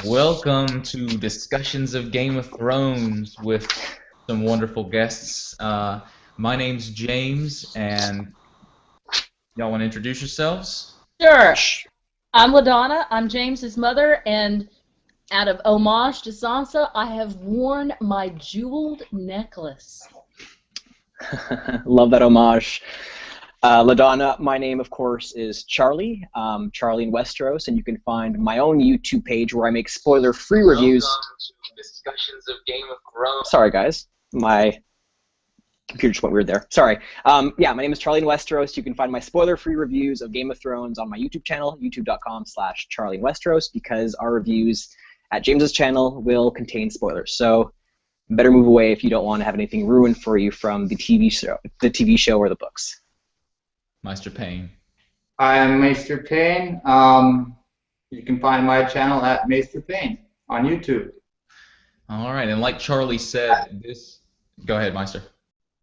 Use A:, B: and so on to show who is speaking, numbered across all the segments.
A: Welcome to Discussions of Game of Thrones with some wonderful guests. My name's James, and y'all want to introduce yourselves?
B: Sure. I'm LaDonna. I'm James's mother, and out of homage to Sansa, I have worn my jeweled necklace.
C: Love that homage. LaDonna, my name, of course, is Charlie, CharlieInWesteros, and you can find my own YouTube page where I make spoiler-free reviews.
A: Welcome to Discussions of Game of Thrones.
C: Sorry, guys. My computer just went weird there. Sorry. Yeah, my name is CharlieInWesteros. You can find my spoiler-free reviews of Game of Thrones on my YouTube channel, youtube.com/CharlieInWesteros, because our reviews at James's channel will contain spoilers. So better move away if you don't want to have anything ruined for you from the TV show or the books.
A: Maester Payne.
D: I am Maester Payne. You can find my channel at Maester Payne on YouTube.
A: All right, and like Charlie said, Go ahead, Meister.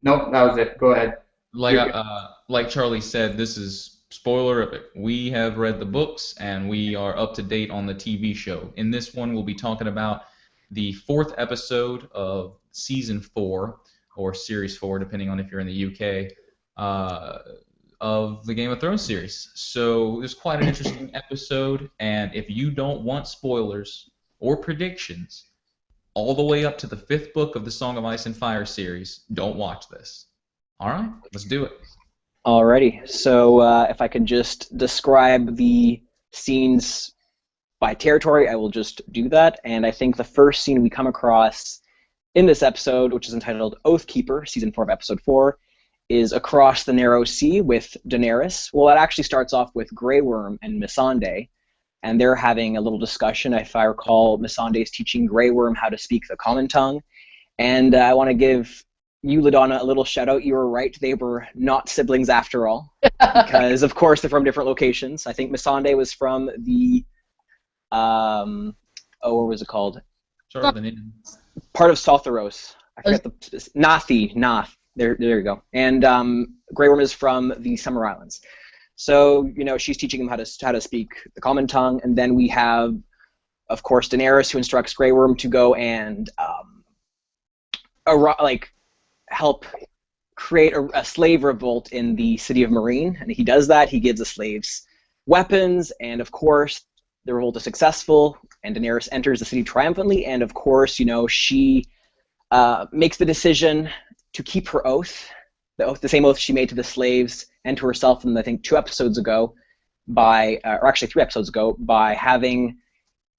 D: Nope, that was it. Go ahead.
A: Like Charlie said, this is spoiler. We have read the books, and we are up to date on the TV show. In this one, we'll be talking about the 4th episode of Season 4, or Series 4, depending on if you're in the UK. Of the Game of Thrones series. So it's quite an interesting episode, and if you don't want spoilers or predictions all the way up to the 5th book of the Song of Ice and Fire series, don't watch this. All right, let's do it.
C: Alrighty, so if I could just describe the scenes by territory, I will just do that, and I think the first scene we come across in this episode, which is entitled Oathkeeper, Season 4 of Episode 4, is across the Narrow Sea with Daenerys. Well, it actually starts off with Grey Worm and Missandei, and they're having a little discussion. If I recall, Missandei is teaching Grey Worm how to speak the common tongue, and I want to give you, LaDonna, a little shout-out. You were right. They were not siblings after all, because, of course, they're from different locations. I think Missandei was from the, what was it called?
A: Sort of an in.
C: Part of Saltharos. I forget the... Nath. There you go. And Grey Worm is from the Summer Islands. So, she's teaching him how to speak the common tongue. And then we have, of course, Daenerys, who instructs Grey Worm to go and help create a slave revolt in the city of Meereen. And he does that. He gives the slaves weapons. And, of course, the revolt is successful. And Daenerys enters the city triumphantly. And, of course, she makes the decision to keep her oath, the same oath she made to the slaves and to herself, I think 2 episodes ago, or actually 3 episodes ago, by having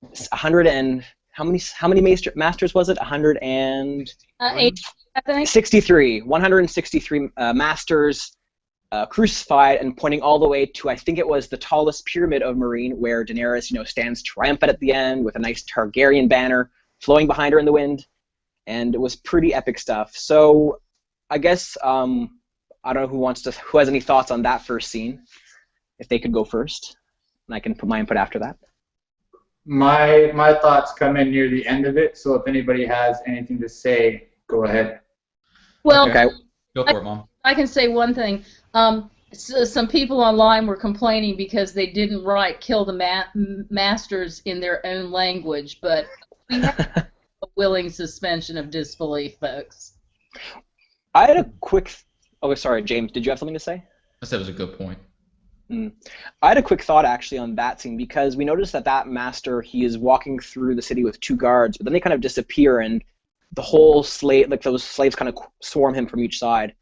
C: 100 and how many masters was it? 100 and
B: 8, I think.
C: 163 masters crucified, and pointing all the way to, I think it was the tallest pyramid of Meereen, where Daenerys, stands triumphant at the end with a nice Targaryen banner flowing behind her in the wind. And it was pretty epic stuff. So I guess I don't know who has any thoughts on that first scene. If they could go first, and I can put my input after that.
D: My thoughts come in near the end of it, so if anybody has anything to say, go ahead.
B: Well,
C: Okay.
A: Go for it, Mom.
B: I can say one thing. So some people online were complaining because they didn't write "kill the masters" in their own language, but we have a willing suspension of disbelief, folks.
C: I had a quick... Oh, sorry, James, did you have something to say?
A: I said it was a good point.
C: I had a quick thought, actually, on that scene, because we noticed that master, he is walking through the city with 2 guards, but then they kind of disappear, and the whole those slaves kind of swarm him from each side.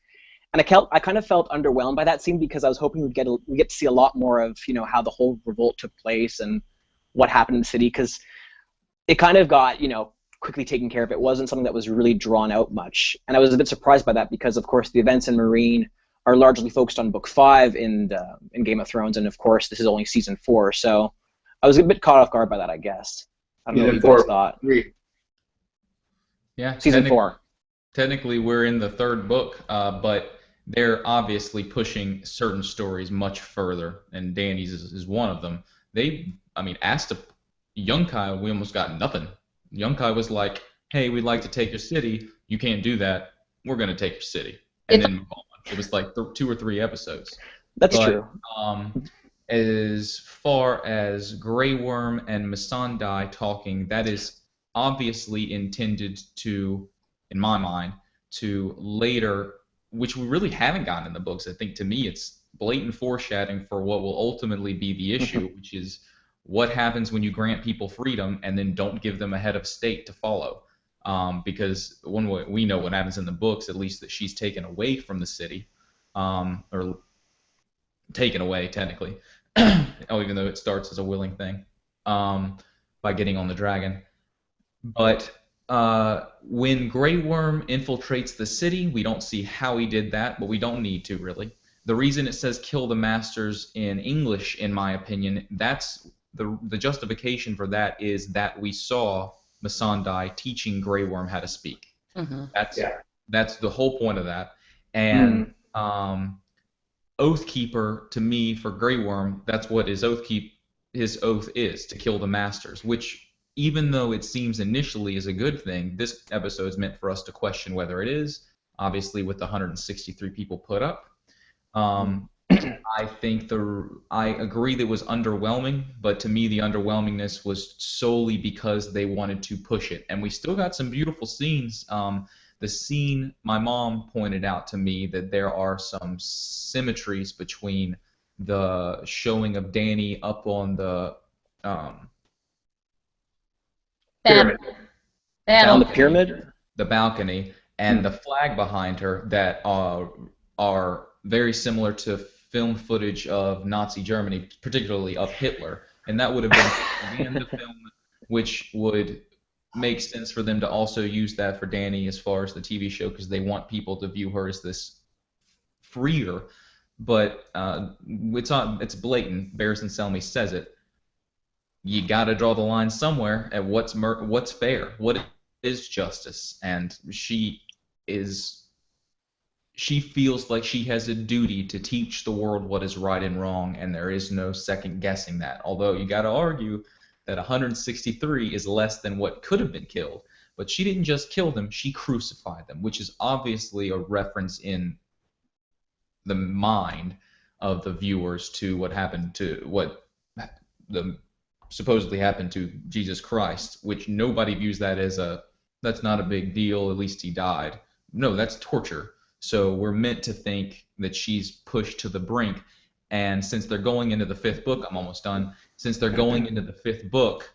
C: And I kind of felt underwhelmed by that scene, because I was hoping we'd get to see a lot more of, how the whole revolt took place and what happened in the city, because it kind of got, quickly taken care of. It wasn't something that was really drawn out much, and I was a bit surprised by that, because of course the events in Meereen are largely focused on Book 5 in Game of Thrones, and of course this is only Season 4, so I was a bit caught off guard by that, I guess. I don't know what you guys thought.
A: Yeah,
C: Season 4.
A: Technically we're in the 3rd book, but they're obviously pushing certain stories much further, and Dany's is one of them. Asked Yunkai, we almost got nothing. Yunkai was like, hey, we'd like to take your city. You can't do that. We're going to take your city. And then move on. It was like 2 or 3 episodes.
C: That's true.
A: as far as Grey Worm and Missandei talking, that is obviously intended to, in my mind, to later, which we really haven't gotten in the books. I think to me it's blatant foreshadowing for what will ultimately be the issue, which is what happens when you grant people freedom and then don't give them a head of state to follow. Because we know what happens in the books, at least, that she's taken away from the city, or taken away technically, even though it starts as a willing thing, by getting on the dragon. But when Grey Worm infiltrates the city, we don't see how he did that, but we don't need to, really. The reason it says kill the masters in English, in my opinion, that's the justification for that is that we saw Missandei teaching Grey Worm how to speak.
B: Mm-hmm.
A: That's the whole point of that. And Oathkeeper, to me, for Grey Worm, that's what his oath is, to kill the masters, which, even though it seems initially is a good thing, this episode is meant for us to question whether it is, obviously with the 163 people put up. I agree that it was underwhelming, but to me the underwhelmingness was solely because they wanted to push it. And we still got some beautiful scenes. The scene, my mom pointed out to me that there are some symmetries between the showing of Dany up on the
D: Pyramid.
C: On the pyramid?
A: The balcony, and the flag behind her that are very similar to film footage of Nazi Germany, particularly of Hitler. And that would have been propaganda film, which would make sense for them to also use that for Dany as far as the TV show, because they want people to view her as this freer. But it's blatant. Barristan Selmy says it. You got to draw the line somewhere at what's fair, what is justice, and she feels like she has a duty to teach the world what is right and wrong, and there is no second guessing that. Although you got to argue that 163 is less than what could have been killed, but she didn't just kill them; she crucified them, which is obviously a reference in the mind of the viewers to what supposedly happened to Jesus Christ, which nobody views that as that's not a big deal, at least he died. No, that's torture. So we're meant to think that she's pushed to the brink. And since they're going into the 5th book, I'm almost done. Since they're going into the 5th book,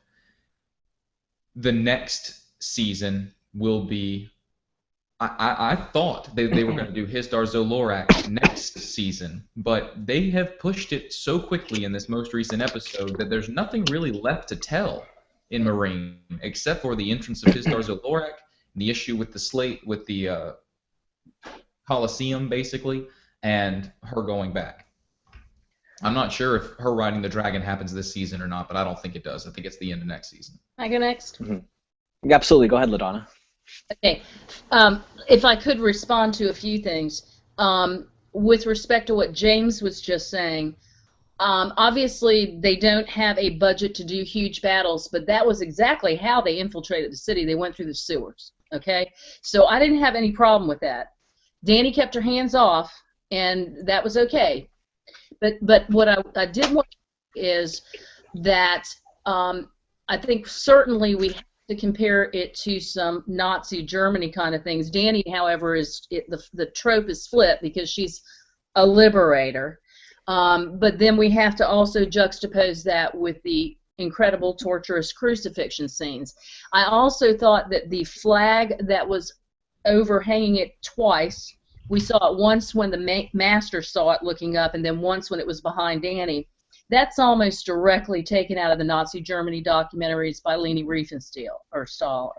A: the next season will be. I thought they were going to do Histar Zolorak next season, but they have pushed it so quickly in this most recent episode that there's nothing really left to tell in Meereen except for the entrance of Histar Zolorak, the issue with the slate, with the Colosseum, basically, and her going back. I'm not sure if her riding the dragon happens this season or not, but I don't think it does. I think it's the end of next season.
B: I go next?
C: Mm-hmm. Absolutely. Go ahead, LaDonna.
B: Okay. If I could respond to a few things. With respect to what James was just saying, obviously they don't have a budget to do huge battles, but that was exactly how they infiltrated the city. They went through the sewers. Okay? So I didn't have any problem with that. Dany kept her hands off, and that was okay. But what I did want to say is that I think certainly we have to compare it to some Nazi Germany kind of things. Dany, however, the trope is flipped because she's a liberator. But then we have to also juxtapose that with the incredible torturous crucifixion scenes. I also thought that the flag that was overhanging it twice, we saw it once when the master saw it looking up, and then once when it was behind Dany. That's almost directly taken out of the Nazi Germany documentaries by Leni Riefenstahl or Stahl.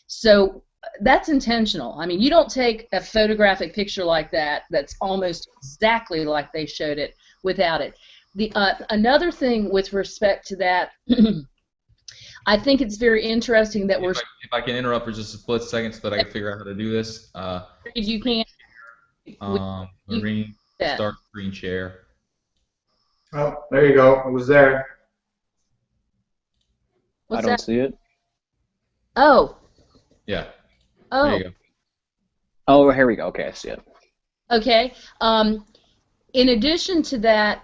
B: So that's intentional. I mean, you don't take a photographic picture like that that's almost exactly like they showed it without it. Another thing with respect to that, I think it's very interesting that
A: if I can interrupt for just a split second so that I can figure out how to do this.
B: If you can.
A: Meereen, start screen share.
D: Oh, there you go. It was there.
B: What's
C: I don't
B: that?
C: see it.
B: Oh.
A: Yeah.
B: Oh.
A: There you go.
C: Oh, here we go. Okay, I see it.
B: Okay. In addition to that,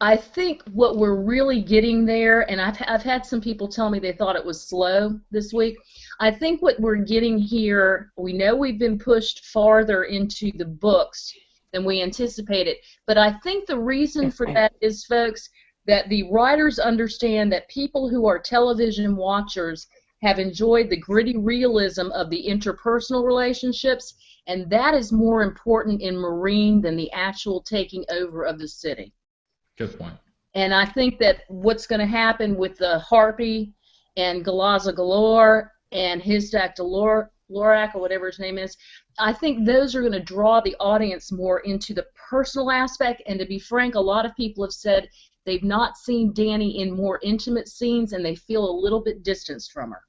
B: I think what we're really getting there, and I've had some people tell me they thought it was slow this week. I think what we're getting here, we know we've been pushed farther into the books than we anticipated, but I think the reason for that is, folks, that the writers understand that people who are television watchers have enjoyed the gritty realism of the interpersonal relationships, and that is more important in Meereen than the actual taking over of the city.
A: Good point.
B: And I think that what's going to happen with the Harpy and Galaza Galore and Hizdak Lorak, or whatever his name is, I think those are going to draw the audience more into the personal aspect. And to be frank, a lot of people have said they've not seen Dany in more intimate scenes and they feel a little bit distanced from her.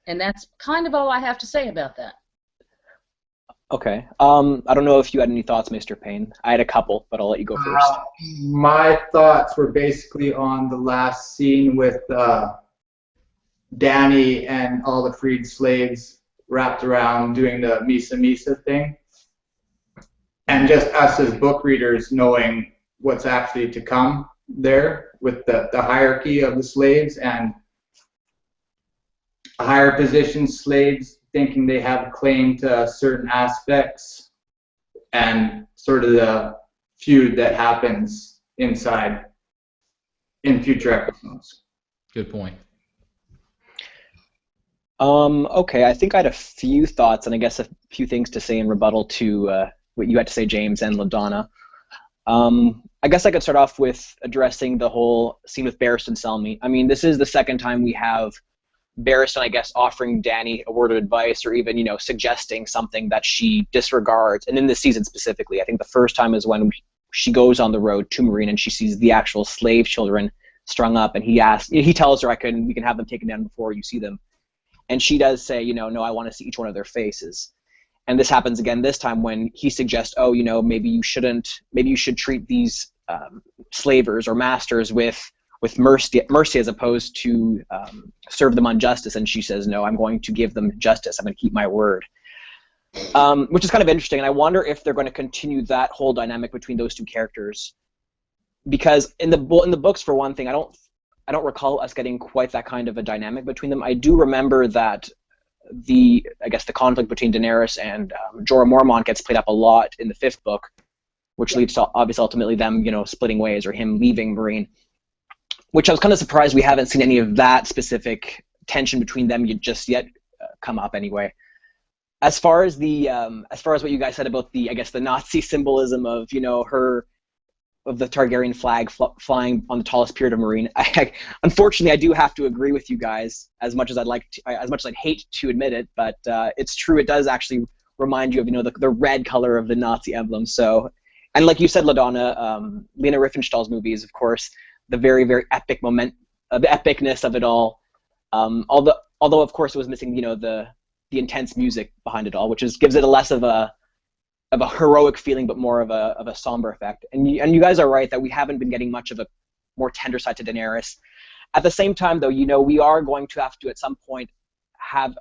B: And that's kind of all I have to say about that.
C: Okay. I don't know if you had any thoughts, Maester Payne. I had a couple, but I'll let you go first.
D: My thoughts were basically on the last scene with Dany and all the freed slaves wrapped around doing the Misa Misa thing. And just us as book readers knowing what's actually to come there with the hierarchy of the slaves and higher position slaves thinking they have a claim to certain aspects and sort of the feud that happens inside in future episodes.
A: Good point.
C: Okay, I think I had a few thoughts and I guess a few things to say in rebuttal to what you had to say, James and LaDonna. I guess I could start off with addressing the whole scene with Barristan Selmy. I mean, this is the second time we have Barristan, I guess, offering Dany a word of advice or even, suggesting something that she disregards. And in this season specifically, I think the first time is when she goes on the road to Meereen and she sees the actual slave children strung up, and he tells her, we can have them taken down before you see them. And she does say, no, I want to see each one of their faces. And this happens again this time when he suggests, maybe you should treat these slavers or masters with mercy as opposed to serve them on justice. And she says, no, I'm going to give them justice. I'm going to keep my word. Which is kind of interesting. And I wonder if they're going to continue that whole dynamic between those two characters. Because in the books, for one thing, I don't recall us getting quite that kind of a dynamic between them. I do remember that the conflict between Daenerys and Jorah Mormont gets played up a lot in the 5th book, which leads to obviously ultimately them, splitting ways or him leaving Meereen. Which I was kind of surprised we haven't seen any of that specific tension between them just yet come up anyway. As far as what you guys said about the Nazi symbolism of of the Targaryen flag flying on the tallest pier of Meereen, unfortunately I do have to agree with you guys as much as I'd hate to admit it, but it's true. It does actually remind you of the red color of the Nazi emblem. So, and like you said, LaDonna, Lena Riefenstahl's movies, of course, the very, very epic the epicness of it all. Although of course it was missing the intense music behind it all, which gives it a less of a heroic feeling, but more of a somber effect. And you guys are right that we haven't been getting much of a more tender side to Daenerys. At the same time, though, we are going to have to at some point have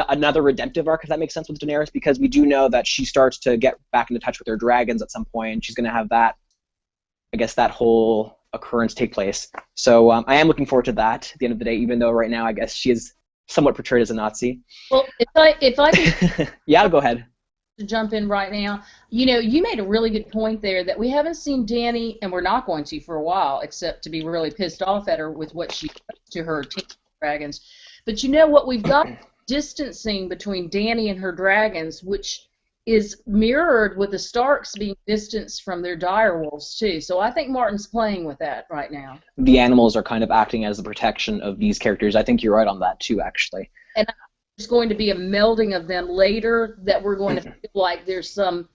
C: another redemptive arc, if that makes sense, with Daenerys, because we do know that she starts to get back into touch with her dragons at some point, and she's going to have that whole occurrence take place. So I am looking forward to that at the end of the day, even though right now I guess she is somewhat portrayed as a Nazi.
B: Well, if I can
C: yeah, go ahead.
B: To jump in right now, you made a really good point there that we haven't seen Dany, and we're not going to for a while, except to be really pissed off at her with what she does to her dragons. But what we've got distancing between Dany and her dragons, which is mirrored with the Starks being distanced from their direwolves too. So I think Martin's playing with that right now.
C: The animals are kind of acting as the protection of these characters. I think you're right on that too, actually.
B: And there's going to be a melding of them later that we're going to feel like there's some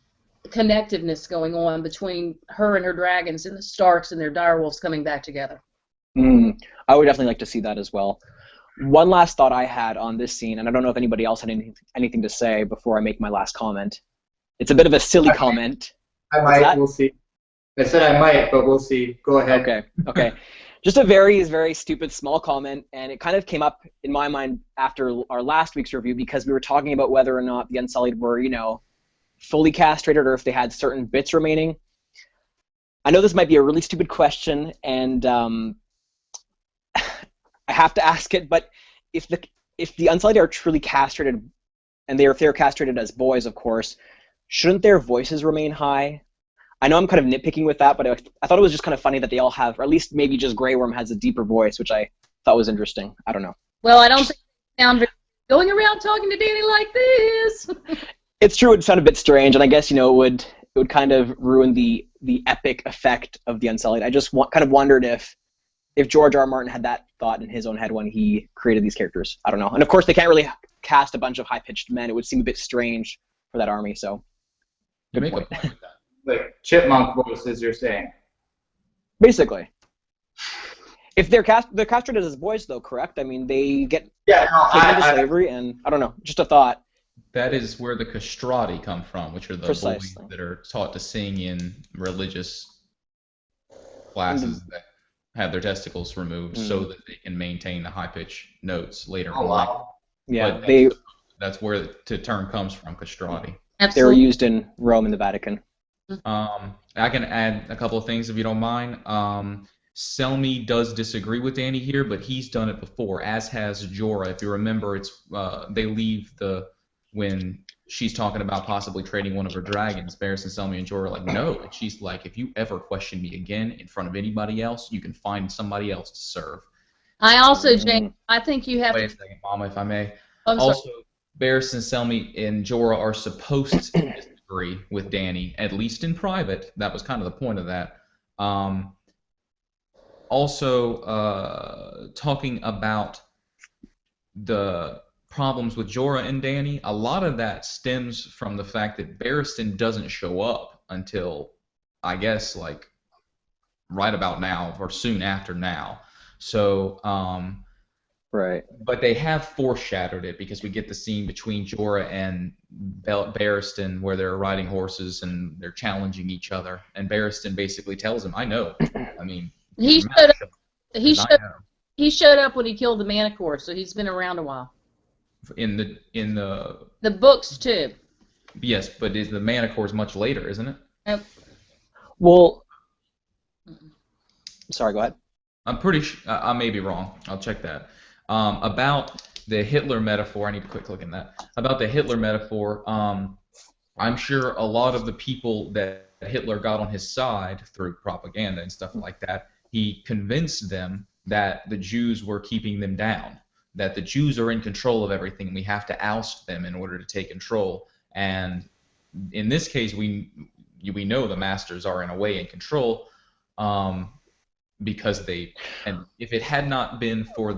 B: connectiveness going on between her and her dragons and the Starks and their direwolves coming back together.
C: I would definitely like to see that as well. One last thought I had on this scene, and I don't know if anybody else had anything to say before I make my last comment. It's a bit of a silly comment.
D: I might. We'll see. I said I might, but we'll see. Go ahead.
C: Okay. Just a very, very stupid small comment, and it kind of came up in my mind after our last week's review because we were talking about whether or not the Unsullied were, fully castrated or if they had certain bits remaining. I know this might be a really stupid question, and I have to ask it, but if the Unsullied are truly castrated, and if they're castrated as boys, of course, shouldn't their voices remain high? I know I'm kind of nitpicking with that, but I thought it was just kind of funny that they all have, or at least maybe just Grey Worm has a deeper voice, which I thought was interesting. I don't know.
B: Well, I don't think they sound very going around talking to Danny like this.
C: It's true, it would sound a bit strange, and I guess, it would kind of ruin the epic effect of the Unsullied. I just kind of wondered if George R. R. Martin had that thought in his own head when he created these characters. I don't know. And of course, they can't really cast a bunch of high-pitched men. It would seem a bit strange for that army, so
A: You
C: good
A: make a
C: point.
A: point with that.
D: Like chipmunk voices, you're saying.
C: Basically. If they're castrated as boys, though, correct? I mean, they get
D: Yeah, no,
C: taken into slavery, and I don't know, just a thought.
A: That is where the castrati come from, which are the
C: Precisely.
A: boys that are taught to sing in religious classes that have their testicles removed so that they can maintain the high-pitched notes later in life.
D: wow.
C: Yeah,
A: But that's where the term comes from, castrati.
C: they were
B: Absolutely.
C: used in Rome and the Vatican.
A: I can add a couple of things if you don't mind. Selmy does disagree with Danny here, but he's done it before, as has Jorah. If you remember, it's they leave when she's talking about possibly trading one of her dragons. Barristan, Selmy, and Jorah are like, no. And she's like, if you ever question me again in front of anybody else, you can find somebody else to serve.
B: I also, Jane, I think you have
A: Wait a
B: to.
A: second, Mama, if I may.
B: I'm sorry.
A: Also, Barristan, Selmy, and Jorah are supposed to disagree with Danny, at least in private. That was kind of the point of that. Also, talking about the problems with Jorah and Danny, a lot of that stems from the fact that Barristan doesn't show up until, I guess, like right about now or soon after now. So,
C: Right.
A: but they have foreshadowed it because we get the scene between Jorah and Barristan where they're riding horses and they're challenging each other, and Barristan basically tells him, "I know. I mean,
B: He
A: you're
B: showed up.
A: mad,
B: He
A: 'cause I
B: showed.
A: know."
B: He showed up when he killed the Manticore, so he's been around a while.
A: In the
B: The books too.
A: yes, but is the Manicore's much later, isn't it?
B: Yep.
C: Well, sorry, go ahead.
A: I'm pretty sure I may be wrong. I'll check that. About the Hitler metaphor, I need to quick look in that. About the Hitler metaphor, I'm sure a lot of the people that Hitler got on his side through propaganda and stuff like that, he convinced them that the Jews were keeping them down, that the Jews are in control of everything, and we have to oust them in order to take control. And in this case, we know the masters are in a way in control, because and if it had not been for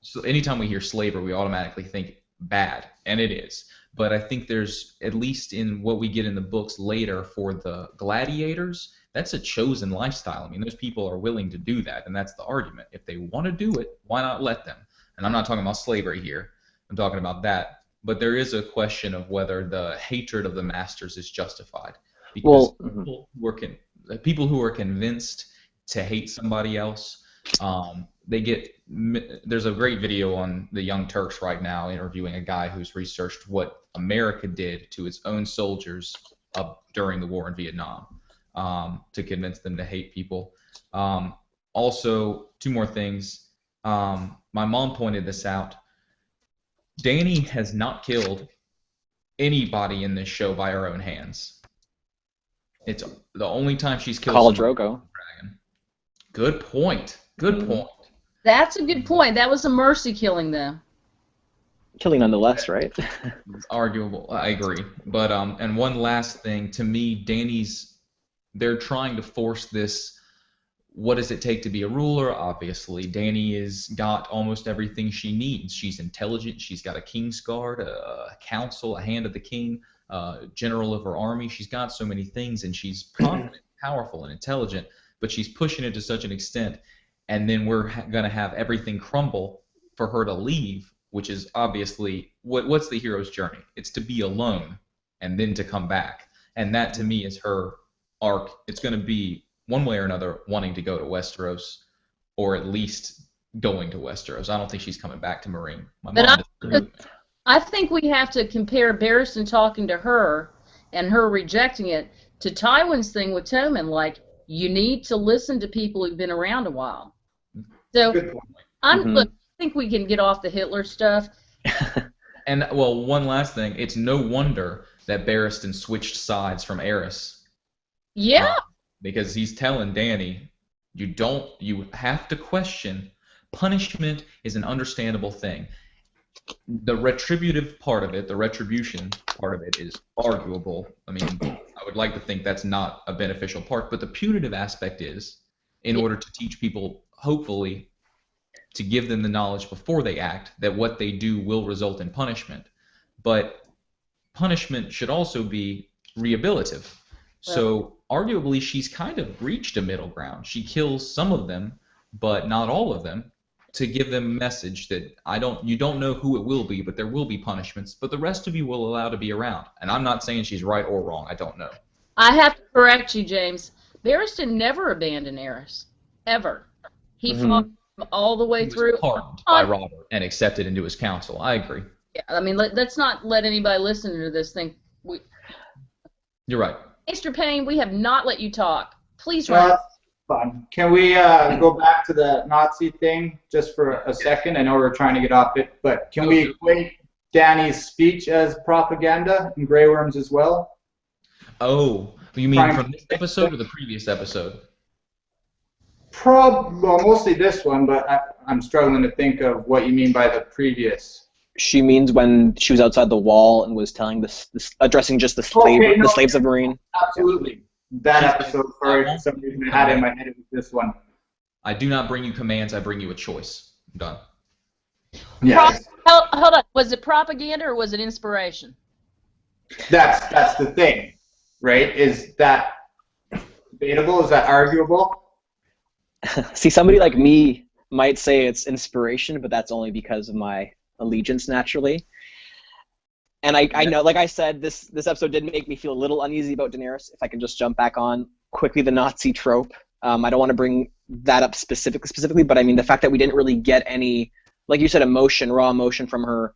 A: so anytime we hear slavery, we automatically think bad, and it is. But I think there's, at least in what we get in the books later for the gladiators, that's a chosen lifestyle. I mean, those people are willing to do that, and that's the argument. If they want to do it, why not let them? And I'm not talking about slavery here. I'm talking about that. But there is a question of whether the hatred of the masters is justified. Because people who are convinced to hate somebody else, there's a great video on the Young Turks right now interviewing a guy who's researched what America did to its own soldiers during the war in Vietnam, to convince them to hate people. Also, two more things. My mom pointed this out. Danny has not killed anybody in this show by her own hands. It's the only time she's killed
C: Khal
A: somebody
C: Drogo.
A: with a dragon. Good point. Good point.
B: That's a good point. That was a mercy killing, though.
C: Killing nonetheless, right?
A: It's arguable. I agree. But and one last thing, to me, they're trying to force this. What does it take to be a ruler? Obviously, Danny has got almost everything she needs. She's intelligent. She's got a king's guard, a council, a hand of the king, general of her army. She's got so many things, and she's confident, powerful, and intelligent. But she's pushing it to such an extent, and then we're going to have everything crumble for her to leave, which is obviously what's the hero's journey? It's to be alone and then to come back. And that, to me, is her arc. It's going to be, one way or another, wanting to go to Westeros, or at least going to Westeros. I don't think she's coming back to Meereen.
B: I think we have to compare Barristan talking to her and her rejecting it to Tywin's thing with Tommen. Like, you need to listen to people who've been around a while. So
D: Good point.
B: look, I think we can get off the Hitler stuff.
A: And, well, one last thing. It's no wonder that Barristan switched sides from Aerys.
B: Yeah.
A: Because he's telling Dany, you have to question. Punishment is an understandable thing. The retributive part of it, the retribution part of it is arguable. I mean, I would like to think that's not a beneficial part, but the punitive aspect is, in order to teach people, hopefully, to give them the knowledge before they act, that what they do will result in punishment. But punishment should also be rehabilitative. So arguably, she's kind of reached a middle ground. She kills some of them, but not all of them, to give them a message that you don't know who it will be, but there will be punishments, but the rest of you will allow to be around. And I'm not saying she's right or wrong. I don't know.
B: I have to correct you, James. Barristan never abandoned Aerys. Ever. He fought all the way through.
A: He was pardoned by Robert and accepted into his council. I agree.
B: Yeah, I mean, let's not let anybody listen to this think.
A: You're right.
B: Maester Payne, we have not let you talk. Please run.
D: Fun. Can we go back to the Nazi thing just for a second? I know we're trying to get off it, but can we equate Dany's speech as propaganda in Grey Worms as well?
A: Oh, you mean from this episode or the previous episode?
D: Well, mostly this one, but I'm struggling to think of what you mean by the previous.
C: She means when she was outside the wall and was telling addressing just the slaves of Marine.
D: Absolutely. That episode, for some reason, I had it in my head. It was this one.
A: I do not bring you commands. I bring you a choice. I'm done.
D: Yeah.
B: Hold on. Was it propaganda or was it inspiration?
D: That's the thing, right? Is that debatable? Is that arguable?
C: See, somebody like me might say it's inspiration, but that's only because of my allegiance naturally. And I know, like I said, this episode did make me feel a little uneasy about Daenerys. If I can just jump back on quickly, the Nazi trope. I don't want to bring that up specifically, but I mean the fact that we didn't really get any, like you said, raw emotion from her,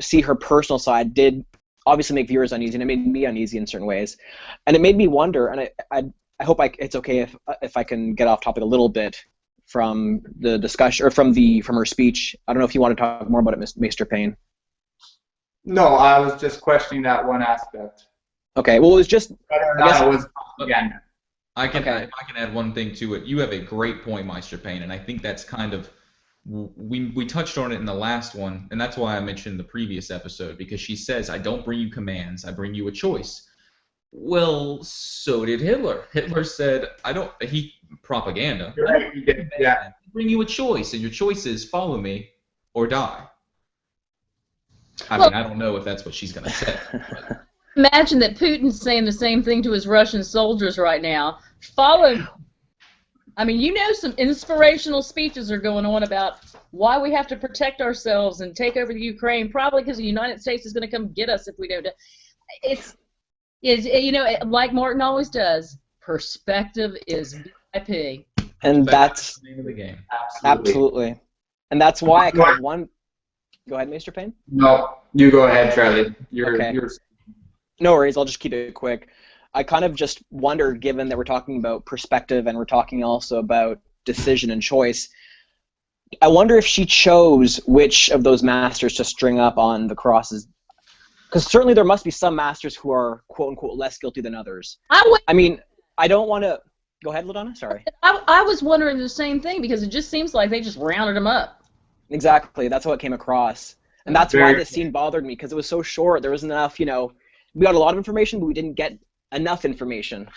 C: see her personal side did obviously make viewers uneasy, and it made me uneasy in certain ways. And it made me wonder, and I hope it's okay if I can get off topic a little bit from the discussion or from her speech. I don't know if you want to talk more about it, Maester Payne.
D: No, I was just questioning that one aspect.
C: Okay, well, it was just
D: whether or not it was propaganda.
A: If I can add one thing to it. You have a great point, Maester Payne, and I think that's kind of we touched on it in the last one, and that's why I mentioned the previous episode, because she says, "I don't bring you commands, I bring you a choice." Well, so did Hitler. Hitler said, propaganda.
D: You're right, he did. Yeah.
A: I bring you a choice, and your choice is follow me or die. I mean, I don't know if that's what she's going to say. But.
B: Imagine that Putin's saying the same thing to his Russian soldiers right now. Follow. I mean, some inspirational speeches are going on about why we have to protect ourselves and take over the Ukraine, probably because the United States is going to come get us if we don't. It's like Martin always does, perspective is VIP.
C: And that's
A: the name of the game.
C: Absolutely. And that's why I kind of Go ahead, Maester Payne.
D: No, you go ahead, Charlie.
C: Okay. No worries, I'll just keep it quick. I kind of just wondered, given that we're talking about perspective and we're talking also about decision and choice, I wonder if she chose which of those masters to string up on the crosses. Because certainly there must be some masters who are, quote-unquote, less guilty than others. I mean, I don't want to... Go ahead, LaDonna, sorry.
B: I was wondering the same thing, because it just seems like they just rounded them up.
C: Exactly, that's how it came across. And that's why this scene bothered me, because it was so short. There wasn't enough, we got a lot of information, but we didn't get enough information,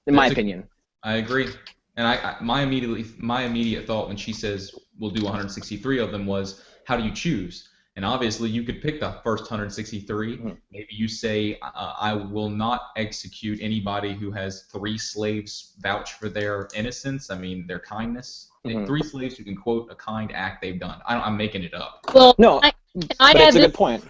C: in my opinion.
A: I agree. And my immediate thought when she says we'll do 163 of them was, how do you choose? And obviously you could pick the first 163. Mm-hmm. Maybe you say, I will not execute anybody who has 3 slaves vouch for their innocence, their kindness. Mm-hmm. 3 slaves who can quote a kind act they've done. I'm making it up.
B: Well,
C: no, but it's a good point.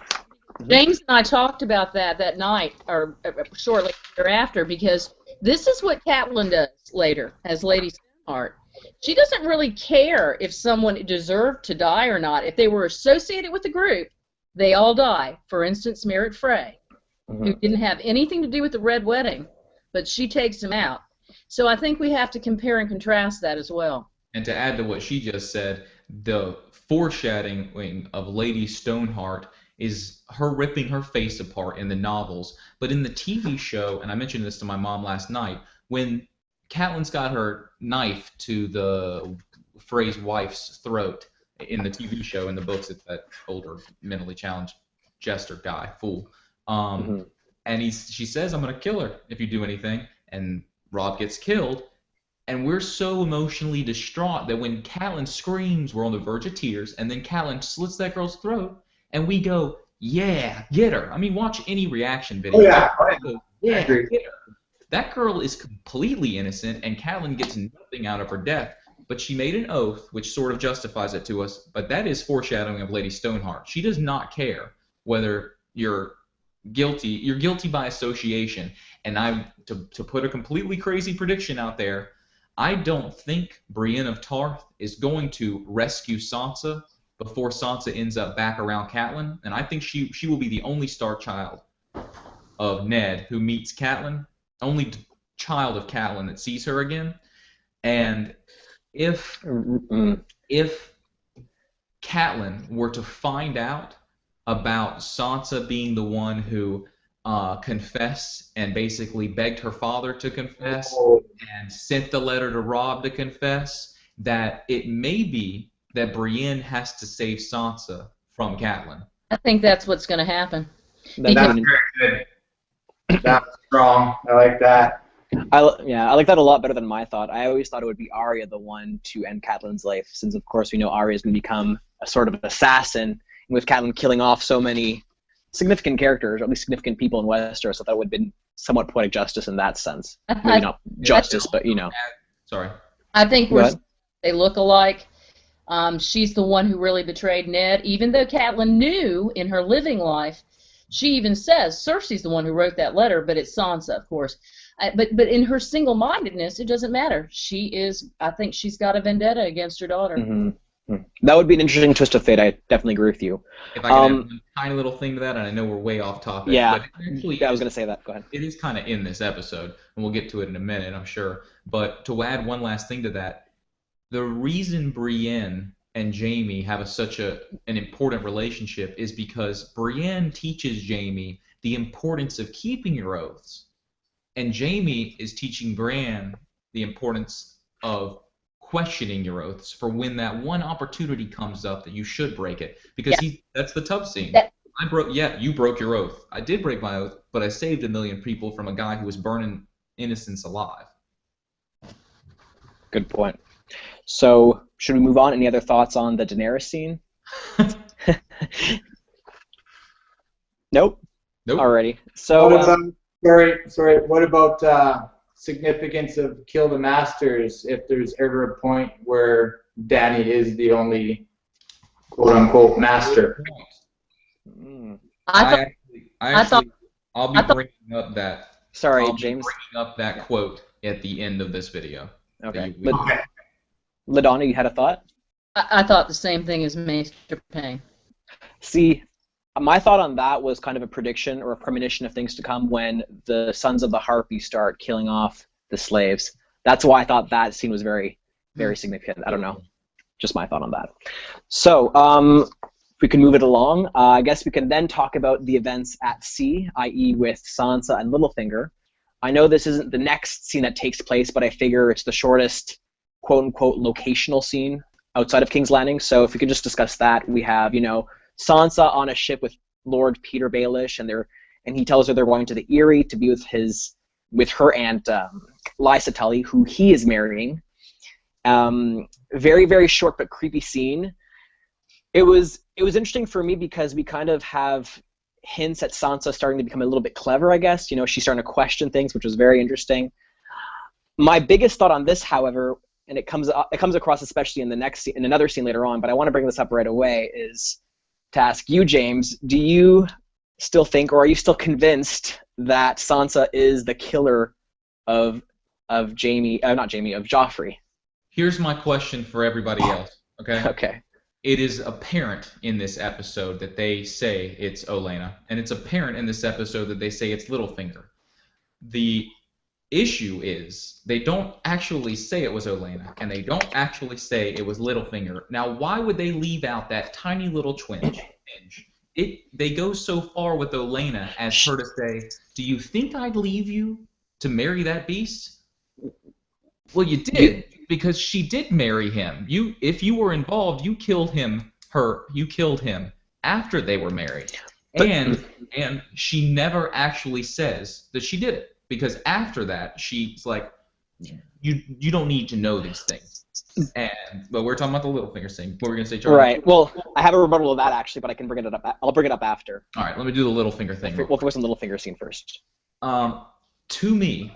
B: James and I talked about that night, or shortly thereafter, because this is what Catelyn does later as Lady Stoneheart. She doesn't really care if someone deserved to die or not. If they were associated with the group, they all die. For instance, Merritt Frey, who didn't have anything to do with the Red Wedding, but she takes him out. So I think we have to compare and contrast that as well.
A: And to add to what she just said, the foreshadowing of Lady Stoneheart is her ripping her face apart in the novels. But in the TV show, and I mentioned this to my mom last night, when Catelyn's got her knife to the Frey's wife's throat in the TV show, in the books, it's that older, mentally challenged jester guy, fool. And she says, I'm going to kill her if you do anything. And Robb gets killed. And we're so emotionally distraught that when Catelyn screams, we're on the verge of tears, and then Catelyn slits that girl's throat, and we go, yeah, get her. I mean, watch any reaction video.
D: Oh, yeah.
A: Yeah, get her. That girl is completely innocent, and Catelyn gets nothing out of her death, but she made an oath, which sort of justifies it to us, but that is foreshadowing of Lady Stoneheart. She does not care whether you're guilty. You're guilty by association, and to put a completely crazy prediction out there, I don't think Brienne of Tarth is going to rescue Sansa before Sansa ends up back around Catelyn, and I think she will be the only Star Child of Ned who meets Catelyn, only child of Catelyn that sees her again. And if Catelyn were to find out about Sansa being the one who confessed and basically begged her father to confess and sent the letter to Robb to confess, that it may be that Brienne has to save Sansa from Catelyn.
B: I think that's what's going to happen.
D: That's very good. That's strong. I like that.
C: I like that a lot better than my thought. I always thought it would be Arya the one to end Catelyn's life, since of course we know Arya is going to become a sort of assassin, and with Catelyn killing off so many significant characters, or at least significant people in Westeros, so that would have been somewhat poetic justice in that sense. Maybe not justice, but you know.
A: Sorry.
B: I think they look alike. She's the one who really betrayed Ned, even though Catelyn knew in her living life. She even says Cersei's the one who wrote that letter, but it's Sansa, of course. But in her single-mindedness, it doesn't matter. I think she's got a vendetta against her daughter.
C: Mm-hmm. That would be an interesting twist of fate. I definitely agree with you.
A: If I can add one tiny little thing to that, and I know we're way off topic.
C: Yeah,
A: but
C: I was going to say that. Go ahead.
A: It is kind of in this episode, and we'll get to it in a minute, I'm sure. But to add one last thing to that, the reason Brienne and Jaime have such an important relationship is because Brienne teaches Jaime the importance of keeping your oaths, and Jaime is teaching Bran the importance of questioning your oaths for when that one opportunity comes up that you should break it, because that's the tough scene. You broke your oath. I did break my oath, but I saved 1 million people from a guy who was burning innocents alive.
C: Good point. So, should we move on? Any other thoughts on the Daenerys scene? Nope. Alrighty. So,
D: sorry. What about significance of kill the masters? If there's ever a point where Dany is the only quote unquote master.
A: I'll be bringing up that.
C: Sorry,
A: I'll
C: James.
A: Be bringing up that quote at the end of this video.
C: Okay. LaDonna, you had a thought?
B: I thought the same thing as Maester Payne.
C: See, my thought on that was kind of a prediction or a premonition of things to come when the Sons of the Harpy start killing off the slaves. That's why I thought that scene was very, very significant. I don't know. Just my thought on that. So, if we can move it along, I guess we can then talk about the events at sea, i.e. with Sansa and Littlefinger. I know this isn't the next scene that takes place, but I figure it's the shortest quote-unquote locational scene outside of King's Landing. So if we could just discuss that, we have, Sansa on a ship with Lord Peter Baelish, and he tells her they're going to the Eyrie to be with her aunt Lysa Tully, who he is marrying. Very, very short but creepy scene. It was interesting for me because we kind of have hints at Sansa starting to become a little bit clever, I guess. She's starting to question things, which was very interesting. My biggest thought on this, however, and it comes across especially in the next scene, in another scene later on, but I want to bring this up right away, is to ask you, James, do you still think, or are you still convinced that Sansa is the killer of Joffrey?
A: Here's my question for everybody else, okay?
C: Okay.
A: It is apparent in this episode that they say it's Olenna, and it's apparent in this episode that they say it's Littlefinger. The issue is they don't actually say it was Olenna, and they don't actually say it was Littlefinger. Now, why would they leave out that tiny little twinge? They go so far with Olenna as her to say, "Do you think I'd leave you to marry that beast?" Well, you did, because she did marry him. If you were involved, you killed him. You killed him after they were married, and she never actually says that she did it, because after that she's like, you don't need to know these things. But we're talking about the Littlefinger thing. What were we gonna say, Charlie?
C: Right. Well, I have a rebuttal of that actually, but I can bring it up. I'll bring it up after.
A: All right. Let me do the Littlefinger thing.
C: We'll focus on the Littlefinger scene first.
A: To me,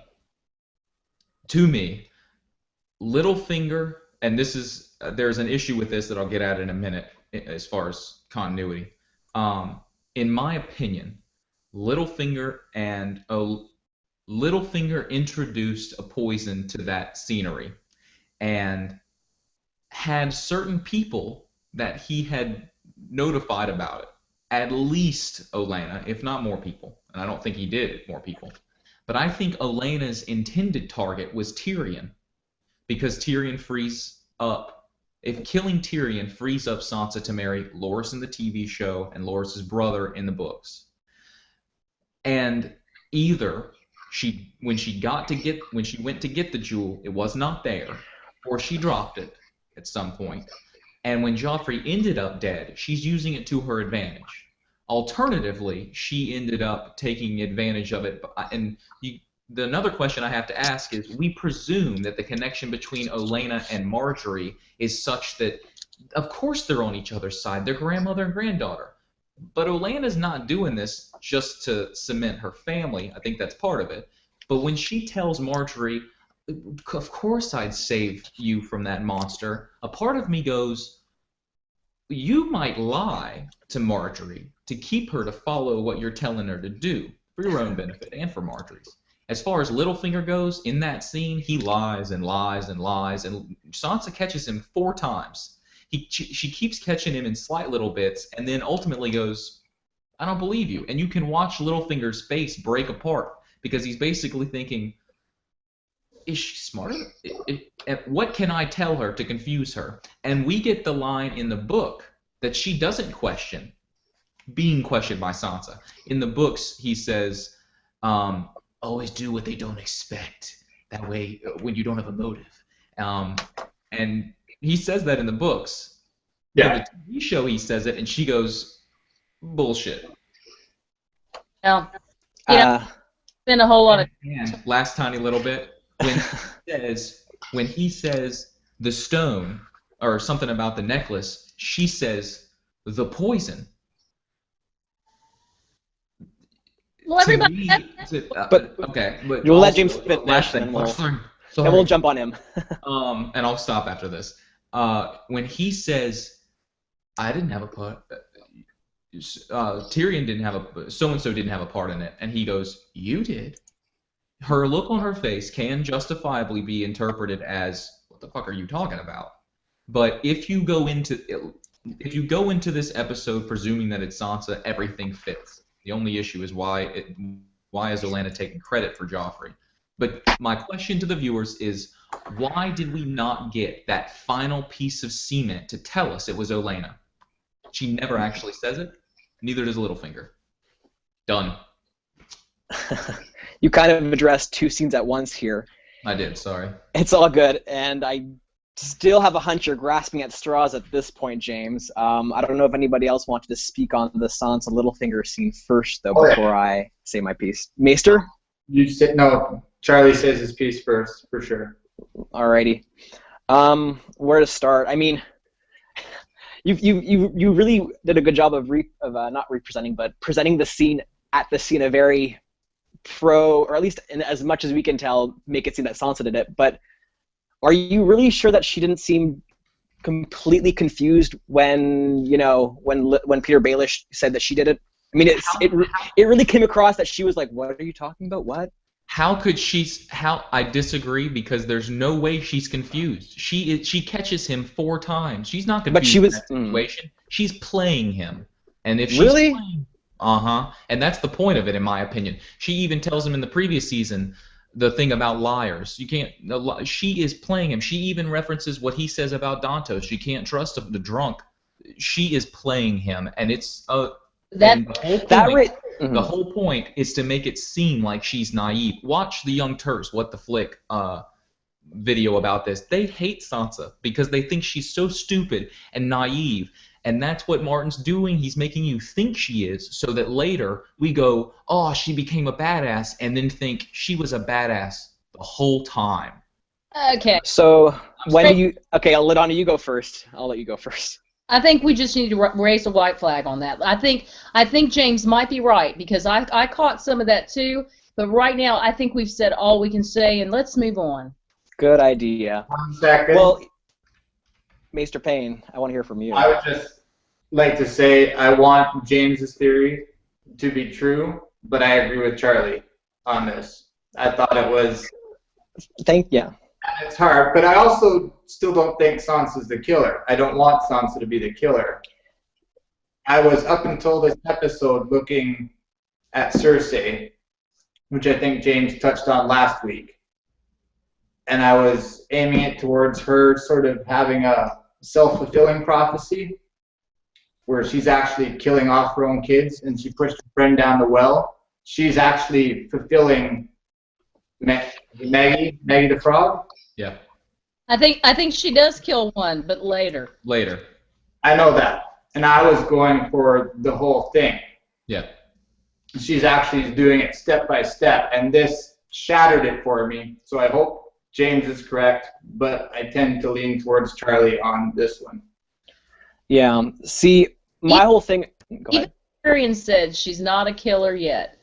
A: Littlefinger, and this is there's an issue with this that I'll get at in a minute as far as continuity. In my opinion, Littlefinger introduced a poison to that scenery, and had certain people that he had notified about it. At least Olenna, if not more people. And I don't think he did more people. But I think Olenna's intended target was Tyrion, because Tyrion frees up. If killing Tyrion frees up Sansa to marry Loras in the TV show and Loras' brother in the books. And either when she went to get the jewel, it was not there, or she dropped it at some point. And when Joffrey ended up dead, she's using it to her advantage. Alternatively, she ended up taking advantage of it. And another question I have to ask is, we presume that the connection between Olenna and Marjorie is such that, of course, they're on each other's side. They're grandmother and granddaughter. But Olenna's not doing this just to cement her family. I think that's part of it. But when she tells Marjorie, "Of course I'd save you from that monster," a part of me goes, you might lie to Marjorie to keep her to follow what you're telling her to do, for your own benefit and for Marjorie's. As far as Littlefinger goes, in that scene, he lies and lies and lies, and Sansa catches him 4 times. She keeps catching him in slight little bits, and then ultimately goes, "I don't believe you." And you can watch Littlefinger's face break apart, because he's basically thinking, is she smarter? What can I tell her to confuse her? And we get the line in the book that she doesn't question being questioned by Sansa. In the books, he says, always do what they don't expect. That way, when you don't have a motive. And he says that in the books.
D: Yeah.
A: In the TV show, he says it, and she goes, bullshit.
B: Well, been a whole lot of.
A: And last tiny little bit. When he says the stone or something about the necklace, she says the poison.
B: Well, everybody.
C: But you'll let James finish,
A: last thing.
C: and
A: Sorry.
C: we'll jump on him.
A: And I'll stop after this. When he says, "I didn't have a part," Tyrion didn't have so-and-so didn't have a part in it, and he goes, "You did." Her look on her face can justifiably be interpreted as, "What the fuck are you talking about?" But if you go into this episode presuming that it's Sansa, everything fits. The only issue is why is Olenna taking credit for Joffrey? But my question to the viewers is, why did we not get that final piece of cement to tell us it was Olenna? She never actually says it. Neither does Littlefinger. Done.
C: You kind of addressed 2 scenes at once here.
A: I did, sorry.
C: It's all good, and I still have a hunch you're grasping at straws at this point, James. I don't know if anybody else wanted to speak on the Sansa Littlefinger scene first, though, before I say my piece. Maester?
D: You said no. Charlie says his piece first, for sure.
C: Alrighty. Where to start? I mean, you really did a good job of not representing, but presenting the scene in a very or at least in as much as we can tell, make it seem that Sansa did it. But are you really sure that she didn't seem completely confused when Peter Baelish said that she did it? I mean, it really came across that she was like, "What are you talking about? What?"
A: How could she? I disagree, because there's no way she's confused. She catches him 4 times. She's not confused.
C: But she was
A: in that situation. She's playing him, and if she's
C: really
A: playing, and that's the point of it, in my opinion. She even tells him in the previous season, the thing about liars. You can't. She is playing him. She even references what he says about Dantos. She can't trust the drunk. She is playing him, and it's
B: That
A: and the whole
C: That
A: point.
C: mhm.
A: The whole point is to make it seem like she's naive. Watch the Young Turks, What the Flick video about this. They hate Sansa because they think she's so stupid and naive. And that's what Martin's doing. He's making you think she is so that later we go, oh, she became a badass, and then think she was a badass the whole time.
B: okay.
C: So when do you? Okay, LaDonna, you go first. I'll let you go first.
B: I think we just need to raise a white flag on that. I think James might be right because I caught some of that too. But right now, I think we've said all we can say, and let's move on.
C: Good idea.
D: 1 second.
C: Well, Maester Payne, I want to hear from you.
D: I would just like to say I want James's theory to be true, but I agree with Charlie on this. I thought it was.
C: Yeah.
D: It's hard, but I also still don't think Sansa's the killer. I don't want Sansa to be the killer. I was up until this episode looking at Cersei, which I think James touched on last week, and I was aiming it towards her sort of having a self-fulfilling prophecy where she's actually killing off her own kids and she pushed her friend down the well. She's actually fulfilling Maggie the Frog.
A: Yeah.
B: I think she does kill one, but later.
A: Later.
D: I know that. And I was going for the whole thing.
A: Yeah.
D: She's actually doing it step by step, and this shattered it for me. So I hope James is correct, but I tend to lean towards Charlie on this one.
C: Yeah. See, my whole thing. Go ahead.
B: Even Tyrion said she's not a killer yet.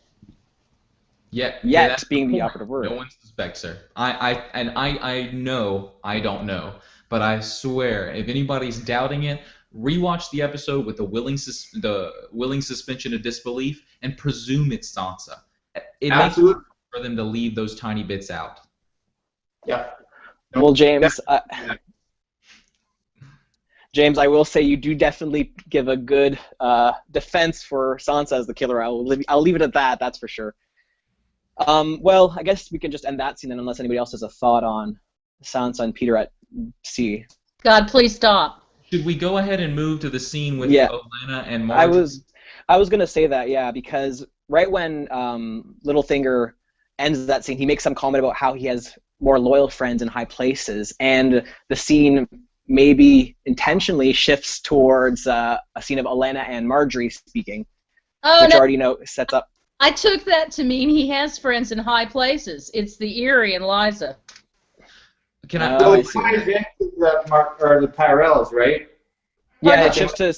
A: Yet
C: Yet being the operative word.
A: No one suspects her. I know I don't know, but I swear if anybody's doubting it, rewatch the episode with the willing suspension of disbelief and presume it's Sansa. It makes sense for them to leave those tiny bits out.
D: Yeah.
C: Well, James, James, I will say you do definitely give a good defense for Sansa as the killer. I'll leave it at that. That's for sure. Well, I guess we can just end that scene then, unless anybody else has a thought on Sansa and Peter at sea.
B: God, please stop.
A: Should we go ahead and move to the scene with Olenna and Margaery?
C: I was gonna say that, yeah, because right when Littlefinger ends that scene, he makes some comment about how he has more loyal friends in high places, and the scene maybe intentionally shifts towards a scene of Olenna and Margaery speaking, which already sets up.
B: I took that to mean he has friends in high places. It's the Eyrie and Lysa.
A: Can I?
D: So it ties into the Tyrells, right?
C: Yeah, it shifts to.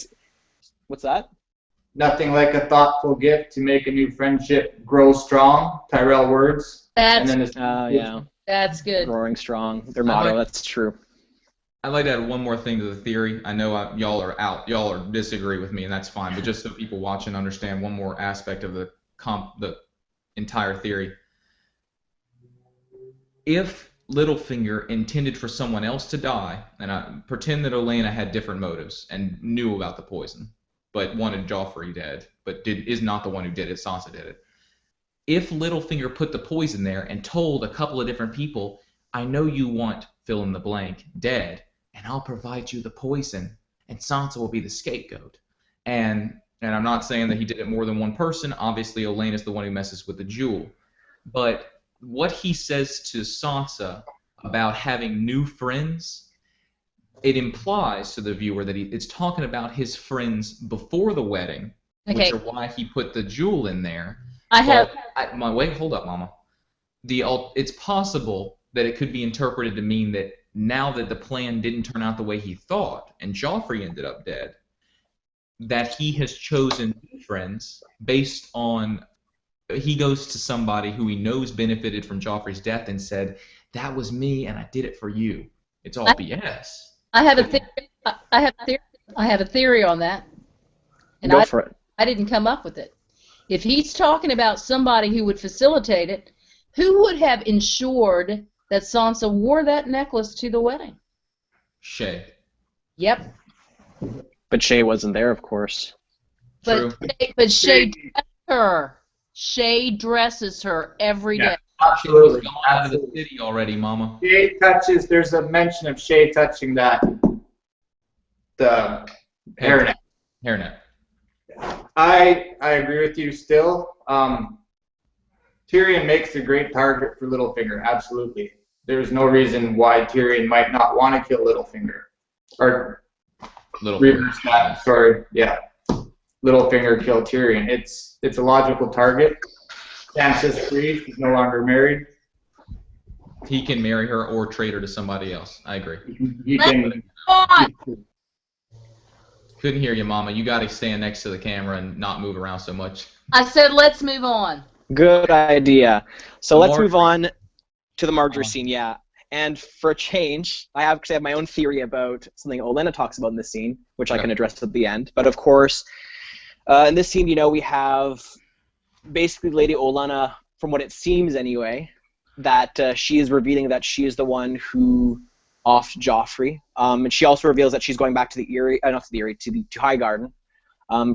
C: What's that?
D: Nothing like a thoughtful gift to make a new friendship grow strong. Tyrell words.
B: That's good.
C: Growing strong. Their motto. That's true.
A: I'd like to add one more thing to the theory. I know y'all are disagree with me, and that's fine. But just so people watching understand one more aspect of the entire theory. If Littlefinger intended for someone else to die, and I pretend that Olenna had different motives and knew about the poison, but wanted Joffrey dead, but is not the one who did it, Sansa did it. If Littlefinger put the poison there and told a couple of different people, I know you want fill in the blank dead, and I'll provide you the poison, and Sansa will be the scapegoat. And I'm not saying that he did it more than one person. Obviously, Olenna is the one who messes with the jewel. But what he says to Sansa about having new friends, it implies to the viewer that it's talking about his friends before the wedding, which are why he put the jewel in there. Hold up, Mama. It's possible that it could be interpreted to mean that now that the plan didn't turn out the way he thought, and Joffrey ended up dead, that he has chosen friends based on he goes to somebody who he knows benefited from Joffrey's death and said, that was me and I did it for you. It's all BS.
B: I have a theory on that. And
C: Go for it.
B: I didn't come up with it. If he's talking about somebody who would facilitate it, who would have ensured that Sansa wore that necklace to the wedding?
A: Shay.
B: Yep.
C: But Shay wasn't there, of course.
B: But Shay dresses her. Shay dresses her every day.
D: Absolutely.
A: She's gone out of the city already, Mama.
D: Shay touches. There's a mention of Shay touching the hairnet.
A: Hairnet.
D: I agree with you still. Tyrion makes a great target for Littlefinger. Absolutely. There's no reason why Tyrion might not want to kill Littlefinger. Or reverse that. Sorry. Yeah. Littlefinger kill Tyrion. It's a logical target. Sansa's free. She's no longer married.
A: He can marry her or trade her to somebody else. I agree.
D: He can.
A: Couldn't hear you, Mama. You got to stand next to the camera and not move around so much.
B: I said let's move on.
C: Good idea. So let's
A: Marjorie.
C: move on to the Marjorie scene, yeah. And for a change, I have my own theory about something Olenna talks about in this scene, which I can address at the end. But of course, in this scene, we have basically Lady Olenna, from what it seems anyway, that she is revealing that she is the one who offed Joffrey. And she also reveals that she's going back to the Eyrie, not to the Eyrie, to Highgarden.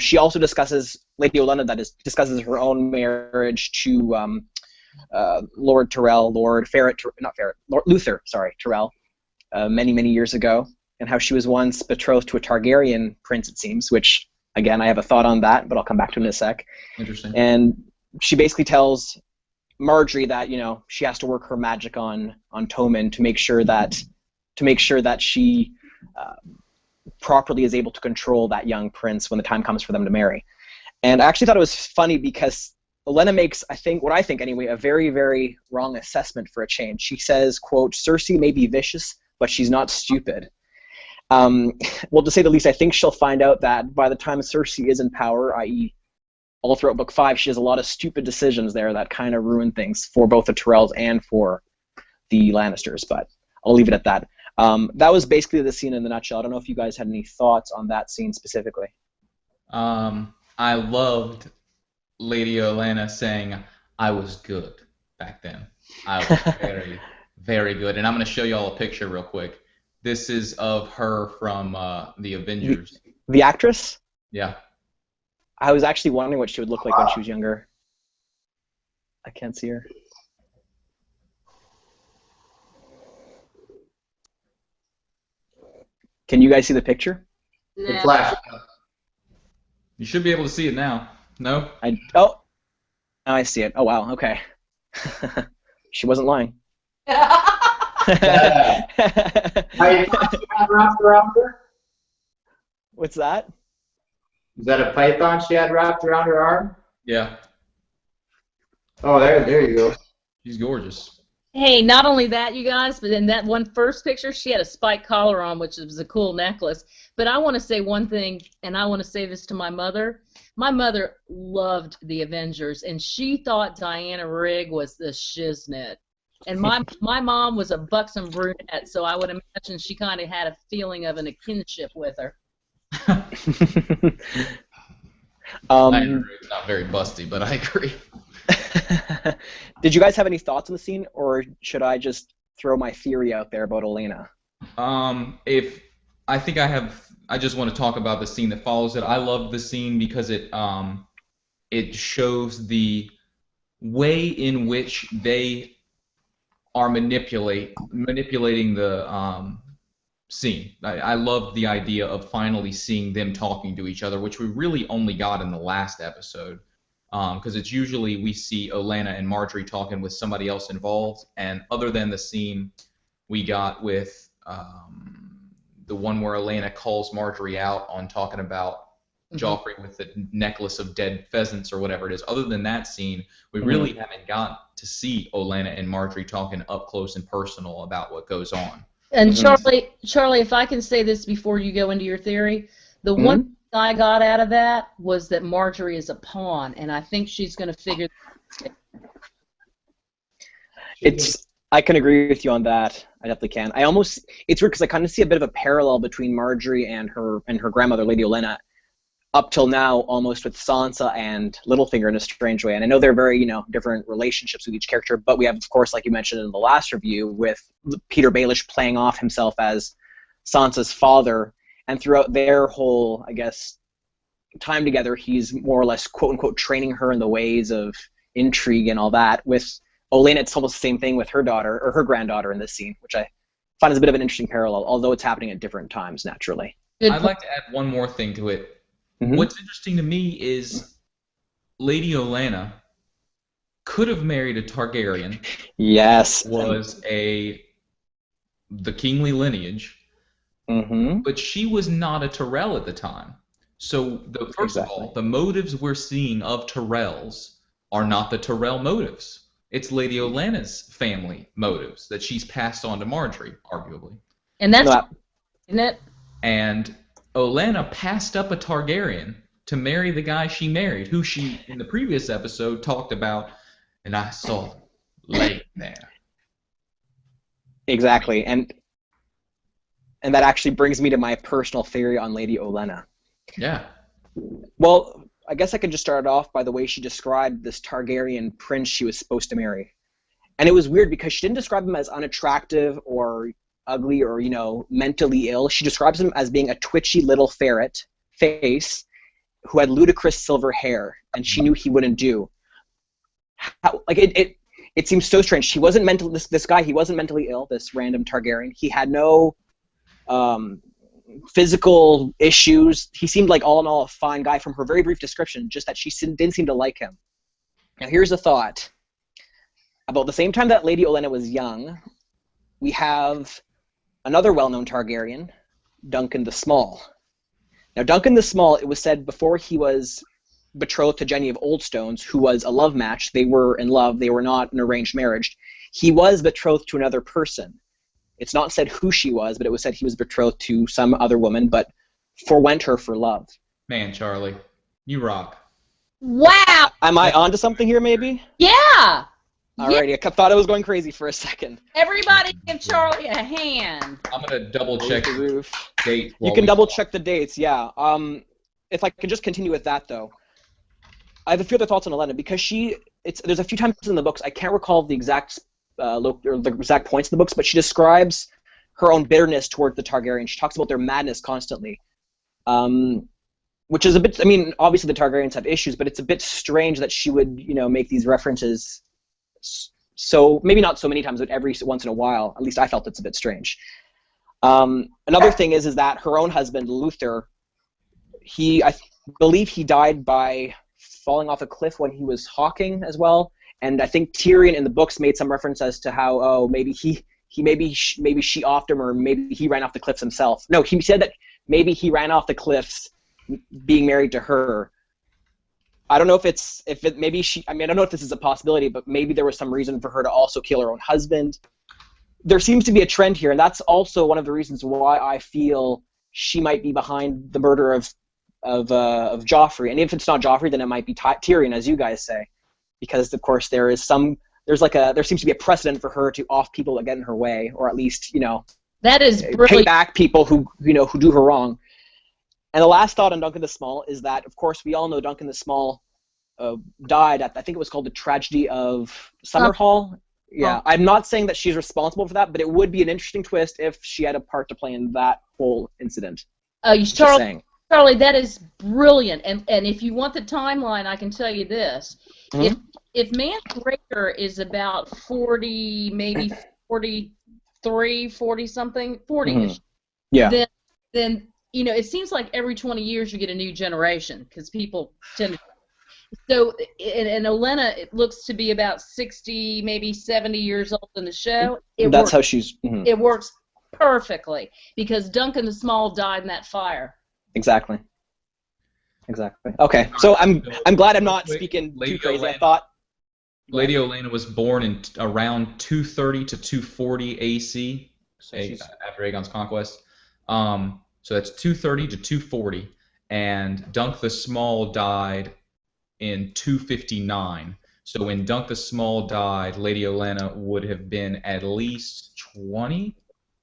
C: She also discusses, Lady Olenna, that is, discusses her own marriage to Lord Tyrell, Luther Tyrell, many, many years ago, and how she was once betrothed to a Targaryen prince, it seems, which, again, I have a thought on that, but I'll come back to it in a sec.
A: Interesting.
C: And she basically tells Marjorie that, she has to work her magic on Tommen to make sure that she properly is able to control that young prince when the time comes for them to marry. And I actually thought it was funny because Olenna makes, what I think anyway, a very, very wrong assessment for a change. She says, quote, Cersei may be vicious, but she's not stupid. Well, to say the least, I think she'll find out that by the time Cersei is in power, i.e. all throughout Book 5, she has a lot of stupid decisions there that kind of ruin things for both the Tyrells and for the Lannisters, but I'll leave it at that. That was basically the scene in the nutshell. I don't know if you guys had any thoughts on that scene specifically.
A: I loved Lady Olenna saying, I was good back then. I was very, very good. And I'm going to show you all a picture real quick. This is of her from the Avengers.
C: The actress?
A: Yeah.
C: I was actually wondering what she would look like when she was younger. I can't see her. Can you guys see the picture?
D: The flash.
A: You should be able to see it now. No?
C: Now I see it. Oh, wow. Okay. She wasn't lying.
D: Python she had wrapped around her?
C: What's that?
D: Is that a python she had wrapped around her arm?
A: Yeah.
D: Oh, there you go.
A: She's gorgeous.
B: Hey, not only that, you guys, but in that one first picture, she had a spike collar on, which was a cool necklace. But I want to say one thing, and I want to say this to my mother. My mother loved the Avengers, and she thought Diana Rigg was the shiznit. And my mom was a buxom brunette, so I would imagine she kind of had a feeling of a kinship with her.
A: Diana Rigg's not very busty, but I agree.
C: Did you guys have any thoughts on the scene, or should I just throw my theory out there about Olenna?
A: I just want to talk about the scene that follows it. I love the scene because it shows the way in which they are manipulating the scene. I love the idea of finally seeing them talking to each other, which we really only got in the last episode. Because it's usually we see Olenna and Marjorie talking with somebody else involved, and other than the scene we got with the one where Olenna calls Marjorie out on talking about Joffrey with the necklace of dead pheasants or whatever it is, other than that scene, we really haven't got to see Olenna and Marjorie talking up close and personal about what goes on.
B: And Charlie, if I can say this before you go into your theory, the one I got out of that was that Marjorie is a pawn, and I think she's going to figure.
C: I can agree with you on that. I definitely can. It's weird because I kind of see a bit of a parallel between Marjorie and her grandmother, Lady Olenna, up till now, almost with Sansa and Littlefinger in a strange way. And I know they're very, different relationships with each character, but we have, of course, like you mentioned in the last review, with Peter Baelish playing off himself as Sansa's father. And throughout their whole, I guess, time together, he's more or less, quote-unquote, training her in the ways of intrigue and all that, with Olenna, it's almost the same thing with her daughter, or her granddaughter in this scene, which I find is a bit of an interesting parallel, although it's happening at different times, naturally.
A: I'd like to add one more thing to it. What's interesting to me is Lady Olenna could have married a Targaryen.
C: Yes.
A: Was the kingly lineage, but she was not a Tyrell at the time. So, first of all, the motives we're seeing of Tyrells are not the Tyrell motives. It's Lady Olenna's family motives that she's passed on to Marjorie, arguably.
B: And that's, isn't it?
A: And Olenna passed up a Targaryen to marry the guy she married, who she, in the previous episode, talked about, and I saw laying there.
C: Exactly, and that actually brings me to my personal theory on Lady Olenna.
A: Yeah.
C: Well, I guess I could just start off by the way she described this Targaryen prince she was supposed to marry. And it was weird because she didn't describe him as unattractive or ugly or, mentally ill. She describes him as being a twitchy little ferret face who had ludicrous silver hair, and she knew he wouldn't do. It seems so strange. He wasn't this guy, he wasn't mentally ill, this random Targaryen. He had no physical issues. He seemed like all in all a fine guy from her very brief description, just that she didn't seem to like him. Now here's a thought. About the same time that Lady Olenna was young, we have another well-known Targaryen, Duncan the Small. Now Duncan the Small, it was said before he was betrothed to Jenny of Oldstones, who was a love match. They were in love. They were not an arranged marriage. He was betrothed to another person. It's not said who she was, but it was said he was betrothed to some other woman, but forewent her for love.
A: Man, Charlie, you rock.
B: Wow!
C: Am I onto something here, maybe?
B: Yeah!
C: Alrighty, I thought I was going crazy for a second.
B: Everybody give Charlie a hand.
A: I'm going to double-check the date.
C: You can double-check the dates, yeah. If I could just continue with that, though. I have a few other thoughts on Olenna, because there's a few times in the books, I can't recall the exact points in the books, but she describes her own bitterness toward the Targaryens. She talks about their madness constantly, which is a bit, obviously the Targaryens have issues, but it's a bit strange that she would, make these references, so maybe not so many times, but every once in a while. At least I felt it's a bit strange. Another thing is that her own husband, Luther, I believe he died by falling off a cliff when he was hawking as well. And I think Tyrion in the books made some reference as to how, maybe she offed him, or maybe he ran off the cliffs himself. No, he said that maybe he ran off the cliffs being married to her. I don't know I don't know if this is a possibility, but maybe there was some reason for her to also kill her own husband. There seems to be a trend here, and that's also one of the reasons why I feel she might be behind the murder of Joffrey. And if it's not Joffrey, then it might be Tyrion, as you guys say, because of course there seems to be a precedent for her to off people that get in her way, or at least
B: that is
C: pay back people who do her wrong. And the last thought on Duncan the Small is that, of course, we all know Duncan the Small died at, I think it was called the Tragedy of Summerhall. Yeah, I'm not saying that she's responsible for that, but it would be an interesting twist if she had a part to play in that whole incident.
B: Charlie, that is brilliant. And if you want the timeline, I can tell you this. Mm-hmm. If Mance Rayder is about 40, maybe 43, 40-something, 40-ish,
C: yeah.
B: then it seems like every 20 years you get a new generation, because people tend to. So, and Olenna, it looks to be about 60, maybe 70 years old in the show.
C: That's how she's. Mm-hmm.
B: It works perfectly, because Duncan the Small died in that fire.
C: Exactly. Okay, so I'm glad I'm not speaking too crazy. I thought
A: Lady Olenna was born in around 230 to 240 AC, after Aegon's conquest. So that's 230 to 240, and Dunk the Small died in 259. So when Dunk the Small died, Lady Olenna would have been at least 20.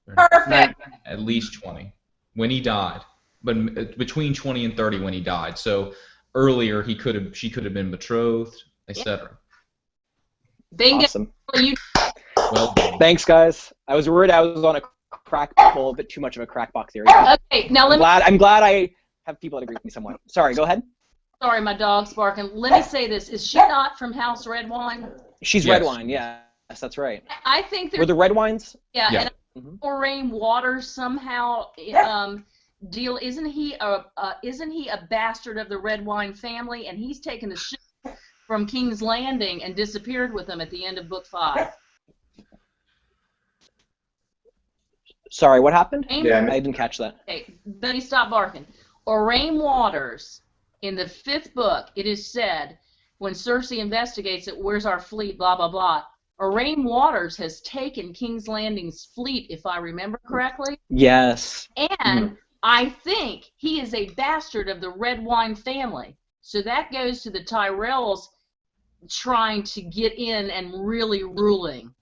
B: Perfect.
A: At least 20 when he died, but between 20 and 30 when he died. So earlier she could have been betrothed, etc.
C: Awesome.
A: Well done.
C: Thanks, guys. I was worried I was on a a bit too much of a crackpot theory.
B: Okay, now
C: I'm glad I have people that agree with me somewhat. Sorry, go ahead.
B: Sorry, my dog's barking. Let me say this: is she not from House Redwine?
C: She's
A: Yes.
C: red wine. Yes, that's right.
B: I think
C: Were
B: there's
C: the red wines?
B: yeah,
A: Yeah.
B: and
C: Mhm.
B: Moraine Waters somehow deal isn't he a bastard of the red wine family, and he's taken the ship from King's Landing and disappeared with them at the end of book 5.
C: Sorry, what happened?
D: Yeah.
C: I didn't catch that.
B: Okay, Benny, stop barking. Oraine Waters, in the 5th book, it is said, when Cersei investigates it, where's our fleet, blah, blah, blah. Oraine Waters has taken King's Landing's fleet, if I remember correctly,
C: Yes.
B: and I think he is a bastard of the red wine family. So that goes to the Tyrells trying to get in and really ruling.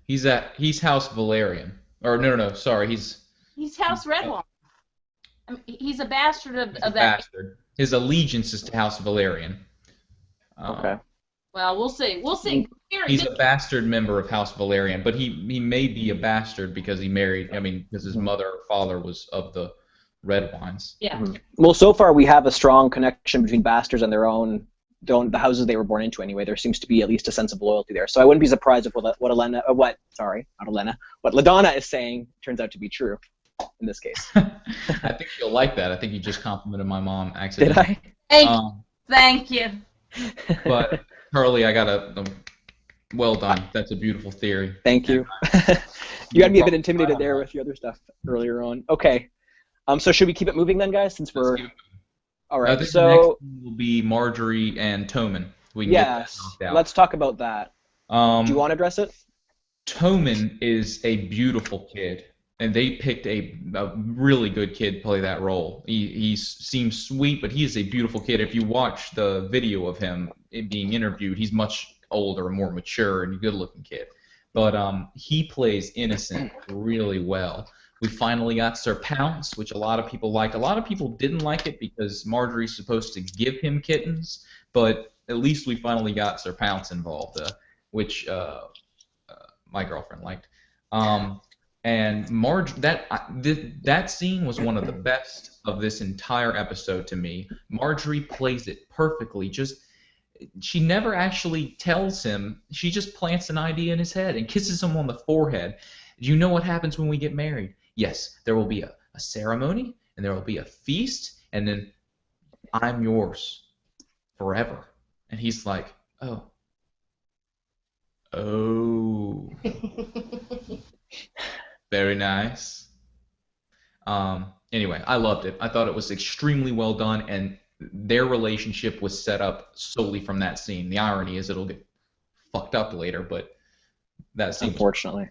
A: He's House Valerian. Or no, sorry, he's
B: House Red Wine. I mean, he's a bastard of
A: a
B: that.
A: bastard. His allegiance is to House Valerian.
C: Okay.
B: Well, we'll see. We'll see.
A: He's a bastard member of House Valerian, but he may be a bastard because he married. I mean, because his mother or father was of the red wines.
B: Yeah.
C: Well, so far we have a strong connection between bastards and the houses they were born into anyway. There seems to be at least a sense of loyalty there. So I wouldn't be surprised if what LaDonna is saying turns out to be true in this case.
A: I think you'll like that. I think you just complimented my mom accidentally.
C: Did I?
B: Thank you.
A: But Charlie, I got a well done. That's a beautiful theory.
C: Thank you. You got me a bit intimidated there with the other stuff earlier on. Okay. So should we keep it moving then, guys? Since we're all right.
A: I think
C: So
A: the next one will be Marjorie and Tommen. We can get that knocked out.
C: Let's talk about that. Do you want to address it?
A: Tommen is a beautiful kid, and they picked a really good kid to play that role. He seems sweet, but he is a beautiful kid. If you watch the video of him being interviewed, he's much older, more mature, and a good-looking kid. But he plays innocent really well. We finally got Sir Pounce, which a lot of people liked. A lot of people didn't like it because Marjorie's supposed to give him kittens, but at least we finally got Sir Pounce involved, which my girlfriend liked. And that scene was one of the best of this entire episode to me. Marjorie plays it perfectly. She never actually tells him. She just plants an idea in his head and kisses him on the forehead. Do you know what happens when we get married? Yes, there will be a ceremony, and there will be a feast, and then I'm yours forever. And he's like, oh. Very nice. Anyway, I loved it. I thought it was extremely well done, and their relationship was set up solely from that scene. The irony is it'll get fucked up later, but that scene.
C: Unfortunately.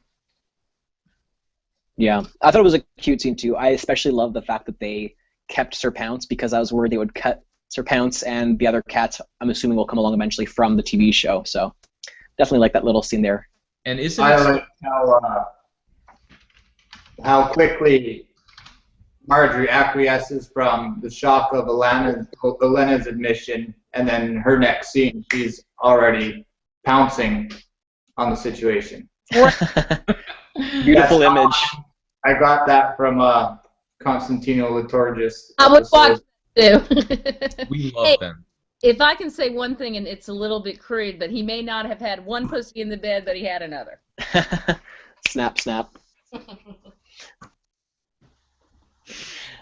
C: Yeah, I thought it was a cute scene too. I especially love the fact that they kept Sir Pounce because I was worried they would cut Sir Pounce and the other cats. I'm assuming will come along eventually from the TV show. So definitely like that little scene there.
A: And isn't
D: I like how quickly Marjorie acquiesces from the shock of Elena's admission, and then her next scene, she's already pouncing on the situation.
C: Beautiful image.
D: I got that from Constantino Liturgis.
B: I would watch that too.
A: We love them.
B: If I can say one thing, and it's a little bit crude, but he may not have had one pussy in the bed, but he had another.
C: Snap, snap.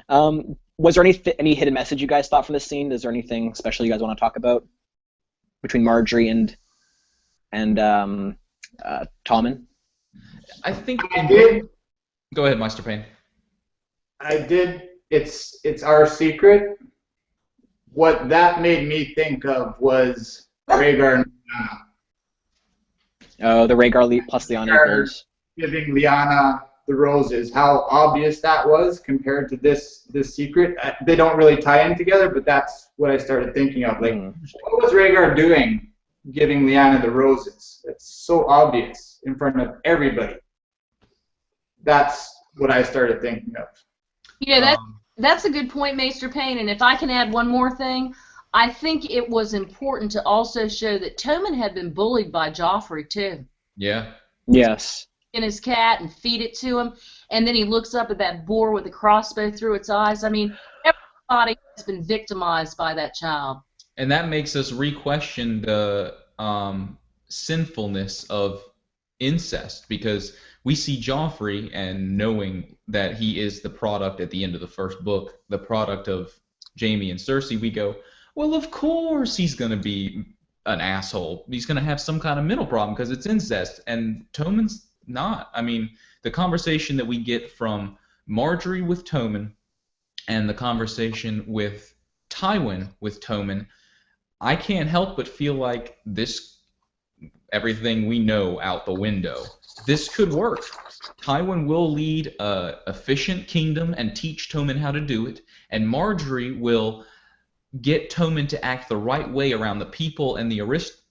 C: Was there any hidden message you guys thought from this scene? Is there anything special you guys want to talk about between Marjorie and Tommen?
A: I think.
D: I did.
A: Go ahead, Maester Payne.
D: I did. It's our secret. What that made me think of was Rhaegar and Lyanna.
C: Oh, the Rhaegar plus Lyanna equals.
D: Giving Lyanna the roses. How obvious that was compared to this secret. They don't really tie in together, but that's what I started thinking of. Like, what was Rhaegar doing giving Lyanna the roses? It's so obvious in front of everybody. That's what I started thinking of.
B: You know, that's a good point, Maester Payne, and if I can add one more thing, I think it was important to also show that Tommen had been bullied by Joffrey, too.
A: Yeah.
C: Yes.
B: In his cat and feed it to him, and then he looks up at that boar with a crossbow through its eyes. I mean, everybody has been victimized by that child.
A: And that makes us re-question the sinfulness of incest, because we see Joffrey, and knowing that he is the product at the end of the first book, the product of Jaime and Cersei, we go, well, of course he's going to be an asshole. He's going to have some kind of mental problem because it's incest. And Tommen's not. I mean, the conversation that we get from Marjorie with Tommen and the conversation with Tywin with Tommen, I can't help but feel like this, everything we know out the window, this could work. Tywin will lead a efficient kingdom and teach Tommen how to do it, and Marjorie will get Tommen to act the right way around the people and the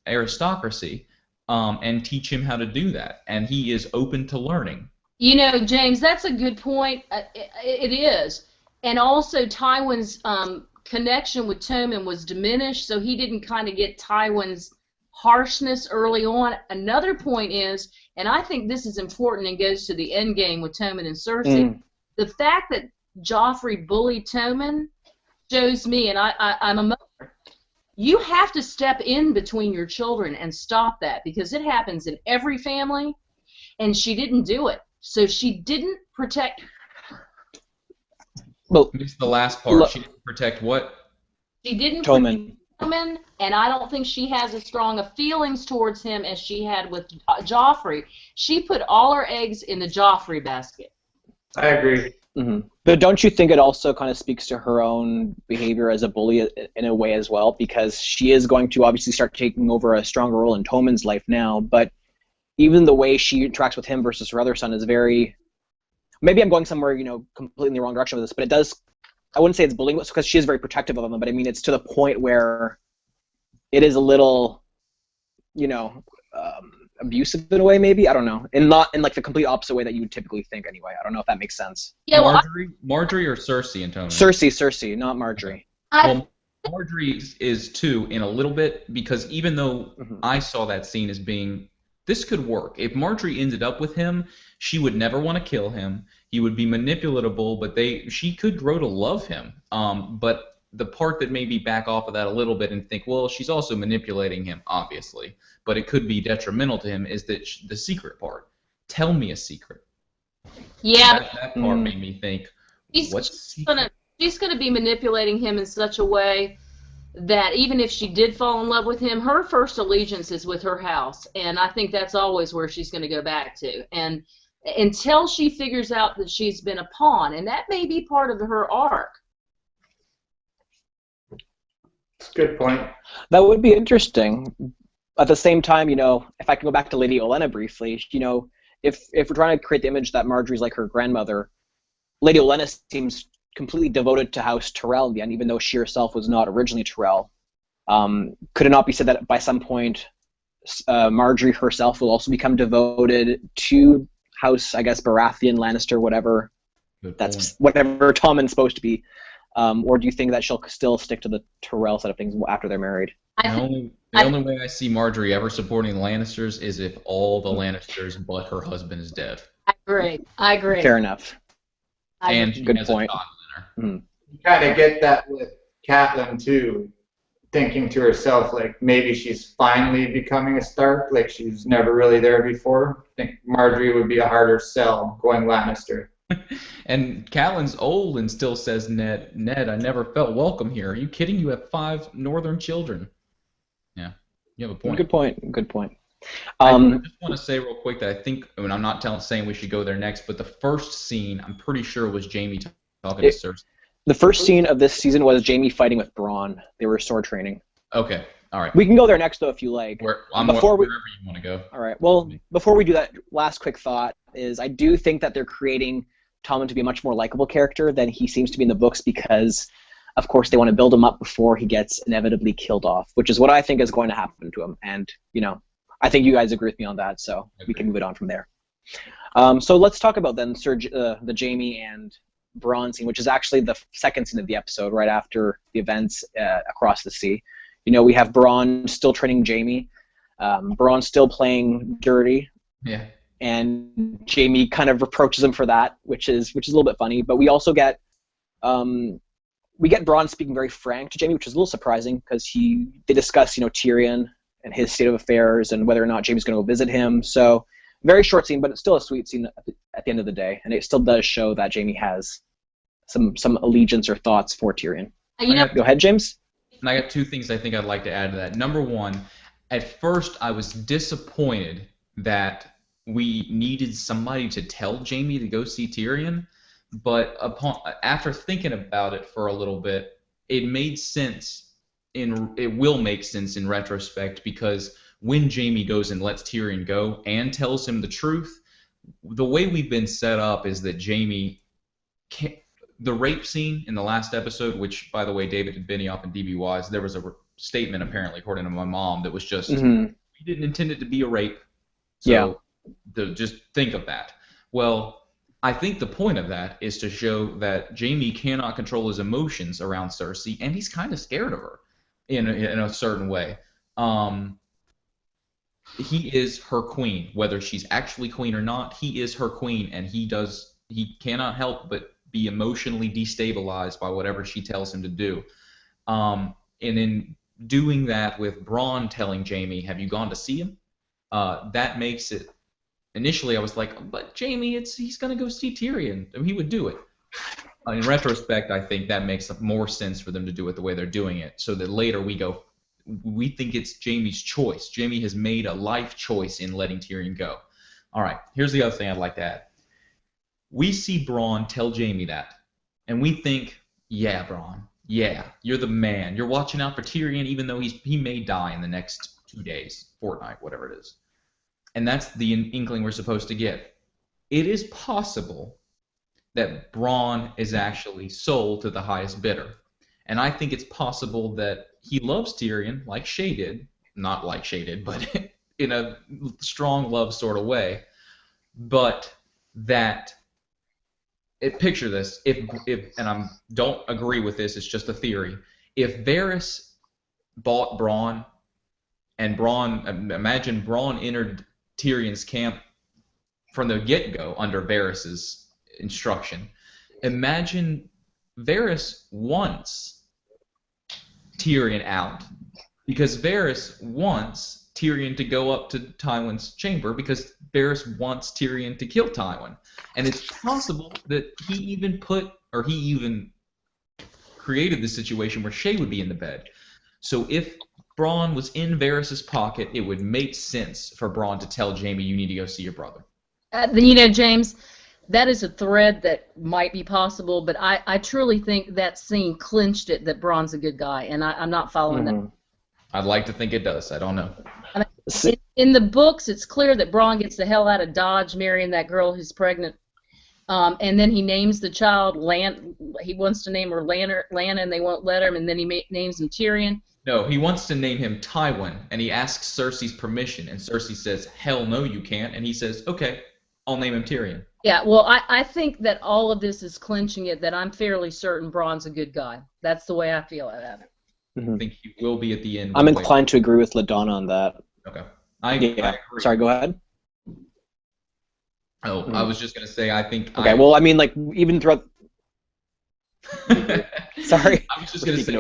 A: aristocracy, and teach him how to do that. And he is open to learning.
B: You know, James, that's a good point. It is. And also Tywin's connection with Tommen was diminished, so he didn't kind of get Tywin's harshness early on. Another point is, and I think this is important and goes to the end game with Tommen and Cersei, the fact that Joffrey bullied Tommen shows me, and I'm a mother, you have to step in between your children and stop that, because it happens in every family, and she didn't do it. So she didn't protect.
C: Well,
A: it's the last part. She didn't protect what?
B: She didn't
C: Tommen.
B: protect Tommen, and I don't think she has as strong of feelings towards him as she had with Joffrey. She put all her eggs in the Joffrey basket.
D: I agree.
C: Mm-hmm. But don't you think it also kind of speaks to her own behavior as a bully in a way as well? Because she is going to obviously start taking over a stronger role in Tommen's life now, but even the way she interacts with him versus her other son is very... Maybe I'm going somewhere, completely in the wrong direction with this, but it does... I wouldn't say it's bullying because she is very protective of him, but I mean, it's to the point where it is a little, abusive in a way, maybe. I don't know. And not in like the complete opposite way that you would typically think anyway. I don't know if that makes sense.
B: Yeah, well,
A: Marjorie or Cersei and Tommen?
C: Cersei, not Marjorie.
A: Well, Marjorie is too, in a little bit, because even though I saw that scene as being, this could work. If Marjorie ended up with him, she would never want to kill him. He would be manipulatable, but she could grow to love him. But the part that made me back off of that a little bit and think, well, she's also manipulating him, obviously, but it could be detrimental to him, is that the secret part. Tell me a secret.
B: Yeah.
A: That part made me think,
B: she's gonna be manipulating him in such a way that even if she did fall in love with him, her first allegiance is with her house, and I think that's always where she's going to go back to. And until she figures out that she's been a pawn, and that may be part of her arc.
D: That's a good point.
C: That would be interesting. At the same time, if I can go back to Lady Olenna briefly, if we're trying to create the image that Marjorie's like her grandmother, Lady Olenna seems completely devoted to House Tyrell in the end, even though she herself was not originally Tyrell. Could it not be said that by some point Marjorie herself will also become devoted to House, I guess, Baratheon, Lannister, whatever? That's whatever Tommen's supposed to be. Or do you think that she'll still stick to the Tyrell side of things after they're married?
A: The only way I see Marjorie ever supporting the Lannisters is if all the Lannisters but her husband is dead.
B: I agree.
C: Fair enough.
A: And she
C: good
A: has
C: point.
A: a child in her.
D: You kind of get that with Catelyn too, thinking to herself, like, maybe she's finally becoming a Stark, like she's never really there before. I think Marjorie would be a harder sell going Lannister.
A: And Catelyn's old and still says, Ned, I never felt welcome here. Are you kidding? You have 5 northern children. Yeah, you have a point.
C: Good point.
A: I just want to say real quick that I think, I'm not saying we should go there next, but the first scene, I'm pretty sure, was Jaime talking to Cersei.
C: The first scene of this season was Jaime fighting with Bronn. They were sword training.
A: Okay, all right.
C: We can go there next, though, if you like.
A: Wherever you want to go.
C: All right. Well, before we do that, last quick thought is I do think that they're creating Tommen to be a much more likable character than he seems to be in the books because, of course, they want to build him up before he gets inevitably killed off, which is what I think is going to happen to him. And, I think you guys agree with me on that, so we can move it on from there. So let's talk about then the Jaime and Bronn scene, which is actually the second scene of the episode, right after the events across the sea. We have Bronn still training Jaime. Bronn still playing dirty.
A: Yeah.
C: And Jaime kind of reproaches him for that, which is a little bit funny. But we also get Bronn speaking very frank to Jaime, which is a little surprising because they discuss Tyrion his state of affairs and whether or not Jaime's going to go visit him. So very short scene, but it's still a sweet scene at the end of the day, and it still does show that Jaime has some allegiance or thoughts for Tyrion. Go ahead, James.
A: And I got two things I think I'd like to add to that. Number one, at first I was disappointed that we needed somebody to tell Jaime to go see Tyrion, but after thinking about it for a little bit, it made sense. It will make sense in retrospect, because when Jaime goes and lets Tyrion go and tells him the truth, the way we've been set up is that Jaime can't. The rape scene in the last episode, which, by the way, David Benioff and DB Wise, there was a statement, apparently, according to my mom, that was just, we didn't intend it to be a rape. So just think of that. Well, I think the point of that is to show that Jaime cannot control his emotions around Cersei, and he's kind of scared of her in a certain way. He is her queen. Whether she's actually queen or not, he is her queen, and he cannot help but be emotionally destabilized by whatever she tells him to do. And in doing that with Bronn telling Jaime, have you gone to see him? That makes it... Initially, I was like, but Jaime, he's going to go see Tyrion. I mean, he would do it. In retrospect, I think that makes more sense for them to do it the way they're doing it, so that later we think it's Jaime's choice. Jaime has made a life choice in letting Tyrion go. All right, here's the other thing I'd like to add. We see Bronn tell Jaime that, and we think, yeah, Bronn, yeah, you're the man. You're watching out for Tyrion, even though he may die in the next 2 days, fortnight, whatever it is. And that's the inkling we're supposed to get. It is possible that Bronn is actually sold to the highest bidder. And I think it's possible that he loves Tyrion, like Shay did. Not like Shay did, but in a strong love sort of way. But that... Picture this, and I don't agree with this, it's just a theory. If Varys bought Bronn, and imagine Bronn entered Tyrion's camp from the get-go under Varys's instruction. Imagine Varys wants Tyrion out, because Varys wants Tyrion to go up to Tywin's chamber, because Varys wants Tyrion to kill Tywin. And it's possible that he even created the situation where Shay would be in the bed. So if Bronn was in Varys's pocket, it would make sense for Bronn to tell Jaime, you need to go see your brother.
B: James, that is a thread that might be possible, but I truly think that scene clinched it that Bronn's a good guy, and I'm not following that.
A: I'd like to think it does. I don't know.
B: In the books, it's clear that Bronn gets the hell out of Dodge, marrying that girl who's pregnant, and then he names the child he wants to name her Lana, and they won't let him, and then he names him Tyrion.
A: No, he wants to name him Tywin, and he asks Cersei's permission, and Cersei says, hell no, you can't, and he says, okay, I'll name him Tyrion.
B: Yeah, well, I think that all of this is clinching it, that I'm fairly certain Bronn's a good guy. That's the way I feel about it.
A: I think he will be at the end.
C: I'm inclined to agree with LaDonna on that.
A: Okay.
C: I agree. Sorry, go ahead.
A: Oh, I was just going to say, I think...
C: Okay, well, I mean, like, even throughout... Sorry.
A: I was just going to say,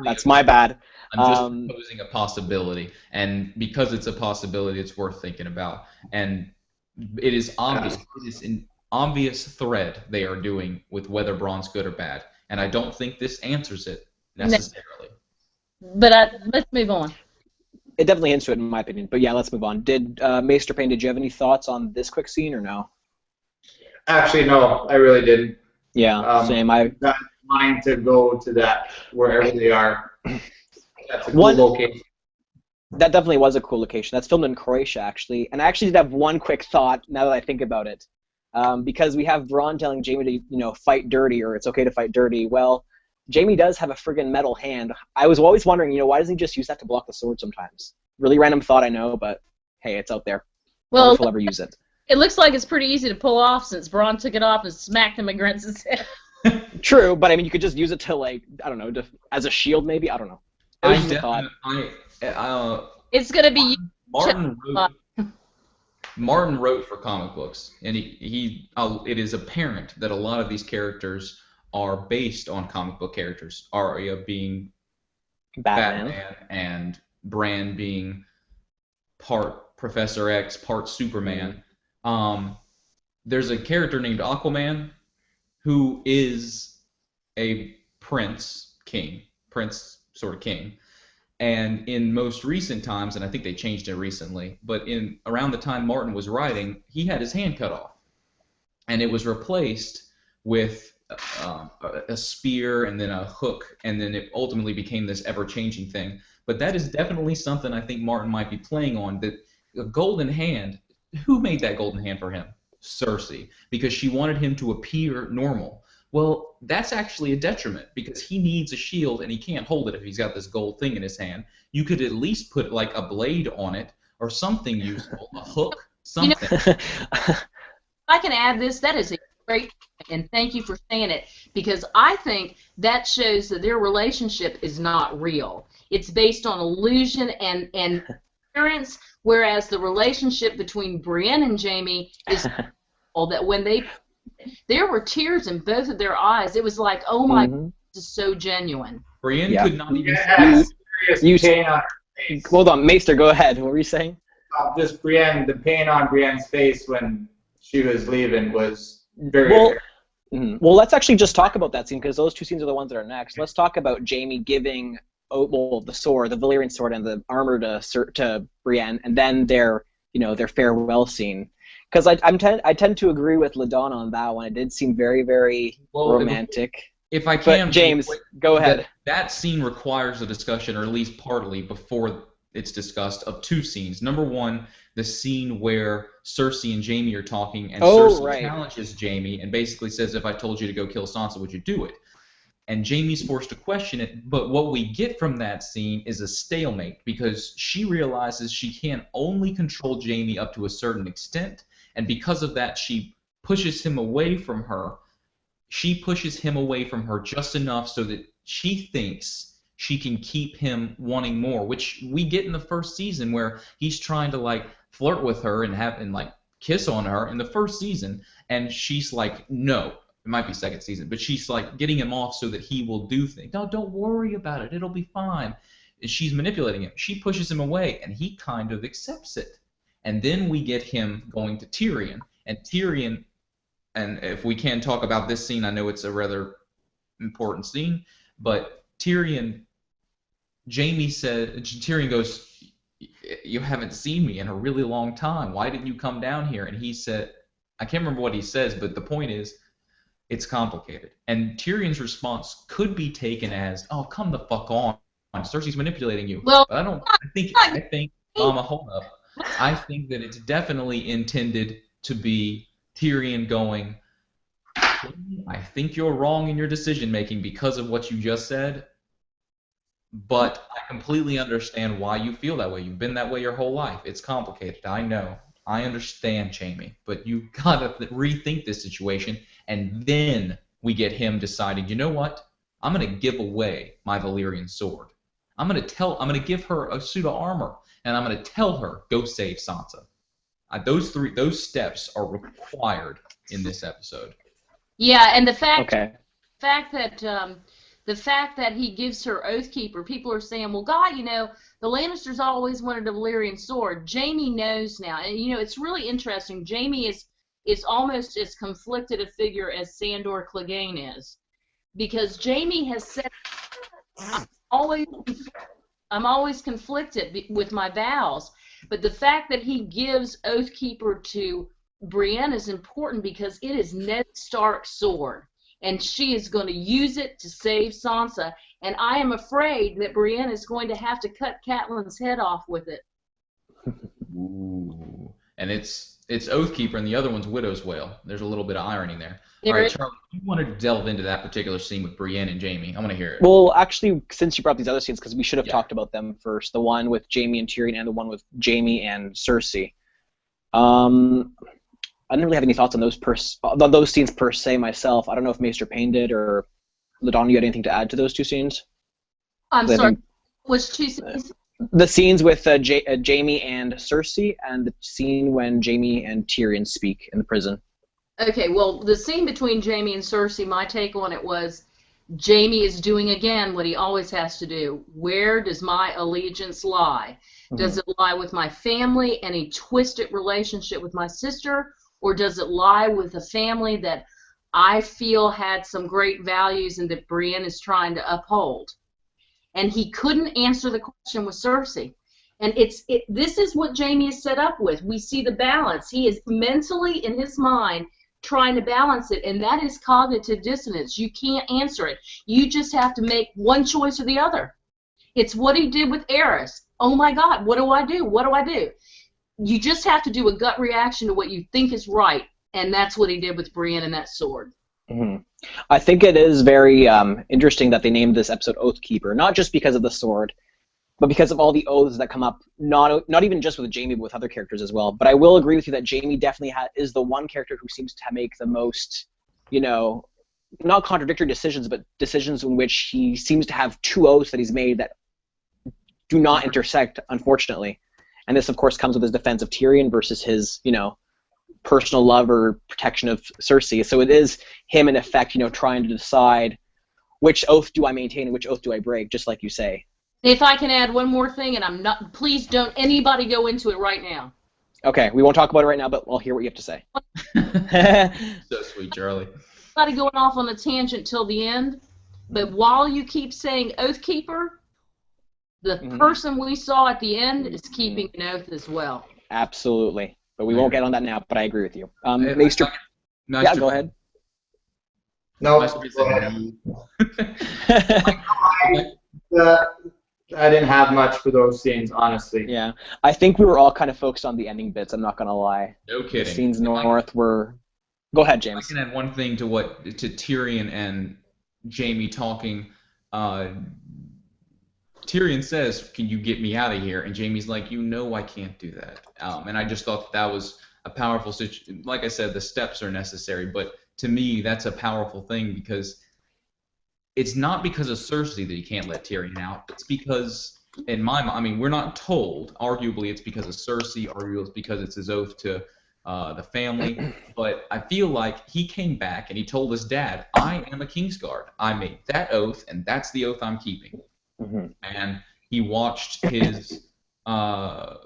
C: that's my bad.
A: I'm just proposing a possibility, and because it's a possibility, it's worth thinking about. And it is obvious. It is an obvious thread they are doing with whether Bronn's good or bad, and I don't think this answers it necessarily.
B: But let's move on.
C: It definitely hints to it, in my opinion. But yeah, let's move on. Maester Payne, did you have any thoughts on this quick scene or no?
D: Actually, no, I really didn't.
C: Yeah, same.
D: I'm not wanting to go to that wherever they are. That's a cool location.
C: That definitely was a cool location. That's filmed in Croatia, actually. And I actually did have one quick thought now that I think about it. Because we have Bronn telling Jaime to, fight dirty, or it's okay to fight dirty. Well, Jaime does have a friggin' metal hand. I was always wondering, why doesn't he just use that to block the sword sometimes? Really random thought, I know, but hey, it's out there.
B: Well,
C: I wonder if he'll ever use it.
B: It looks like it's pretty easy to pull off since Bronn took it off and smacked him against his head.
C: True, but I mean, you could just use it to, like, I don't know, as a shield maybe? I don't know.
B: It's going to be...
A: Martin wrote for comic books, and it is apparent that a lot of these characters are based on comic book characters. Arya being Batman and Bran being part Professor X, part Superman. There's a character named Aquaman who is a prince sort of king. And in most recent times, and I think they changed it recently, but in around the time Martin was writing, he had his hand cut off, and it was replaced with a spear and then a hook, and then it ultimately became this ever-changing thing. But that is definitely something I think Martin might be playing on. That a golden hand, who made that golden hand for him? Cersei, because she wanted him to appear normal. Well, that's actually a detriment because he needs a shield and he can't hold it if he's got this gold thing in his hand. You could at least put like a blade on it or something useful, a hook, something.
B: I can add this. That is a great point, and thank you for saying it, because I think that shows that their relationship is not real. It's based on illusion and appearance, whereas the relationship between Brienne and Jaime is that when there were tears in both of their eyes. It was like, oh my God, this is so genuine.
A: Brienne could not even
C: Hold on, Maester, go ahead. What were you saying?
D: Just Brienne, the pain on Brienne's face when she was leaving was very...
C: Well, let's actually just talk about that scene, because those two scenes are the ones that are next. Let's talk about Jaime giving the sword, the Valyrian sword, and the armor to Brienne, and then their farewell scene. Because I tend to agree with LaDonna on that one. It did seem very, very romantic.
A: If I can,
C: but James, go ahead.
A: That scene requires a discussion, or at least partly before it's discussed, of two scenes. Number one, the scene where Cersei and Jaime are talking, and Cersei challenges Jaime and basically says, "If I told you to go kill Sansa, would you do it?" And Jaime's forced to question it, but what we get from that scene is a stalemate, because she realizes she can only control Jaime up to a certain extent, and because of that, she pushes him away from her. She pushes him away from her just enough so that she thinks she can keep him wanting more, which we get in the first season where he's trying to like flirt with her and like kiss on her in the first season, and she's like, no. It might be second season, but she's like getting him off so that he will do things. No, don't worry about it. It'll be fine. She's manipulating him. She pushes him away, and he kind of accepts it. And then we get him going to Tyrion. And Tyrion, and if we can talk about this scene, I know it's a rather important scene, but Tyrion goes, "You haven't seen me in a really long time. Why didn't you come down here?" And he said, I can't remember what he says, but the point is, it's complicated. And Tyrion's response could be taken as, "Oh, come the fuck on. Cersei's manipulating you."
B: Well,
A: but I think, Mama, hold up. I think that it's definitely intended to be Tyrion going, "I think you're wrong in your decision making because of what you just said, but I completely understand why you feel that way. You've been that way your whole life. It's complicated. I know. I understand, Jaime, but you gotta rethink this situation." And then we get him deciding, you know what? I'm gonna give away my Valyrian sword. I'm gonna give her a suit of armor, and I'm gonna tell her, go save Sansa. Those steps are required in this episode.
B: Yeah, and the fact that he gives her Oathkeeper, people are saying, well, God, the Lannisters always wanted a Valyrian sword. Jaime knows now, and it's really interesting. Jaime is almost as conflicted a figure as Sandor Clegane is, because Jaime has said, I'm always conflicted with my vows, but the fact that he gives Oathkeeper to Brienne is important because it is Ned Stark's sword, and she is going to use it to save Sansa, and I am afraid that Brienne is going to have to cut Catelyn's head off with it.
A: Ooh. And it's Oathkeeper, and the other one's Widow's Wail. There's a little bit of irony there. All right, Charlie, you wanted to delve into that particular scene with Brienne and Jaime. I want to hear it.
C: Well, actually, since you brought up these other scenes, because we should have talked about them first, the one with Jaime and Tyrion and the one with Jaime and Cersei. I didn't really have any thoughts on those scenes per se myself. I don't know if Maester Payne did, or LaDonna, you had anything to add to those two scenes?
B: I'm sorry, which two scenes?
C: The scenes with Jaime and Cersei, and the scene when Jaime and Tyrion speak in the prison.
B: Okay, well, the scene between Jaime and Cersei, my take on it was Jaime is doing again what he always has to do. Where does my allegiance lie? Does it lie with my family and a twisted relationship with my sister, or does it lie with a family that I feel had some great values and that Brienne is trying to uphold? And he couldn't answer the question with Cersei. And this is what Jaime is set up with. We see the balance. He is mentally, in his mind, trying to balance it, and that is cognitive dissonance. You can't answer it. You just have to make one choice or the other. It's what he did with Aerys. Oh my God, what do I do? What do I do? You just have to do a gut reaction to what you think is right, and that's what he did with Brienne and that sword.
C: I think it is very interesting that they named this episode Oathkeeper, not just because of the sword, but because of all the oaths that come up, not even just with Jaime, but with other characters as well. But I will agree with you that Jaime definitely is the one character who seems to make the most, not contradictory decisions, but decisions in which he seems to have two oaths that he's made that do not intersect, unfortunately. And this, of course, comes with his defense of Tyrion versus his, personal love or protection of Cersei. So it is him, in effect, trying to decide which oath do I maintain and which oath do I break, just like you say.
B: If I can add one more thing, and please don't anybody go into it right now.
C: Okay, we won't talk about it right now, but I'll hear what you have to say.
A: So sweet, Charlie.
B: Everybody going off on a tangent till the end, but while you keep saying Oathkeeper, the person we saw at the end is keeping an oath as well.
C: Absolutely, but we won't get on that now, but I agree with you. Maester, yeah, go ahead.
D: No, go ahead. I didn't have much for those scenes, honestly.
C: Yeah, I think we were all kind of focused on the ending bits. I'm not gonna lie.
A: No kidding.
C: The scenes north were. Go ahead, James.
A: I can add one thing to Tyrion and Jaime talking. Tyrion says, "Can you get me out of here?" And Jaime's like, I can't do that. And I just thought that was a powerful situation. Like I said, the steps are necessary, but to me, that's a powerful thing because it's not because of Cersei that he can't let Tyrion out. It's because, in my mind, we're not told. Arguably, it's because of Cersei. Arguably, it's because it's his oath to the family. But I feel like he came back and he told his dad, "I am a Kingsguard. I made that oath, and that's the oath I'm keeping." And he watched his the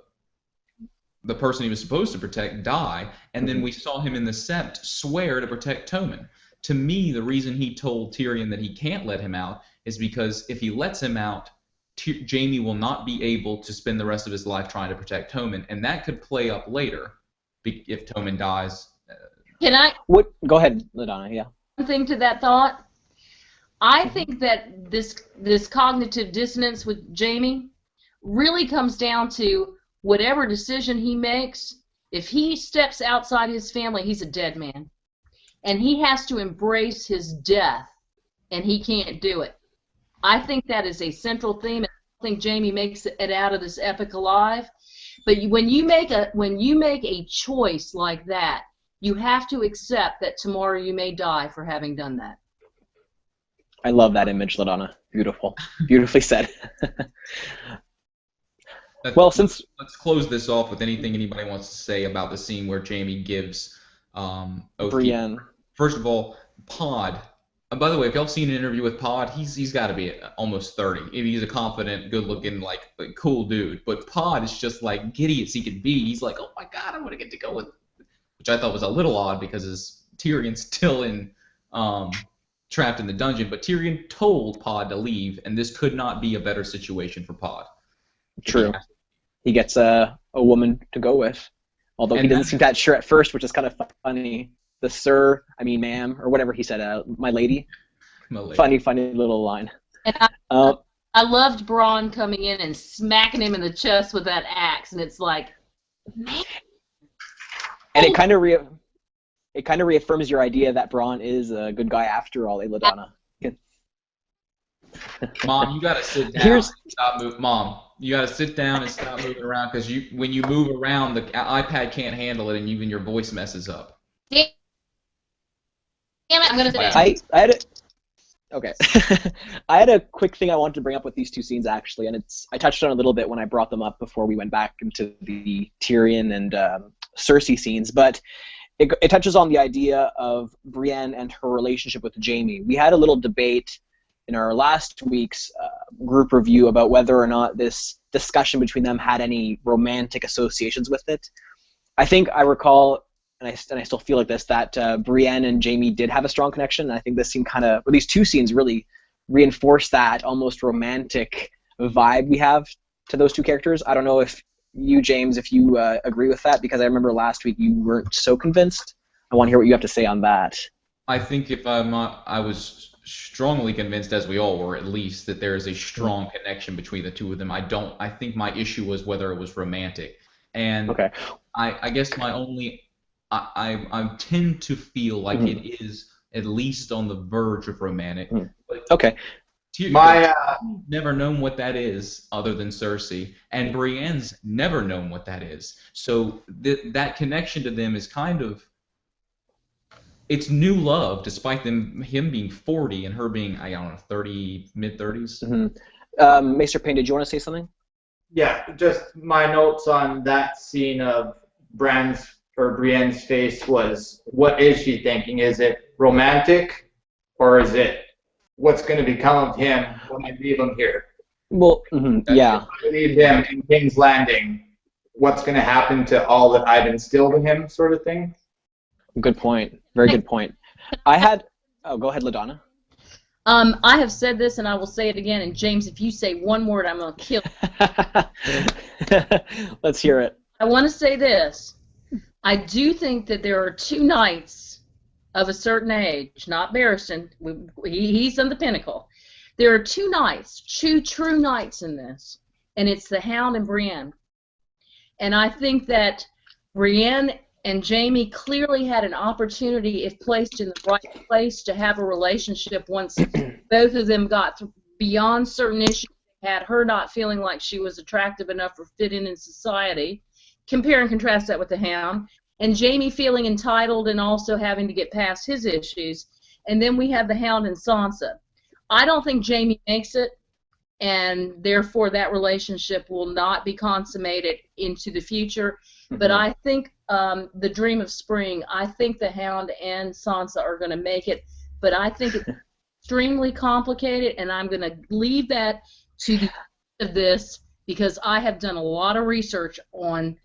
A: person he was supposed to protect die, and then we saw him in the Sept swear to protect Tommen. To me, the reason he told Tyrion that he can't let him out is because if he lets him out, Jaime will not be able to spend the rest of his life trying to protect Tommen, and that could play up later if Tommen dies.
B: Can I?
C: Go ahead, LaDonna. Yeah.
B: One thing to that thought. I think that this cognitive dissonance with Jaime really comes down to whatever decision he makes. If he steps outside his family, he's a dead man. And he has to embrace his death, and he can't do it. I think that is a central theme. I think Jaime makes it out of this epic alive. But when you make a choice like that, you have to accept that tomorrow you may die for having done that.
C: I love that image, LaDonna. Beautiful, beautifully said. Well, let's
A: close this off with anything anybody wants to say about the scene where Jaime gives
C: Brienne.
A: First of all, Pod. By the way, if y'all seen an interview with Pod, he's got to be almost 30. He's a confident, good-looking, like cool dude. But Pod is just like giddy as he could be. He's like, "Oh my God, I'm gonna get to go with," which I thought was a little odd because Tyrion's still in trapped in the dungeon. But Tyrion told Pod to leave, and this could not be a better situation for Pod.
C: True. He gets a woman to go with, although he doesn't seem that sure at first, which is kind of funny. The ma'am, or whatever he said, my lady. Funny little line.
B: And I loved Bronn coming in and smacking him in the chest with that axe, and it's like, man.
C: And it kind of reaffirms your idea that Bronn is a good guy after all, LaDonna.
A: Mom, you gotta sit down. And stop moving. Mom, you gotta sit down and stop moving around because when you move around, the iPad can't handle it, and even your voice messes up.
B: Damn it, I'm gonna sit down.
C: Okay. I had a quick thing I wanted to bring up with these two scenes, actually, and I touched on it a little bit when I brought them up before we went back into the Tyrion and Cersei scenes, but it touches on the idea of Brienne and her relationship with Jaime. We had a little debate in our last week's group review about whether or not this discussion between them had any romantic associations with it. I think I recall, and I still feel like this, that Brienne and Jaime did have a strong connection. And I think this scene or these two scenes really reinforce that almost romantic vibe we have to those two characters. I don't know if you, James, if you agree with that, because I remember last week you weren't so convinced. I want to hear what you have to say on that.
A: I think I was strongly convinced, as we all were at least, that there is a strong connection between the two of them. I think my issue was whether it was romantic. And
C: okay.
A: I guess I tend to feel like it is at least on the verge of romantic. But
C: okay.
A: Never known what that is other than Cersei, and Brienne's never known what that is. So that connection to them is kind of, it's new love, despite him being 40 and her being, I don't know, 30, mid-30s.
C: Maester Payne, did you want to say something?
D: Yeah, just my notes on that scene of Brienne's face was, what is she thinking? Is it romantic, or is it what's going to become of him when I leave him here?
C: Well, yeah.
D: If I leave him in King's Landing, what's going to happen to all that I've instilled in him, sort of thing?
C: Good point. Very good point. I had... Oh, go ahead, LaDonna.
B: I have said this, and I will say it again. And James, if you say one word, I'm going to kill you.
C: Let's hear it.
B: I want to say this. I do think that there are two knights of a certain age, not Barristan. He's on the pinnacle. There are two knights, two true knights in this, and it's the Hound and Brienne. And I think that Brienne and Jaime clearly had an opportunity, if placed in the right place, to have a relationship once both of them got beyond certain issues, had her not feeling like she was attractive enough or fit in society. Compare and contrast that with the Hound. And Jaime feeling entitled and also having to get past his issues. And then we have the Hound and Sansa. I don't think Jaime makes it, and therefore that relationship will not be consummated into the future. But I think the Dream of Spring, I think the Hound and Sansa are going to make it, but I think it's extremely complicated, and I'm going to leave that to the end of this because I have done a lot of research on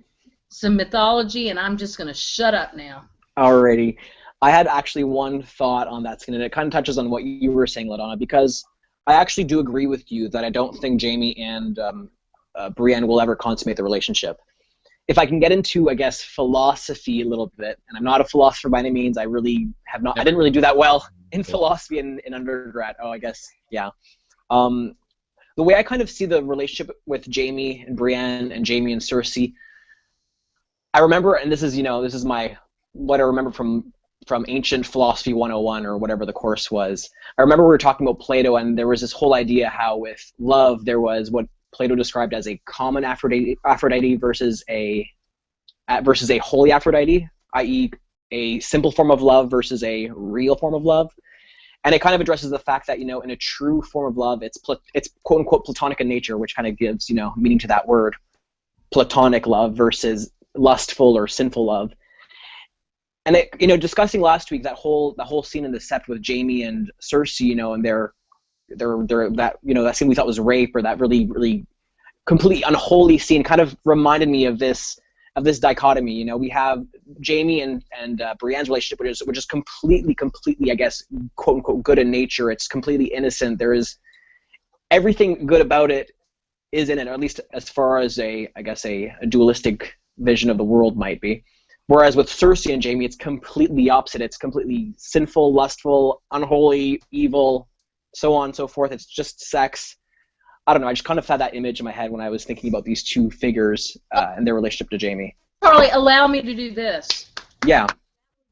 B: some mythology, and I'm just going to shut up now.
C: Alrighty. I had actually one thought on that scene, and it kind of touches on what you were saying, LaDonna, because I actually do agree with you that I don't think Jaime and Brienne will ever consummate the relationship. If I can get into, I guess, philosophy a little bit, and I'm not a philosopher by any means, I didn't really do that well in philosophy in undergrad. Oh, I guess, yeah. The way I kind of see the relationship with Jaime and Brienne and Jaime and Cersei, I remember, and this is what I remember from Ancient Philosophy 101 or whatever the course was. I remember we were talking about Plato, and there was this whole idea how with love there was what Plato described as a common Aphrodite versus a holy Aphrodite, i.e. a simple form of love versus a real form of love. And it kind of addresses the fact that, in a true form of love, it's quote-unquote platonic in nature, which kind of gives, meaning to that word, platonic love versus lustful or sinful love. And discussing last week that whole scene in the Sept with Jaime and Cersei, and their that scene we thought was rape, or that really, really completely unholy scene, kind of reminded me of this dichotomy. We have Jaime and Brienne's relationship, which is completely, I guess, quote unquote good in nature. It's completely innocent. There is everything good about it is in it, or at least as far as a dualistic vision of the world might be. Whereas with Cersei and Jaime, it's completely opposite. It's completely sinful, lustful, unholy, evil, so on and so forth. It's just sex. I don't know. I just kind of had that image in my head when I was thinking about these two figures and their relationship to Jaime.
B: Charlie, allow me to do this.
C: Yeah.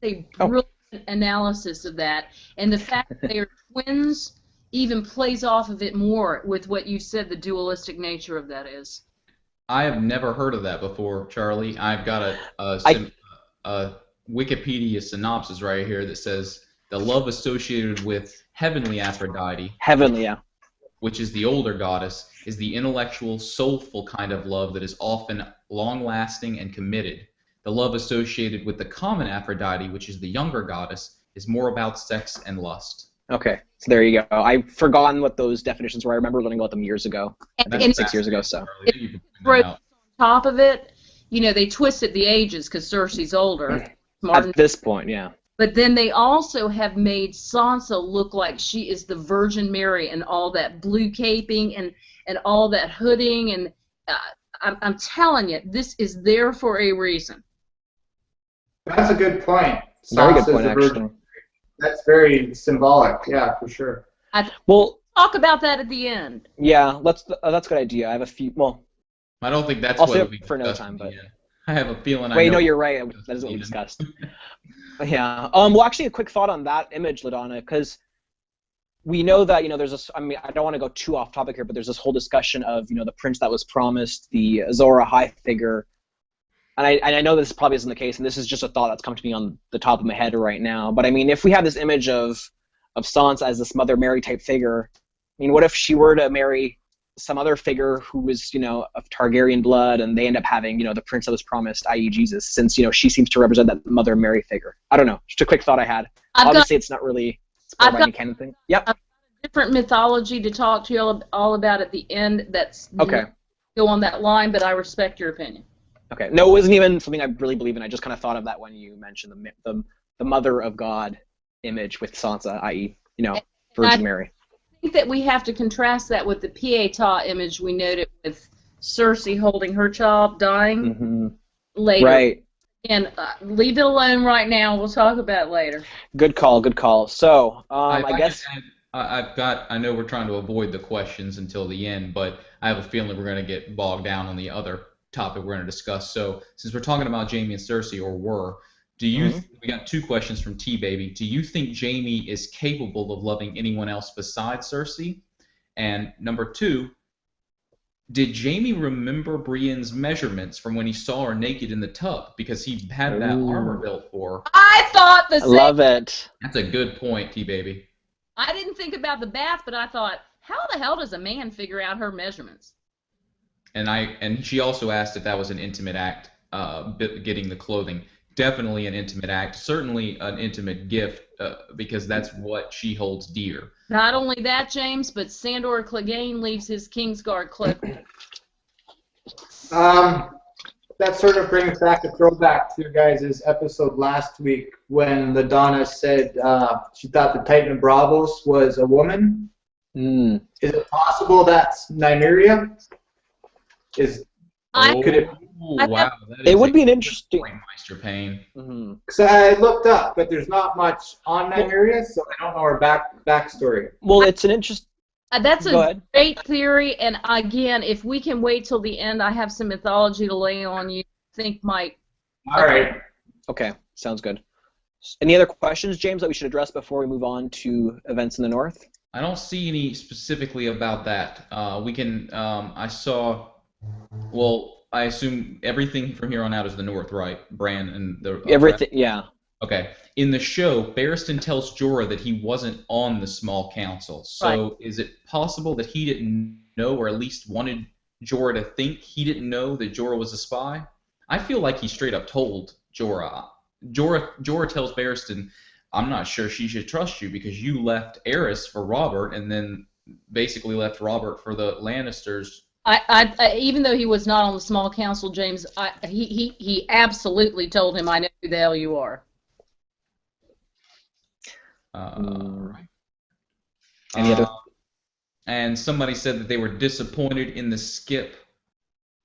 B: A brilliant analysis of that, and the fact that they are twins even plays off of it more with what you said the dualistic nature of that is.
A: I have never heard of that before, Charlie. I've got a Wikipedia synopsis right here that says the love associated with heavenly Aphrodite, which is the older goddess, is the intellectual, soulful kind of love that is often long-lasting and committed. The love associated with the common Aphrodite, which is the younger goddess, is more about sex and lust.
C: Okay, so there you go. I've forgotten what those definitions were. I remember learning about them years ago,
B: And
C: 6 years ago. So
A: Charlie. You can point that
B: wrote
A: out.
B: on top of it, they twisted the ages because Cersei's older.
C: at this point, yeah.
B: But then they also have made Sansa look like she is the Virgin Mary and all that blue caping and all that hooding. And I'm telling you, this is there for a reason.
D: That's a good point.
C: Very good
D: Sansa's
C: point,
D: the Virgin.
C: actually.
D: That's very symbolic. Yeah, for sure.
C: Well,
B: Talk about that at the end.
C: yeah, that's a good idea. I have a few. Well,
A: I don't think that's
C: I'll
A: what
C: save
A: we
C: it for another
A: discussed
C: time,
A: at the
C: but-
A: end. I have a feeling.
C: wait,
A: I know
C: no, you're right. That is what we discussed. Yeah. Well, actually, a quick thought on that image, LaDonna, because we know that there's this. I mean, I don't want to go too off topic here, but there's this whole discussion of the prince that was promised, the Azor Ahai figure, and I know this probably isn't the case, and this is just a thought that's come to me on the top of my head right now. But I mean, if we have this image of Sansa as this Mother Mary type figure, I mean, what if she were to marry some other figure who was, of Targaryen blood, and they end up having, the prince that was promised, i.e. Jesus, since, she seems to represent that Mother Mary figure. I don't know. Just a quick thought I had. Obviously, it's not really spoiled by any canon thing. Yep.
B: I've got a different mythology to talk to you all about at the end that's
C: Okay.
B: go on that line, but I respect your opinion.
C: Okay. No, it wasn't even something I really believe in. I just kind of thought of that when you mentioned the Mother of God image with Sansa, i.e., Virgin Mary.
B: I think that we have to contrast that with the Pietà image we noted with Cersei holding her child dying later.
C: Right.
B: And leave it alone right now. We'll talk about it later.
C: Good call. Good call. So, I guess.
A: I know we're trying to avoid the questions until the end, but I have a feeling we're going to get bogged down on the other topic we're going to discuss. So, since we're talking about Jaime and Cersei, or were, we got two questions from T-Baby. Do you think Jaime is capable of loving anyone else besides Cersei? And number two, did Jaime remember Brienne's measurements from when he saw her naked in the tub? Because he had that armor built for her.
B: I thought the same.
C: Love it.
A: That's a good point, T-Baby.
B: I didn't think about the bath, but I thought, how the hell does a man figure out her measurements?
A: And she also asked if that was an intimate act, getting the clothing. Definitely an intimate act. Certainly an intimate gift, because that's what she holds dear.
B: Not only that, James, but Sandor Clegane leaves his Kingsguard cloak.
D: That sort of brings back a throwback to your guys' episode last week when LaDonna said she thought the Titan of Bravos was a woman. Is it possible that's Nymeria? Could it?
A: Wow,
C: it would be an interesting.
A: Maester Payne.
D: So I looked up, but there's not much on Nymeria, so I don't know her backstory.
C: Well, it's an interesting.
B: That's a great theory, and again, if we can wait till the end, I have some mythology to lay on you. I think might.
D: All right.
C: Okay, sounds good. Any other questions, James, that we should address before we move on to events in the north?
A: I don't see any specifically about that. We can. I saw. Well, I assume everything from here on out is the north, right? Bran and the.
C: Everything, yeah.
A: Okay. In the show, Barristan tells Jorah that he wasn't on the small council. So is it possible that he didn't know, or at least wanted Jorah to think he didn't know that Jorah was a spy? I feel like he straight up told Jorah. Jorah tells Barristan, I'm not sure she should trust you because you left Aerys for Robert and then basically left Robert for the Lannisters.
B: I even though he was not on the small council, James, he absolutely told him, I know who the hell you are.
A: Right.
C: Any other?
A: And somebody said that they were disappointed in the skip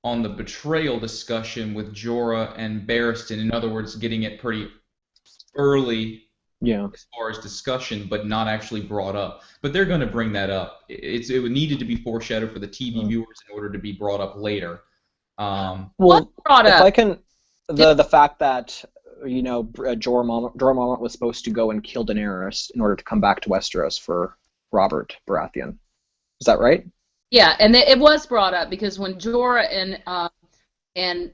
A: on the betrayal discussion with Jorah and Barristan. In other words, getting it pretty early as far as discussion, but not actually brought up. But they're going to bring that up. It needed to be foreshadowed for the TV viewers in order to be brought up later.
C: Well, if I can, the fact that Jorah Mormont was supposed to go and kill Daenerys in order to come back to Westeros for Robert Baratheon. Is that right?
B: Yeah, and it was brought up because when Jorah and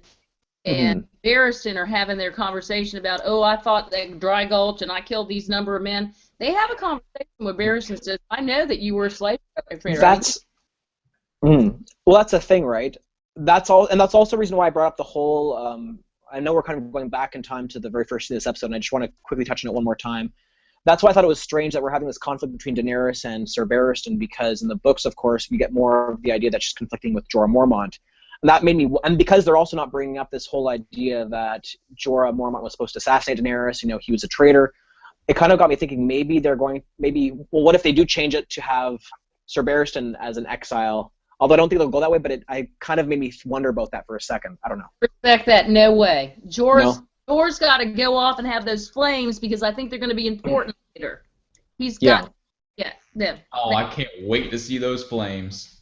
B: Barristan are having their conversation about, I fought that Dry Gulch and I killed these number of men, they have a conversation where Barristan says, I know that you were a slave trader.
C: Well, that's the thing, right? That's also the reason why I brought up the whole. I know we're kind of going back in time to the very first of this episode, and I just want to quickly touch on it one more time. that's why I thought it was strange that we're having this conflict between Daenerys and Sir Barristan, because in the books, of course, we get more of the idea that she's conflicting with Jorah Mormont. And that made me, and because they're also not bringing up this whole idea that Jorah Mormont was supposed to assassinate Daenerys, he was a traitor, it kind of got me thinking what if they do change it to have Sir Barristan as an exile? Although I don't think they'll go that way, but I kind of made me wonder about that for a second. I don't know.
B: Respect that, no way. Jorah's got to go off and have those flames because I think they're going to be important later. He's got them.
A: Oh, I can't wait to see those flames.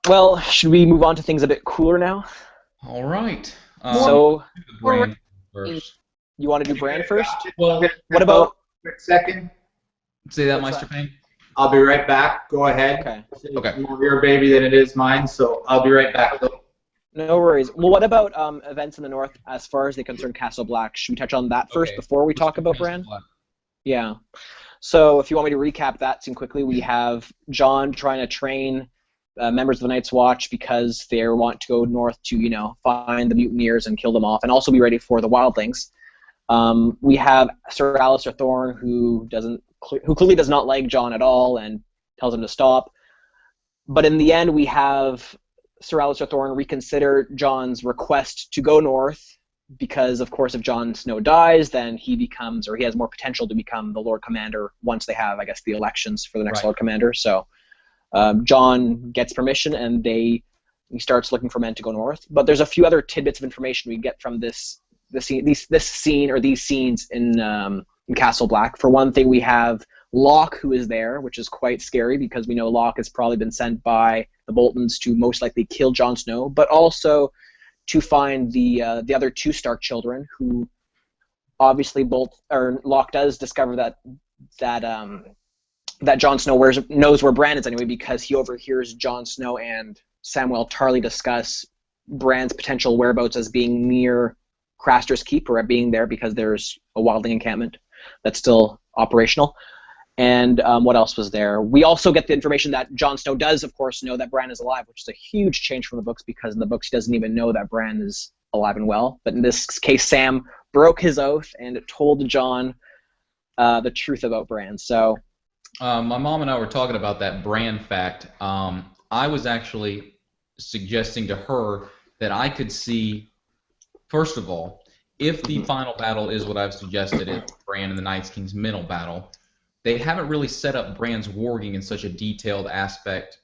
C: Well, should we move on to things a bit cooler now?
A: All right.
C: So,
A: Bran first.
C: You want to do Bran first?
A: Well,
C: what about...
D: Quick second.
A: Say that, Maester Payne.
D: I'll be right back. Go ahead.
C: Okay.
A: Okay.
D: It's more your baby than it is mine, so I'll be right back.
C: No worries. Well, what about events in the north as far as they concern Castle Black? Should we touch on that first before we talk about Bran? Yeah. So if you want me to recap that scene quickly, we have Jon trying to train members of the Night's Watch because they want to go north to, find the mutineers and kill them off, and also be ready for the wildlings. We have Sir Alistair Thorne, who clearly does not like Jon at all and tells him to stop. But in the end, we have Sir Alistair Thorne reconsider Jon's request to go north because, of course, if Jon Snow dies, then he has more potential to become the Lord Commander once they have, I guess, the elections for the next Lord Commander. So Jon gets permission, and he starts looking for men to go north. But there's a few other tidbits of information we get from these scenes in Castle Black. For one thing, we have Locke, who is there, which is quite scary because we know Locke has probably been sent by the Boltons to most likely kill Jon Snow, but also to find the other two Stark children, who obviously Locke does discover that Jon Snow knows where Bran is anyway, because he overhears Jon Snow and Samwell Tarly discuss Bran's potential whereabouts as being near Craster's Keep, or being there because there's a wildling encampment that's still operational. And what else was there? We also get the information that Jon Snow does, of course, know that Bran is alive, which is a huge change from the books, because in the books he doesn't even know that Bran is alive and well. But in this case, Sam broke his oath and told Jon the truth about Bran. So,
A: my mom and I were talking about that Bran fact. I was actually suggesting to her that I could see, first of all, if the final battle is what I've suggested, it's Bran and the Night's King's mental battle, they haven't really set up Bran's warging in such a detailed aspect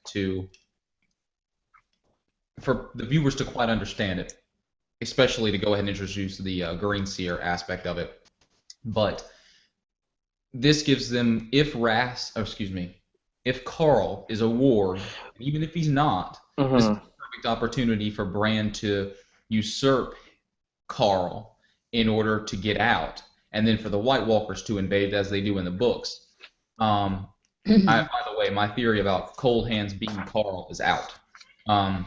A: for the viewers to quite understand it, especially to go ahead and introduce the Green Seer aspect of it. But this gives them, if Carl is a warg, even if he's not, this is a perfect opportunity for Bran to usurp Carl in order to get out, and then for the White Walkers to invade as they do in the books. By the way, my theory about Cold Hands being Carl is out.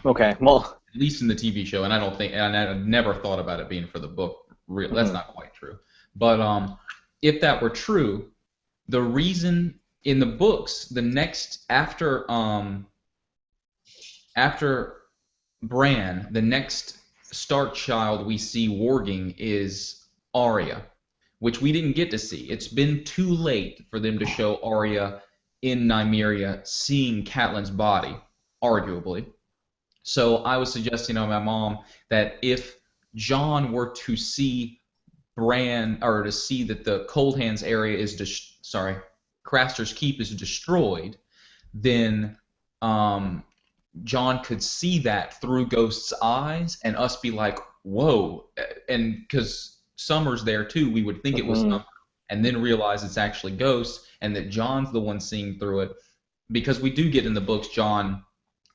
C: Okay, well,
A: at least in the TV show, and I never thought about it being for the book. That's not quite true. But if that were true, the reason in the books, the next after Bran, the next Stark child we see warging is Arya, which we didn't get to see. It's been too late for them to show Arya in Nymeria seeing Catelyn's body, arguably. So I was suggesting to my mom that if Jon were to see Bran, or to see that the Cold Hands area is Craster's Keep is destroyed, then Jon could see that through Ghost's eyes, and us be like, whoa, and because Summer's there too, we would think it was Summer, and then realize it's actually Ghost, and that Jon's the one seeing through it, because we do get in the books Jon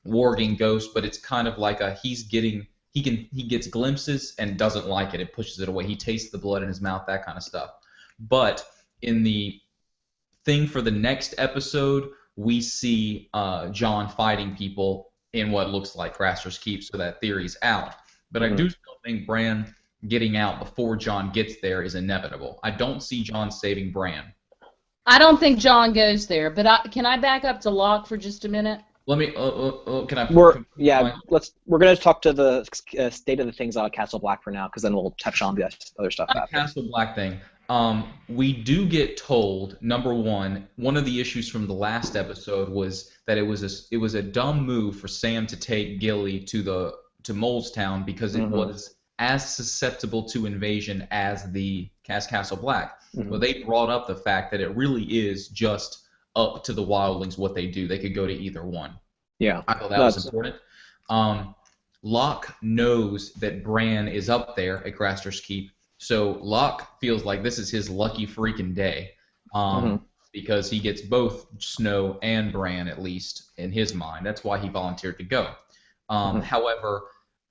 A: warging Ghost, but it's kind of like he gets glimpses and doesn't like it, it pushes it away, he tastes the blood in his mouth, that kind of stuff. But in the thing for the next episode, we see Jon fighting people in what looks like Craster's Keep, so that theory's out. But I do still think Bran getting out before Jon gets there is inevitable. I don't see Jon saving Bran.
B: I don't think Jon goes there, but can I back up to Locke for just a minute?
A: Let me. Can I?
C: We're going to talk to the state of the things on Castle Black for now, because then we'll touch on the other stuff.
A: Castle Black thing. We do get told, number one of the issues from the last episode was that it was a dumb move for Sam to take Gilly to Molestown because it was as susceptible to invasion as Castle Black. Well, they brought up the fact that it really is just up to the wildlings what they do. They could go to either one.
C: Yeah,
A: I thought that was important. Locke knows that Bran is up there at Craster's Keep, so Locke feels like this is his lucky freaking day, because he gets both Snow and Bran, at least in his mind. That's why he volunteered to go. However,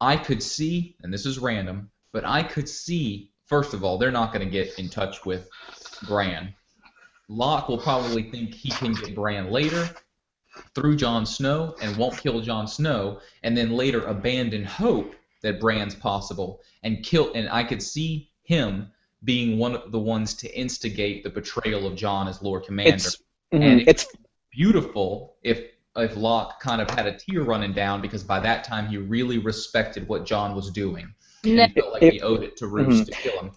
A: I could see, and this is random, but I could see, first of all, they're not going to get in touch with Bran. Locke will probably think he can get Bran later through Jon Snow and won't kill Jon Snow, and then later abandon hope that Bran's possible and kill. And I could see him being one of the ones to instigate the betrayal of Jon as Lord Commander. It's beautiful if Locke kind of had a tear running down, because by that time he really respected what Jon was doing. And he felt like he owed it to Roose to kill him.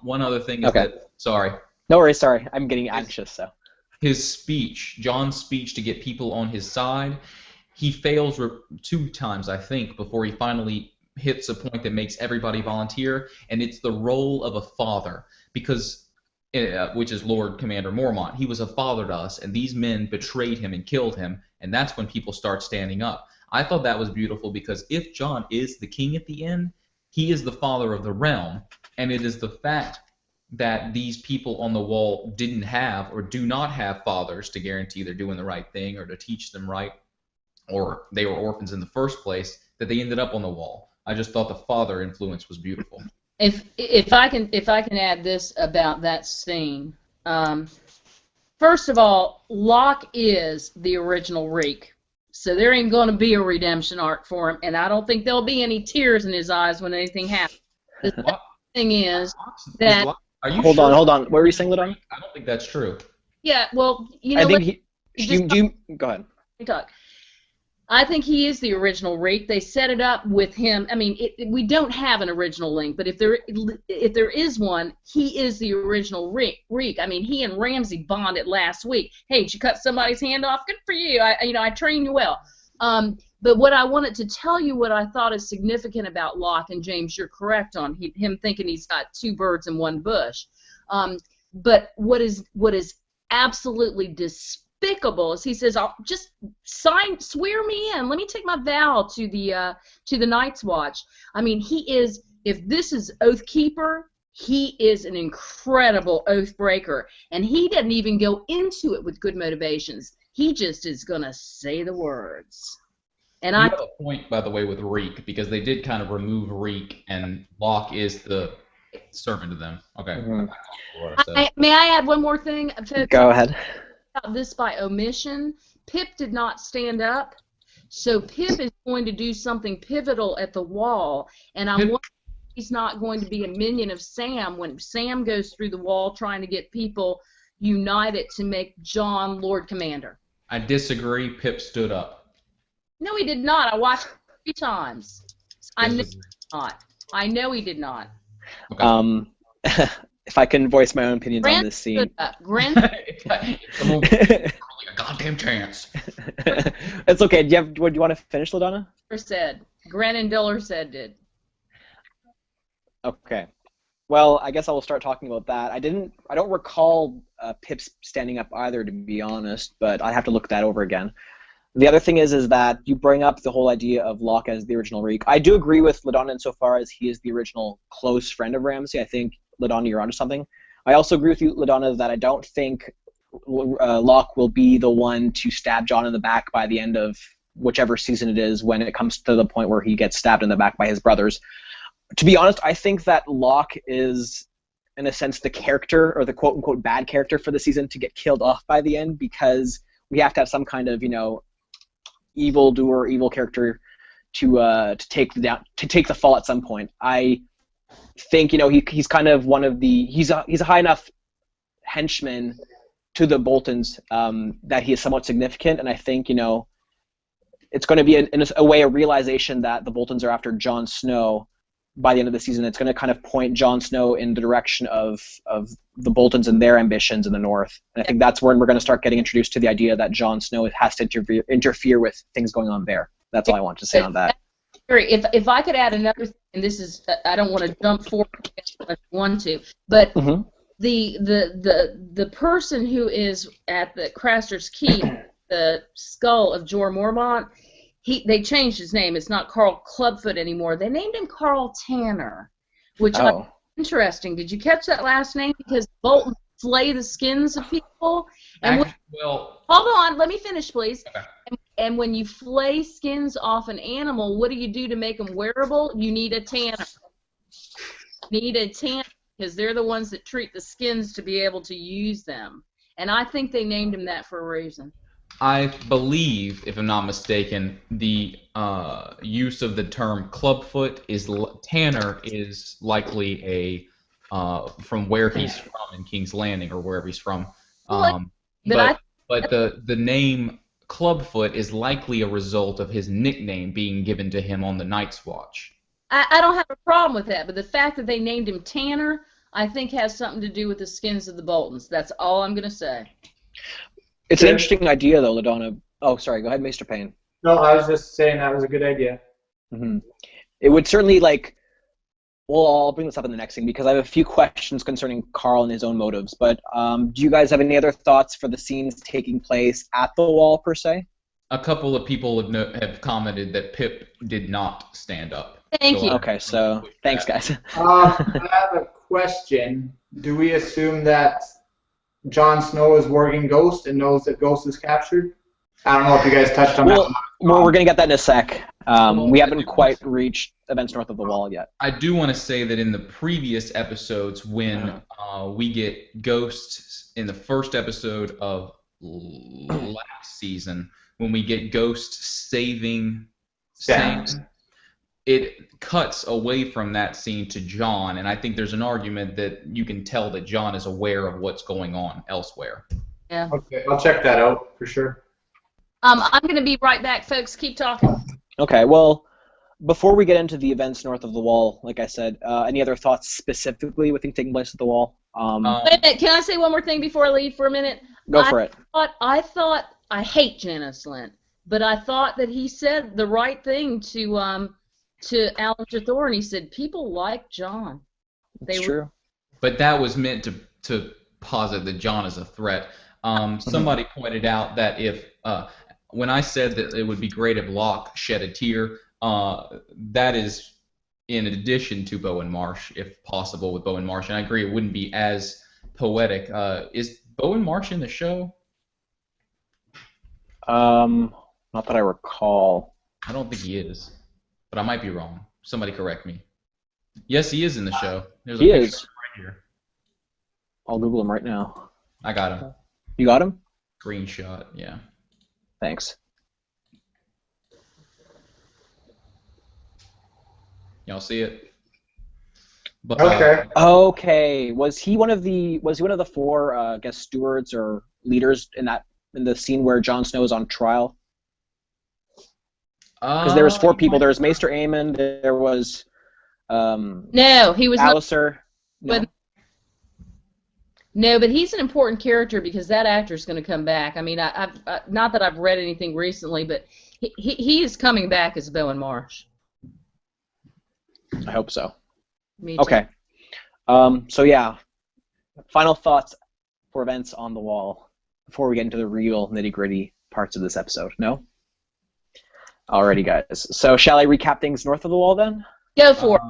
A: One other thing is that, sorry.
C: No worries, sorry. I'm getting anxious, so.
A: His speech, Jon's speech to get people on his side, he fails 2 times, I think, before he finally hits a point that makes everybody volunteer, and it's the role of a father, because, which is Lord Commander Mormont. He was a father to us, and these men betrayed him and killed him, and that's when people start standing up. I thought that was beautiful, because if Jon is the king at the end, he is the father of the realm, and it is the fact that these people on the wall didn't have or do not have fathers to guarantee they're doing the right thing or to teach them right, or they were orphans in the first place, that they ended up on the wall. I just thought the father influence was beautiful.
B: If I can add this about that scene, first of all, Locke is the original Reek, so there ain't going to be a redemption arc for him, and I don't think there'll be any tears in his eyes when anything happens. The second thing is that.
C: Hold on. What were you saying, LaDonna?
A: I don't think that's true.
B: Yeah, well, you know.
C: I think go ahead.
B: Talk. I think he is the original Reek. They set it up with him. I mean, we don't have an original link, but if there is one, he is the original Reek. I mean, he and Ramsay bonded last week. Hey, did you cut somebody's hand off? Good for you. I trained you well. But what I wanted to tell you, what I thought is significant about Locke, and James, you're correct on him thinking he's got 2 birds in 1 bush. But what is absolutely despicable is he says, "I'll just swear me in. Let me take my vow to the Night's Watch." I mean, if this is Oathkeeper, he is an incredible oath breaker, and he doesn't even go into it with good motivations. He just is gonna say the words. And
A: you have a point, by the way, with Reek, because they did kind of remove Reek, and Locke is the servant to them. Okay.
B: May I add one more thing?
C: Go ahead.
B: About this by omission, Pip did not stand up, so Pip is going to do something pivotal at the wall, and I'm wondering if he's not going to be a minion of Sam when Sam goes through the wall trying to get people united to make Jon Lord Commander.
A: I disagree. Pip stood up.
B: No, he did not. I watched it 3 times. I know he did not. I know he did not.
C: Okay. If I can voice my own opinions on this scene.
B: Gren
A: a goddamn chance.
C: It's okay. Do you want to finish, LaDonna?
B: Gren and Diller said did.
C: Okay. Well, I guess I will start talking about that. I don't recall Pip standing up either, to be honest, but I have to look that over again. The other thing is that you bring up the whole idea of Locke as the original Reek. I do agree with LaDonna insofar as he is the original close friend of Ramsay. I think, LaDonna, you're onto something. I also agree with you, LaDonna, that I don't think Locke will be the one to stab Jon in the back by the end of whichever season it is, when it comes to the point where he gets stabbed in the back by his brothers. To be honest, I think that Locke is, in a sense, the character, or the quote-unquote bad character for the season, to get killed off by the end, because we have to have some kind of, evil doer, evil character to take the fall at some point. I think he's kind of one of the he's a high enough henchman to the Boltons that he is somewhat significant, and I think it's going to be in a way a realization that the Boltons are after Jon Snow by the end of the season, it's going to kind of point Jon Snow in the direction of the Boltons and their ambitions in the North. And I think that's when we're going to start getting introduced to the idea that Jon Snow has to interfere with things going on there. That's all I want to say on that.
B: If I could add another thing, and this is, I don't want to jump forward unless you want to, but the person who is at the Craster's Keep, the skull of Jorah Mormont, they changed his name. It's not Carl Clubfoot anymore. They named him Carl Tanner, which is interesting. Did you catch that last name? Because Bolton flay the skins of people. And hold on, let me finish, please. Okay. And when you flay skins off an animal, what do you do to make them wearable? You need a tanner. Because they're the ones that treat the skins to be able to use them. And I think they named him that for a reason.
A: I believe, if I'm not mistaken, the use of the term clubfoot is Tanner is likely a from where he's from in King's Landing or wherever he's from. But the name Clubfoot is likely a result of his nickname being given to him on the Night's Watch.
B: I don't have a problem with that, but the fact that they named him Tanner, I think has something to do with the skins of the Boltons. That's all I'm going to say.
C: It's an interesting idea, though, LaDonna. Oh, sorry. Go ahead, Maester Payne.
E: No, I was just saying that was a good idea.
C: Mm-hmm. It would certainly, well, I'll bring this up in the next thing because I have a few questions concerning Carl and his own motives. But do you guys have any other thoughts for the scenes taking place at the Wall, per se?
A: A couple of people have commented that Pip did not stand up.
B: Thank you.
C: Okay, so thanks, guys.
D: I have a question. Do we assume that Jon Snow is working Ghost and knows that Ghost is captured? I don't know if you guys touched on that.
C: Well, we're going to get that in a sec. We haven't quite reached events north of the Wall yet.
A: I do want to say that in the previous episodes, when we get Ghost in the first episode of last season, when we get Ghost saving Sam, it cuts away from that scene to Jon, and I think there's an argument that you can tell that Jon is aware of what's going on elsewhere.
B: Yeah.
D: Okay, I'll check that out for sure.
B: I'm going to be right back, folks. Keep talking.
C: Okay, well, before we get into the events north of the Wall, like I said, any other thoughts specifically with things taking place at the Wall?
B: Wait a minute. Can I say one more thing before I leave for a minute?
C: Go for it.
B: I thought I hate Janos Lint, but I thought that he said the right thing to Alan Thorne. He said people like Jon.
C: That's true.
A: But that was meant to posit that Jon is a threat. Somebody pointed out that if when I said that it would be great if Locke shed a tear, that is in addition to Bowen Marsh, if possible, with Bowen Marsh. And I agree, it wouldn't be as poetic. Is Bowen Marsh in the show?
C: Not that I recall.
A: I don't think he is, but I might be wrong. Somebody correct me. Yes, he is in the show. There's a picture right here.
C: I'll Google him right now.
A: I got him.
C: You got him?
A: Screenshot, yeah.
C: Thanks.
A: Y'all see it? But,
D: Okay.
C: Okay. Was he one of the four, I guess, stewards or leaders in the scene where Jon Snow is on trial? Because there was four people. There was Maester Aemon. There was.
B: No, he was
C: Alistair.
B: No, but he's an important character because that actor's going to come back. I mean, I've not that I've read anything recently, but he is coming back as Bowen Marsh.
C: I hope so.
B: Me too.
C: Okay. So yeah, final thoughts for events on the Wall before we get into the real nitty-gritty parts of this episode. No? Alrighty, guys. So shall I recap things north of the Wall then?
B: Go for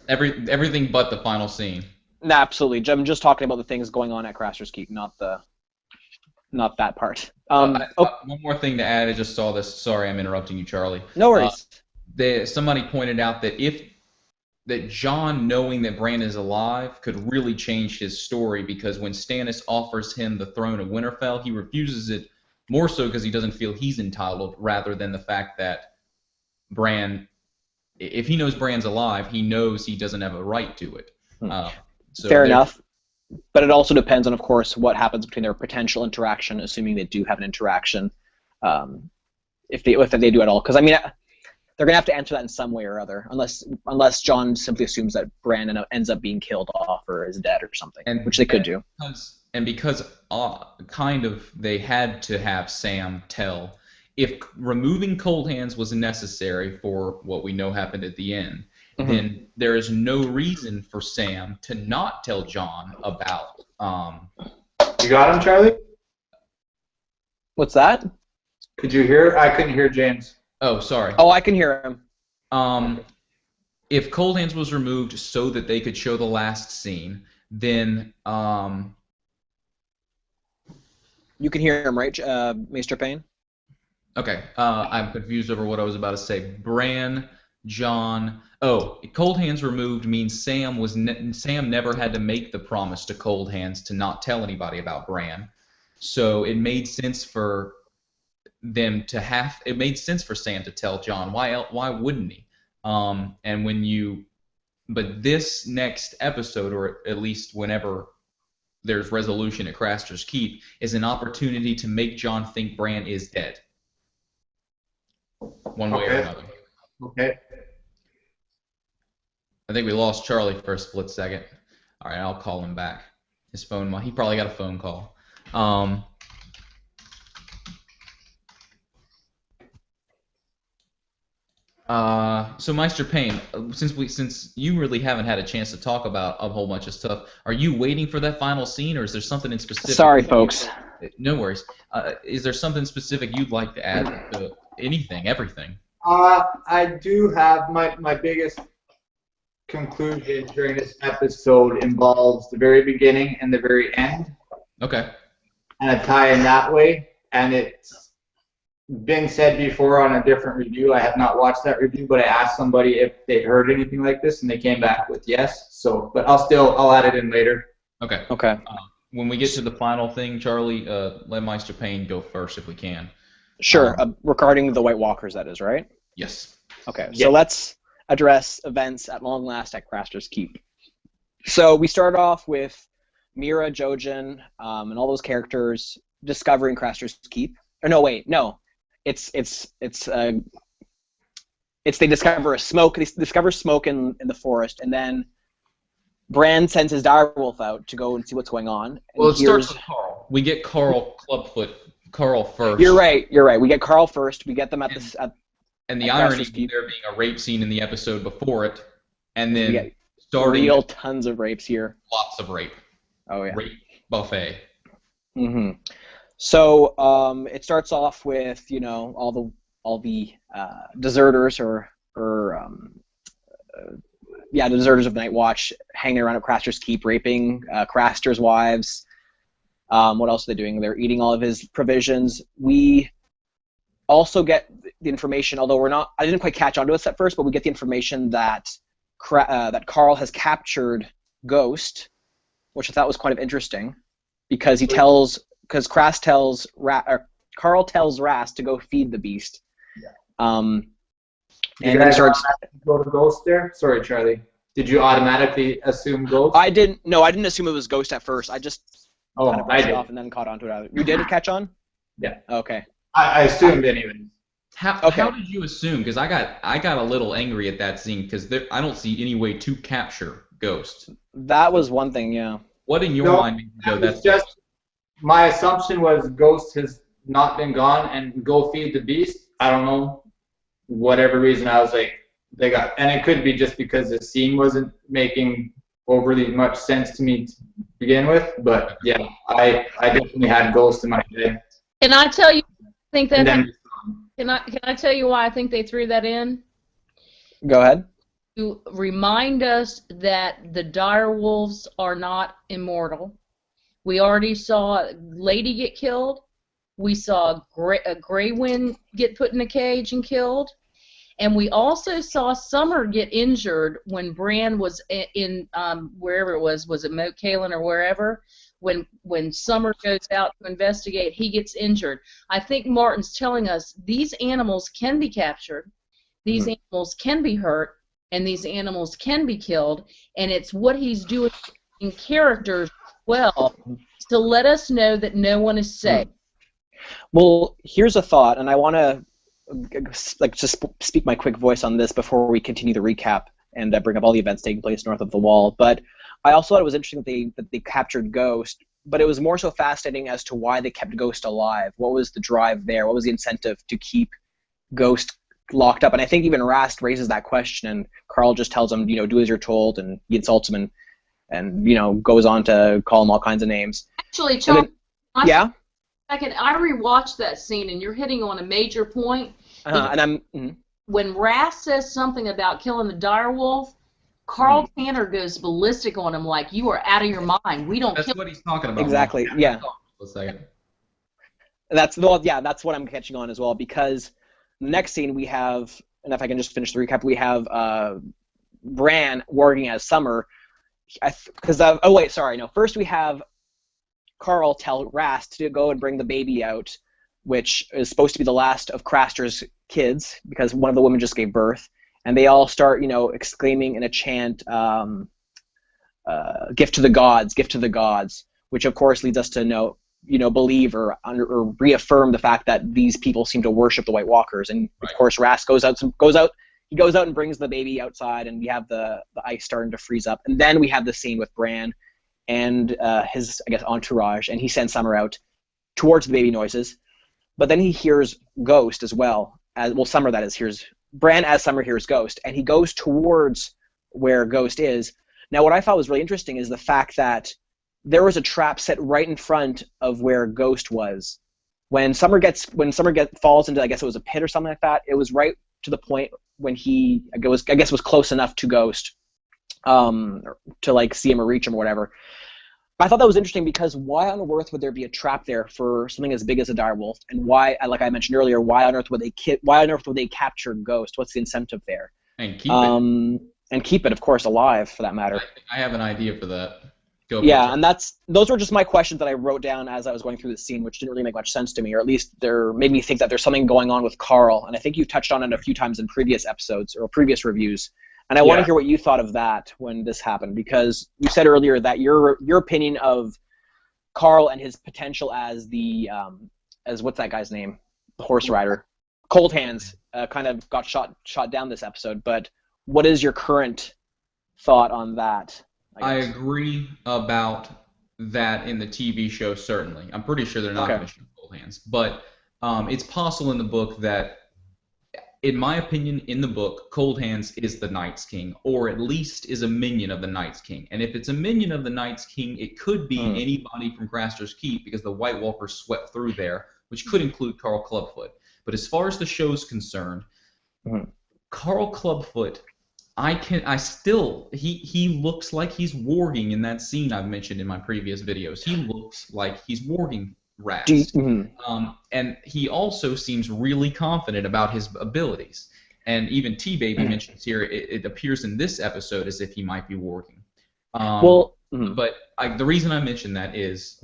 B: it.
A: Everything but the final scene.
C: No, absolutely. I'm just talking about the things going on at Craster's Keep, not that part.
A: One more thing to add. I just saw this. Sorry, I'm interrupting you, Charlie.
C: No worries.
A: Somebody pointed out that Jon, knowing that Bran is alive, could really change his story because when Stannis offers him the throne of Winterfell, he refuses it more so because he doesn't feel he's entitled, rather than the fact that Bran, if he knows Bran's alive, he knows he doesn't have a right to it.
C: Fair enough. But it also depends on, of course, what happens between their potential interaction, assuming they do have an interaction, if they do at all. Because, I mean, they're gonna have to answer that in some way or other, unless Jon simply assumes that Bran ends up being killed off or is dead or something, which they could do.
A: Because kind of they had to have Sam tell. If removing Cold Hands was necessary for what we know happened at the end, then there is no reason for Sam to not tell Jon about.
E: You got him, Charlie?
C: What's that?
E: Could you hear? I couldn't hear James.
A: Oh, sorry.
C: Oh, I can hear him.
A: If Cold Hands was removed so that they could show the last scene, then
C: you can hear him, right, Maester Payne?
A: Okay, I'm confused over what I was about to say. Bran, Jon. Oh, Cold Hands removed means Sam never had to make the promise to Cold Hands to not tell anybody about Bran. So it made sense for them to have. It made sense for Sam to tell Jon. Why wouldn't he? But this next episode, or at least whenever there's resolution at Craster's Keep, is an opportunity to make Jon think Bran is dead. One way or another.
E: Okay.
A: I think we lost Charlie for a split second. All right, I'll call him back. His phone, he probably got a phone call. So Maester Payne, since you really haven't had a chance to talk about a whole bunch of stuff, are you waiting for that final scene, or is there something in specific?
C: Sorry, folks.
A: No worries. Is there something specific you'd like to add to anything, everything?
D: I do have my biggest conclusion during this episode involves the very beginning and the very end.
A: Okay.
D: And a tie in that way. And it's been said before on a different review. I have not watched that review, but I asked somebody if they'd heard anything like this, and they came back with yes. So, but I'll add it in later.
A: Okay.
C: Okay.
A: When we get to the final thing, Charlie, let Maester Payne go first if we can.
C: Sure. Regarding the White Walkers, that is, right?
A: Yes.
C: Okay. So let's address events at long last at Craster's Keep. So we start off with Mira, Jojen, and all those characters discovering Craster's Keep. Or no, wait, no. It's they discover smoke. They discover smoke in the forest, and then Bran sends his direwolf out to go and see what's going on.
A: Well, it starts with Carl. We get Carl first.
C: You're right. We get Carl first. We get them at the.
A: And the irony of there being a rape scene in the episode before it, and then starting
C: real tons of rapes here.
A: Lots of rape.
C: Oh yeah.
A: Rape buffet.
C: Mm-hmm. So it starts off with all the deserters or the deserters of Night Watch hanging around at Craster's Keep, raping Craster's wives. What else are they doing? They're eating all of his provisions. We also get the information, although I didn't quite catch onto this at first, but we get the information that that Carl has captured Ghost, which I thought was kind of interesting, because Carl tells Rast to go feed the beast. Yeah. And then starts
D: go to Ghost there. Sorry, Charlie. Did you automatically assume Ghost?
C: I didn't assume it was Ghost at first. I just kind of brushed it off and then caught onto it. You did catch on?
D: Yeah.
C: Okay.
D: I assumed anyway.
A: How did you assume? Because I got a little angry at that scene because I don't see any way to capture Ghost.
C: That was one thing, yeah.
A: What in your mind made you go, that's
D: just my assumption was Ghost has not been gone and go feed the beast. I don't know, whatever reason. I was like, and it could be just because the scene wasn't making overly much sense to me to begin with. But yeah, I definitely had Ghost in my head.
B: Can I tell you? Can I tell you why I think they threw that in?
C: Go ahead.
B: To remind us that the direwolves are not immortal. We already saw Lady get killed. We saw a Grey Wind get put in a cage and killed. And we also saw Summer get injured when Bran was in wherever it was it Moat Cailin or wherever? When Summer goes out to investigate, he gets injured. I think Martin's telling us these animals can be captured, these animals can be hurt, and these animals can be killed, and it's what he's doing in characters well to let us know that no one is safe.
C: Well, here's a thought, and I want to like just speak my quick voice on this before we continue the recap and bring up all the events taking place north of the Wall. But I also thought it was interesting that they captured Ghost, but it was more so fascinating as to why they kept Ghost alive. What was the drive there? What was the incentive to keep Ghost locked up? And I think even Rast raises that question, and Carl just tells him, do as you're told, and he insults him and goes on to call him all kinds of names.
B: Actually, Charlie,
C: yeah.
B: I rewatched that scene, and you're hitting on a major point. When Rast says something about killing the direwolf, Carl Tanner goes ballistic on him, like, you are out of your mind. We don't.
A: That's what he's talking about.
C: Exactly. Yeah.
A: A second.
C: That's what I'm catching on as well, because the next scene we have, and if I can just finish the recap, we have Bran working as Summer. First we have Carl tell Rast to go and bring the baby out, which is supposed to be the last of Craster's kids, because one of the women just gave birth, and they all start, exclaiming in a chant, gift to the gods, gift to the gods, which of course leads us to believe or reaffirm the fact that these people seem to worship the White Walkers, and of course Rast goes out and brings the baby outside, and we have the ice starting to freeze up, and then we have the scene with Bran and his, I guess, entourage, and he sends Summer out towards the baby noises, but then he hears Ghost as well. Summer, that is, hears Bran as Summer hears Ghost, and he goes towards where Ghost is. Now, what I thought was really interesting is the fact that there was a trap set right in front of where Ghost was. When Summer falls into, I guess it was a pit or something like that, it was right to the point when he, I guess, was close enough to Ghost to like see him or reach him or whatever. I thought that was interesting, because why on earth would there be a trap there for something as big as a direwolf? And why, like I mentioned earlier, why on earth would they capture Ghost? What's the incentive there?
A: And keep it.
C: And keep it, of course, alive, for that matter.
A: I have an idea for that.
C: And those were just my questions that I wrote down as I was going through the scene, which didn't really make much sense to me, or at least made me think that there's something going on with Carl. And I think you've touched on it a few times in previous episodes or previous reviews. And I want to hear what you thought of that when this happened, because you said earlier that your opinion of Carl and his potential as as what's that guy's name, the horse rider, Cold Hands, kind of got shot down this episode. But what is your current thought on that?
A: I agree about that in the TV show, certainly. I'm pretty sure they're not going to shoot Cold Hands, but it's possible in the book that, in my opinion, in the book, Cold Hands is the Night's King, or at least is a minion of the Night's King. And if it's a minion of the Night's King, it could be anybody from Craster's Keep, because the White Walkers swept through there, which could include Carl Clubfoot. But as far as the show's concerned, Carl Clubfoot, he looks like he's warging in that scene I've mentioned in my previous videos. He looks like he's warging Rast. And he also seems really confident about his abilities. And even T-Baby mentions here, it appears in this episode as if he might be warging. But the reason I mention that is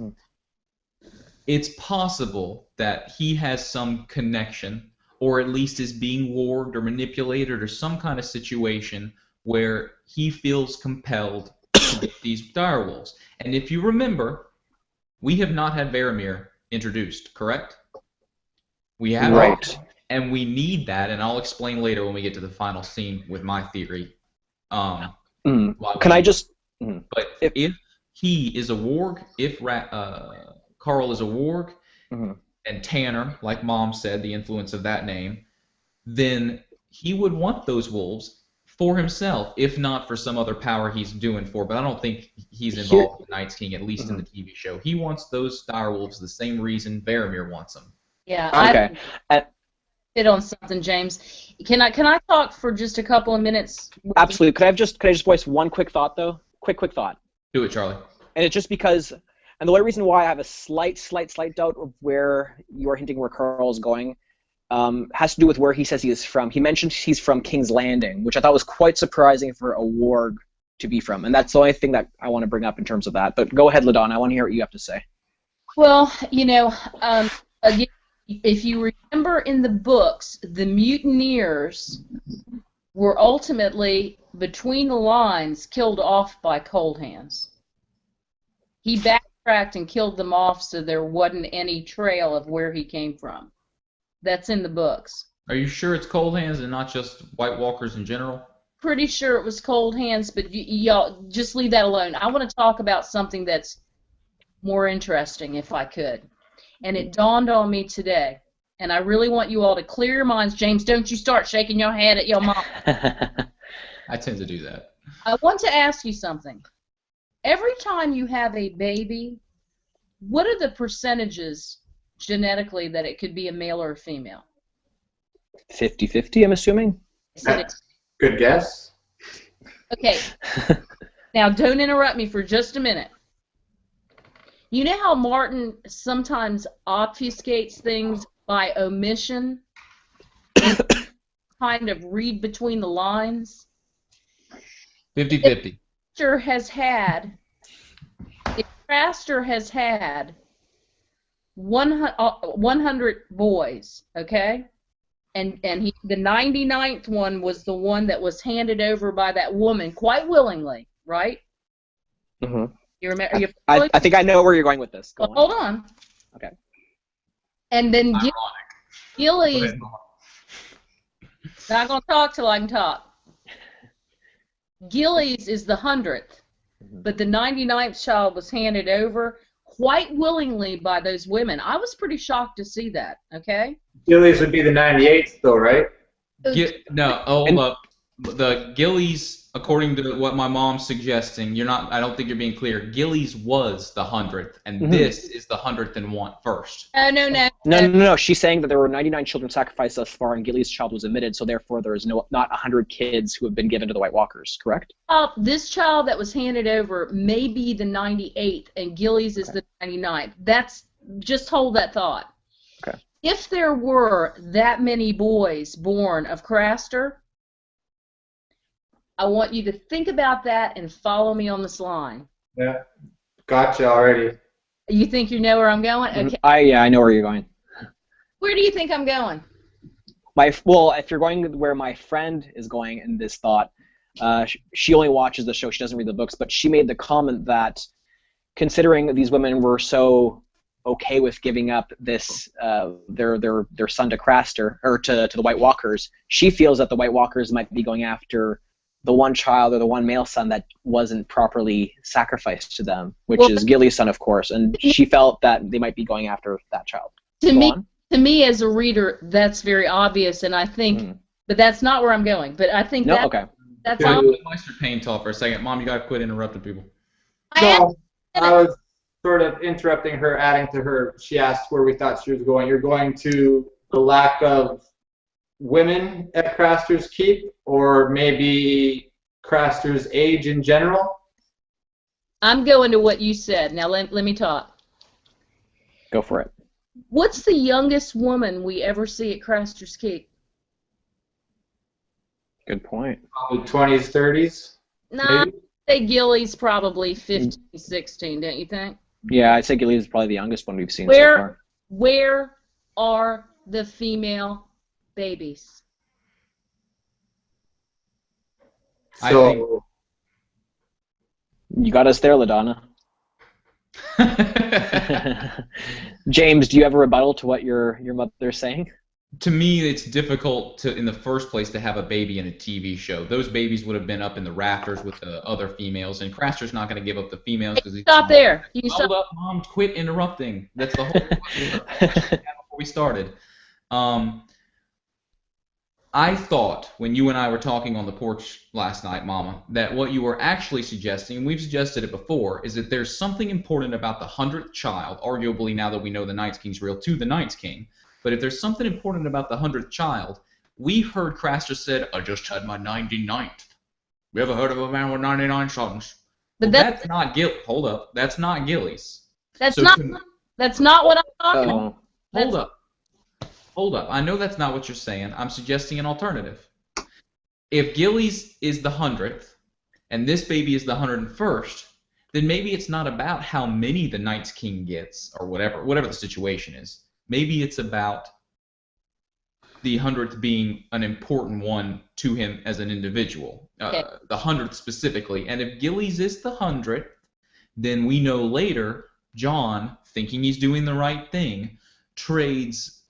A: it's possible that he has some connection, or at least is being warged or manipulated, or some kind of situation where he feels compelled to get these direwolves. And if you remember, we have not had Varamir introduced, correct? We have,
C: right? And
A: we need that, and I'll explain later when we get to the final scene with my theory.
C: Can I just?
A: But if he is a warg, if Carl is a warg, and Tanner, like Mom said, the influence of that name, then he would want those wolves for himself, if not for some other power he's doing for. But I don't think he's involved with the Night's King, at least in the TV show. He wants those direwolves the same reason Varamir wants them.
B: Yeah. I hit on something, James. Can I talk for just a couple of minutes?
C: Absolutely. Could I just voice one quick thought though? Quick thought.
A: Do it, Charlie.
C: And it's just because, and the only reason why I have a slight doubt of where you're hinting where Carl's going has to do with where he says he is from. He mentioned he's from King's Landing, which I thought was quite surprising for a warg to be from. And that's the only thing that I want to bring up in terms of that. But go ahead, LaDonna. I want to hear what you have to say.
B: Well, again, if you remember in the books, the mutineers were ultimately, between the lines, killed off by Cold Hands. He backtracked and killed them off, so there wasn't any trail of where he came from. That's in the books.
A: Are you sure it's cold hands and not just White Walkers in general?
B: Pretty sure it was cold hands, but y'all just leave that alone. I want to talk about something that's more interesting, if I could. And it dawned on me today, and I really want you all to clear your minds. James, don't you start shaking your head at your mom.
A: I tend to do that.
B: I want to ask you something. Every time you have a baby, what are the percentages genetically that it could be a male or a female?
C: 50-50, I'm assuming.
E: Good guess.
B: Okay. Now, don't interrupt me for just a minute. You know how Martin sometimes obfuscates things by omission and kind of read between the lines?
A: 50-50.
B: If Craster has had 100 boys, okay? And the 99th one was the one that was handed over by that woman quite willingly, right?
C: Mm-hmm.
B: You remember?
C: I think I know where you're going with this. Go on.
B: Hold on.
C: Okay.
B: And then
A: Ironic.
B: Gilly's not going to talk till I can talk. Gilly's is the 100th, but the 99th child was handed over quite willingly by those women. I was pretty shocked to see that, okay?
E: Gillies would be the 98th, though, right?
A: Hold up. The Gillies, according to what my mom's suggesting, I don't think you're being clear. Gillies was the 100th, and this is the 101st first.
B: Oh, no.
C: No. She's saying that there were 99 children sacrificed thus far, and Gilly's child was omitted, so therefore there is not 100 kids who have been given to the White Walkers, correct?
B: This child that was handed over may be the 98th, and Gilly's is the 99th. Just hold that thought.
C: Okay.
B: If there were that many boys born of Craster, I want you to think about that and follow me on this line.
E: Yeah. Gotcha already.
B: You think you know where I'm going? Okay.
C: I know where you're going.
B: Where do you think I'm going?
C: Well, if you're going where my friend is going in this thought, she only watches the show. She doesn't read the books, but she made the comment that considering these women were so okay with giving up this their son to Craster or to the White Walkers, she feels that the White Walkers might be going after the one child or the one male son that wasn't properly sacrificed to them, which is Gilly's son, of course, and she felt that they might be going after that child.
B: To me, as a reader, that's very obvious, and I think, but that's not where I'm going. But I think that's
A: Let Maester Payne talk for a second. Mom, you got to quit interrupting people.
E: No, I was sort of interrupting her, adding to her. She asked where we thought she was going. You're going to the lack of women at Craster's Keep, or maybe Craster's age in general?
B: I'm going to what you said. Now let me talk.
C: Go for it.
B: What's the youngest woman we ever see at Craster's Keep?
C: Good point.
E: Probably 20s, 30s?
B: No, I'd say Gilly's probably 15, 16, don't you think?
C: Yeah, I'd say Gilly is probably the youngest one we've seen so far.
B: Where are the female babies?
E: So
C: you got us there, LaDonna. James, do you have a rebuttal to what your mother's saying?
A: To me, it's difficult in the first place to have a baby in a TV show. Those babies would have been up in the rafters with the other females, and Craster's not going to give up the females because
B: Stop there.
A: Hold up, Mom! Quit interrupting. That's the whole before we started. I thought when you and I were talking on the porch last night, Mama, that what you were actually suggesting, and we've suggested it before, is that there's something important about the 100th child, arguably now that we know the Night's King's real, to the Night's King. But if there's something important about the 100th child, we've heard Craster said, I just had my 99th. You ever heard of a man with 99 sons? But that's not Hold up. That's not Gilly's.
B: That's not what I'm talking about.
A: Hold up. I know that's not what you're saying. I'm suggesting an alternative. If Gilly's is the 100th, and this baby is the 101st, then maybe it's not about how many the Night's King gets, or whatever the situation is. Maybe it's about the 100th being an important one to him as an individual, the 100th specifically. And if Gilly's is the 100th, then we know later John, thinking he's doing the right thing, trades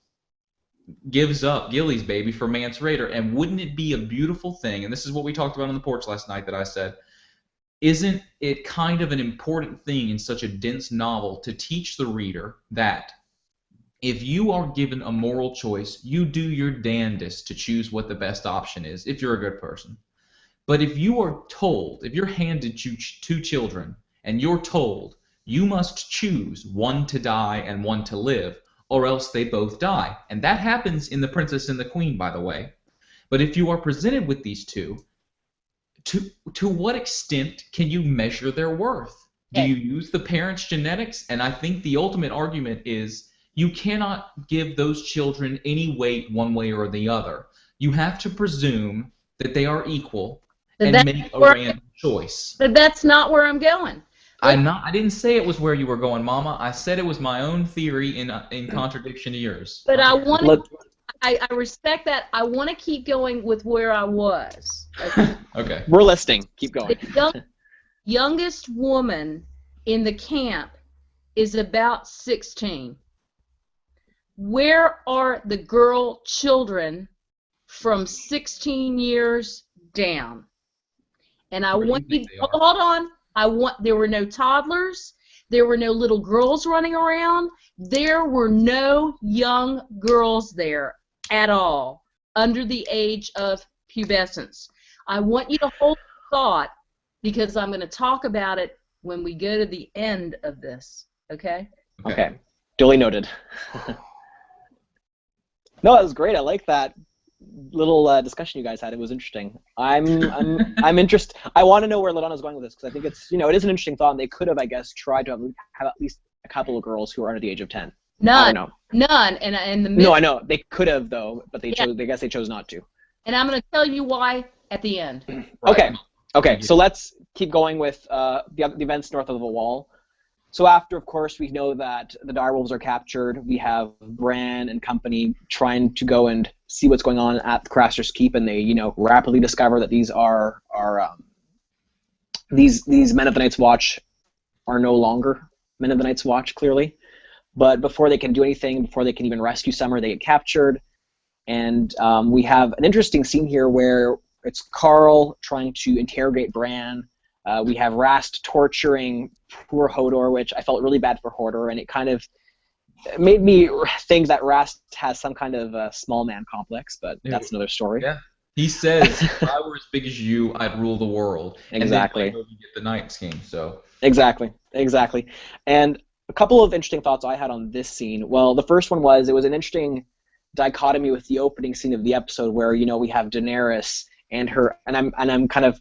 A: gives up Gilly's baby for Mance Rayder. And wouldn't it be a beautiful thing, and this is what we talked about on the porch last night that I said, isn't it kind of an important thing in such a dense novel to teach the reader that if you are given a moral choice, you do your damnedest to choose what the best option is if you're a good person. But if you are told, if you're handed two children and you're told you must choose one to die and one to live, or else they both die. And that happens in The Princess and the Queen, by the way. But if you are presented with these two, to what extent can you measure their worth? Do you use the parents' genetics? And I think the ultimate argument is you cannot give those children any weight one way or the other. You have to presume that they are equal and make a random choice.
B: But that's not where I'm going.
A: I didn't say it was where you were going, Mama. I said it was my own theory in contradiction to yours.
B: But I respect that. I want to keep going with where I was. Okay.
A: Okay.
C: We're listening. Keep going.
B: The youngest woman in the camp is about 16. Where are the girl children from 16 years down? And I want you to hold on. There were no toddlers. There were no little girls running around. There were no young girls there at all under the age of pubescence. I want you to hold thought because I'm going to talk about it when we go to the end of this. Okay?
C: Okay. Duly noted. No, that was great. I like that little discussion you guys had. It was interesting. I'm interested. I want to know where LaDonna's going with this because I think it's it is an interesting thought. And they could have, I guess, tried to have at least a couple of girls who are under the age of 10.
B: None.
C: I don't know.
B: None. And the
C: no, I know they could have though, but they chose. I guess they chose not to.
B: And I'm going to tell you why at the end.
C: Right. Okay. So let's keep going with the events north of the wall. So after, of course, we know that the direwolves are captured. We have Bran and company trying to go and see what's going on at the Craster's Keep, and they, rapidly discover that these are these Men of the Night's Watch are no longer Men of the Night's Watch, clearly. But before they can do anything, before they can even rescue Summer, they get captured. And we have an interesting scene here where it's Carl trying to interrogate Bran. We have Rast torturing poor Hodor, which I felt really bad for Hodor, and it kind of made me think that Rast has some kind of small man complex, but that's another story.
A: Yeah. He says, if I were as big as you, I'd rule the world.
C: Exactly.
A: And then you get the Night King, so.
C: Exactly. And a couple of interesting thoughts I had on this scene. Well, the first one was it was an interesting dichotomy with the opening scene of the episode where, we have Daenerys and her, and I'm kind of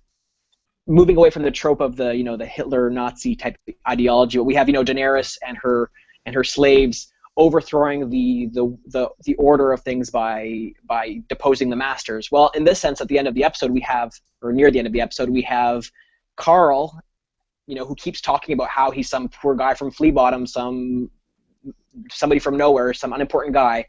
C: moving away from the trope of the the Hitler Nazi type ideology, but we have Daenerys and her slaves overthrowing the order of things by deposing the masters. Well, in this sense, at the end of the episode, near the end of the episode, we have Carl, who keeps talking about how he's some poor guy from Flea Bottom, somebody from nowhere, some unimportant guy,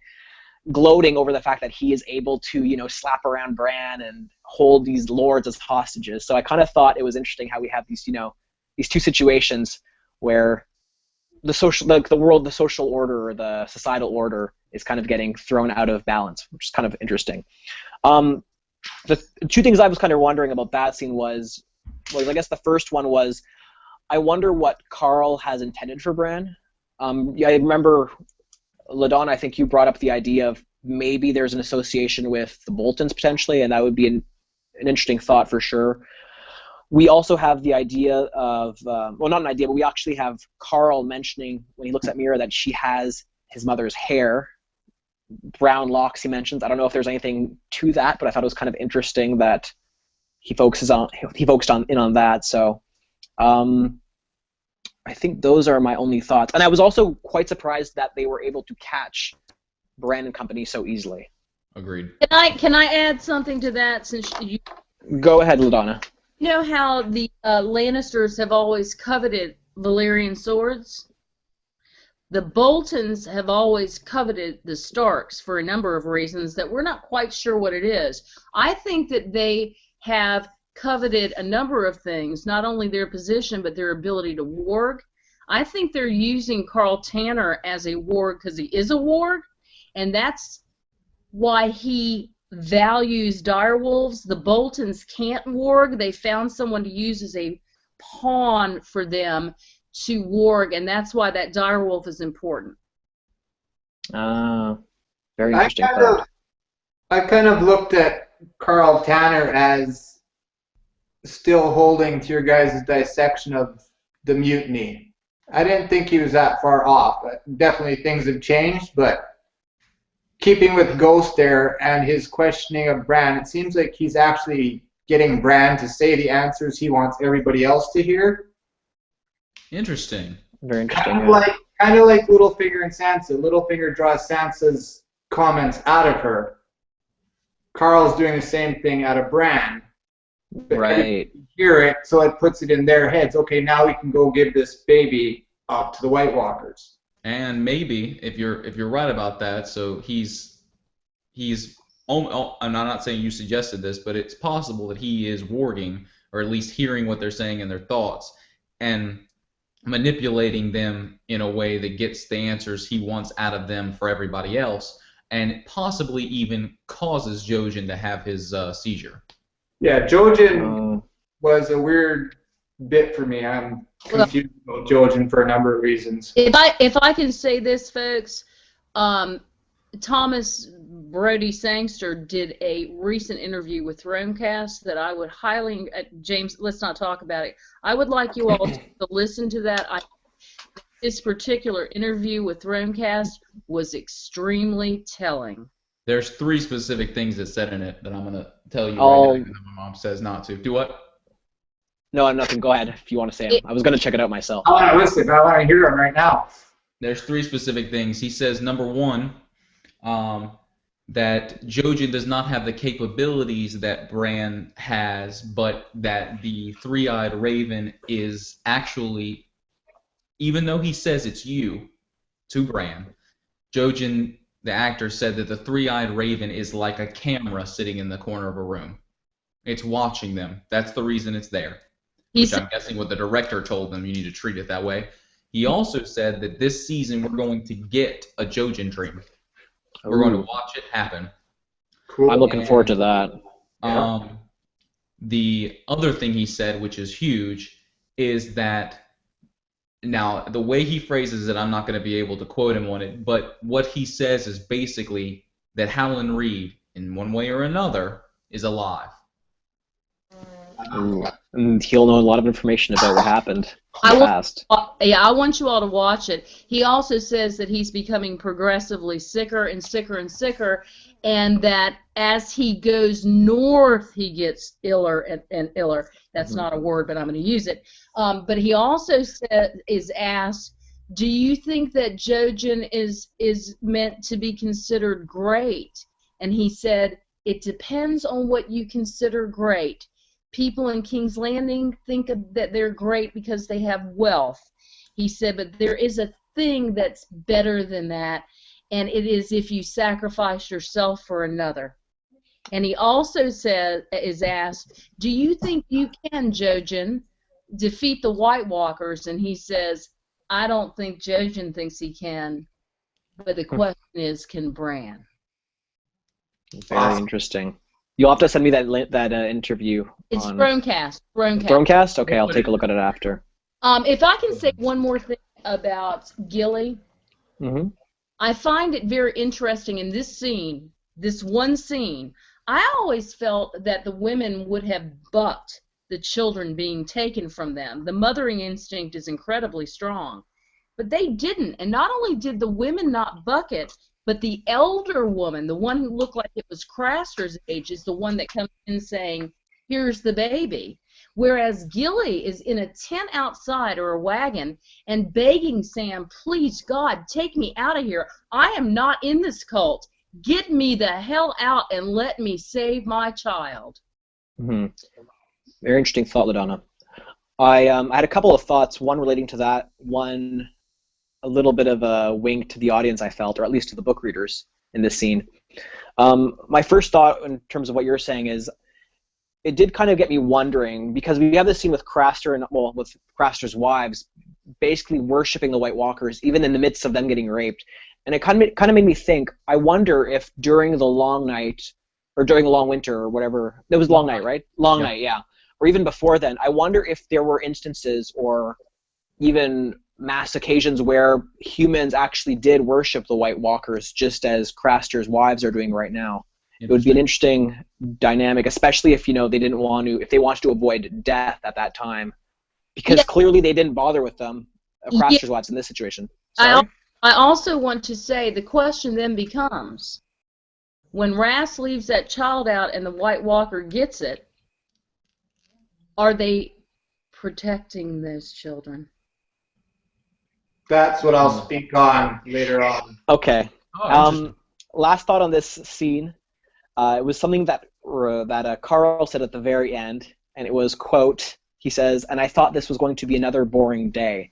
C: gloating over the fact that he is able to slap around Bran and hold these lords as hostages. So I kind of thought it was interesting how we have these these two situations where the social order or the societal order is kind of getting thrown out of balance, which is kind of interesting. The two things I was kind of wondering about that scene was I guess the first one was I wonder what Carl has intended for Bran. I remember LaDonna, I think you brought up the idea of maybe there's an association with the Boltons potentially, and that would be an interesting thought for sure. We also have the idea of, well, not an idea, but we actually have Carl mentioning when he looks at Mira that she has his mother's hair, brown locks he mentions. I don't know if there's anything to that, but I thought it was kind of interesting that he focused on that. So I think those are my only thoughts. And I was also quite surprised that they were able to catch Bran and company so easily.
A: Agreed.
B: Can I add something to that since you...
C: Go ahead, LaDonna.
B: You know how the Lannisters have always coveted Valyrian swords? The Boltons have always coveted the Starks for a number of reasons that we're not quite sure what it is. I think that they have coveted a number of things, not only their position, but their ability to warg. I think they're using Carl Tanner as a warg because he is a warg, and that's why he values direwolves. The Boltons can't warg. They found someone to use as a pawn for them to warg, and that's why that direwolf is important.
C: Very interesting thought.
E: I kind of looked at Carl Tanner as still holding to your guys' dissection of the mutiny. I didn't think he was that far off, but definitely things have changed. But keeping with Ghost there and his questioning of Bran, it seems like he's actually getting Bran to say the answers he wants everybody else to hear.
A: Interesting.
C: Very interesting.
E: Kind of like Littlefinger and Sansa. Littlefinger draws Sansa's comments out of her. Carl's doing the same thing out of Bran.
C: Right.
E: Hear it, so it puts it in their heads. Okay, now we can go give this baby up to the White Walkers.
A: And maybe if you're right about that, so he's I'm not saying you suggested this, but it's possible that he is warging, or at least hearing what they're saying and their thoughts, and manipulating them in a way that gets the answers he wants out of them for everybody else, and possibly even causes Jojen to have his seizure.
E: Yeah, Jojen was a weird bit for me. I'm confused about Jojen for a number of reasons.
B: If I can say this, folks, Thomas Brody Sangster did a recent interview with Thromecast that I would highly, James, let's not talk about it. I would like you all to listen to that. This particular interview with Thromecast was extremely telling.
A: There's 3 specific things that said in it that I'm going to tell you right now, even though my mom says not to. Do what?
C: No, nothing. Go ahead if you want to say them. I was going to check it out myself.
E: I want to listen. I want to hear them right now.
A: There's 3 specific things. He says, number 1, that Jojen does not have the capabilities that Bran has, but that the three-eyed raven is actually, even though he says it's you to Bran, Jojen, the actor, said that the three-eyed raven is like a camera sitting in the corner of a room. It's watching them. That's the reason it's there. Which I'm guessing what the director told them, you need to treat it that way. He also said that this season we're going to get a Jojen dream. We're going to watch it happen.
C: Cool. I'm looking forward to that.
A: The other thing he said, which is huge, is that, now the way he phrases it, I'm not going to be able to quote him on it, but what he says is basically that Howland Reed, in one way or another, is alive.
C: Ooh. And he'll know a lot of information about what happened in the past.
B: I want you all to watch it. He also says that he's becoming progressively sicker and sicker and sicker, and that as he goes north, he gets iller and iller. That's not a word, but I'm going to use it. But he also is asked, do you think that Jojen is meant to be considered great? And he said, it depends on what you consider great. People in King's Landing think that they're great because they have wealth. He said, but there is a thing that's better than that, and it is if you sacrifice yourself for another. And he also is asked, do you think you can, Jojen, defeat the White Walkers? And he says, I don't think Jojen thinks he can, but the question is, can Bran?
C: Very interesting. You'll have to send me that interview.
B: It's Thromecast.
C: Thromecast? Okay, I'll take a look at it after.
B: If I can say one more thing about Gilly, I find it very interesting in this scene, this one scene. I always felt that the women would have bucked the children being taken from them. The mothering instinct is incredibly strong. But they didn't. And not only did the women not buck it, but the elder woman, the one who looked like it was Craster's age, is the one that comes in saying, here's the baby. Whereas Gilly is in a tent outside or a wagon and begging Sam, please, God, take me out of here. I am not in this cult. Get me the hell out and let me save my child.
C: Very interesting thought, LaDonna. I had a couple of thoughts, one relating to that, one a little bit of a wink to the audience, I felt, or at least to the book readers in this scene. My first thought in terms of what you're saying is, it did kind of get me wondering, because we have this scene with Craster and, well, with Craster's wives basically worshiping the White Walkers, even in the midst of them getting raped. and it kind of made me think. I wonder if during the long night, or during the long winter, or whatever, it was long night, right? Long night, yeah. Or even before then, I wonder if there were instances or even mass occasions where humans actually did worship the White Walkers, just as Craster's wives are doing right now. It would be an interesting dynamic, especially if, you know, they didn't want to, if they wanted to avoid death at that time, because clearly they didn't bother with them, Craster's wives in this situation. Sorry?
B: I also want to say the question then becomes, when Rast leaves that child out and the White Walker gets it, are they protecting those children?
E: That's what I'll speak on later on.
C: Okay. Last thought on this scene. It was something that Carl said at the very end, and it was, quote, he says, "And I thought this was going to be another boring day."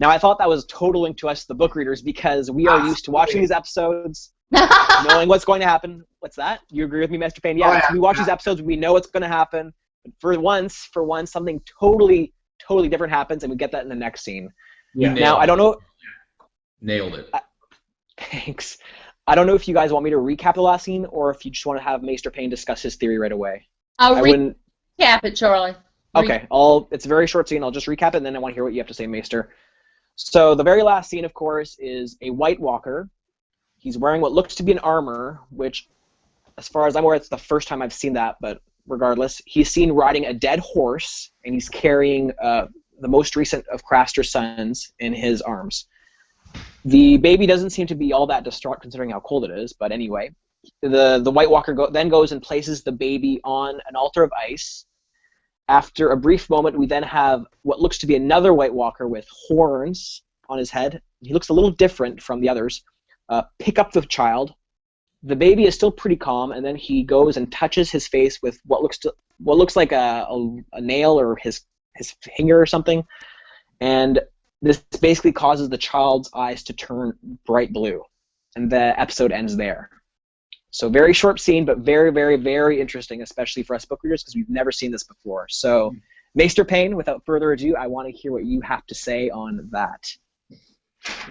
C: Now, I thought that was totaling to us, the book readers, because we are used to watching these episodes, knowing what's going to happen. What's that? You agree with me, Maester Payne? Yeah, we watch these episodes, we know what's going to happen. But for once, something totally different happens, and we get that in the next scene.
A: Yeah.
C: Now, I don't know.
A: Nailed it.
C: Thanks. I don't know if you guys want me to recap the last scene, or if you just want to have Maester Payne discuss his theory right away.
B: I'll recap it, Charlie.
C: Okay, it's a very short scene. I'll just recap it, and then I want to hear what you have to say, Maester. So the very last scene, of course, is a White Walker. He's wearing what looks to be an armor, which, as far as I'm aware, it's the first time I've seen that, but regardless, he's seen riding a dead horse, and he's carrying the most recent of Craster's sons in his arms. The baby doesn't seem to be all that distraught considering how cold it is, but anyway. The White Walker then goes and places the baby on an altar of ice. After a brief moment, we then have what looks to be another White Walker with horns on his head. He looks a little different from the others. Pick up the child. The baby is still pretty calm, and then he goes and touches his face with what looks like a nail or his finger or something, and this basically causes the child's eyes to turn bright blue, and the episode ends there. So very short scene, but very, very, very interesting, especially for us book readers, because we've never seen this before. So, Maester Payne, without further ado, I want to hear what you have to say on that.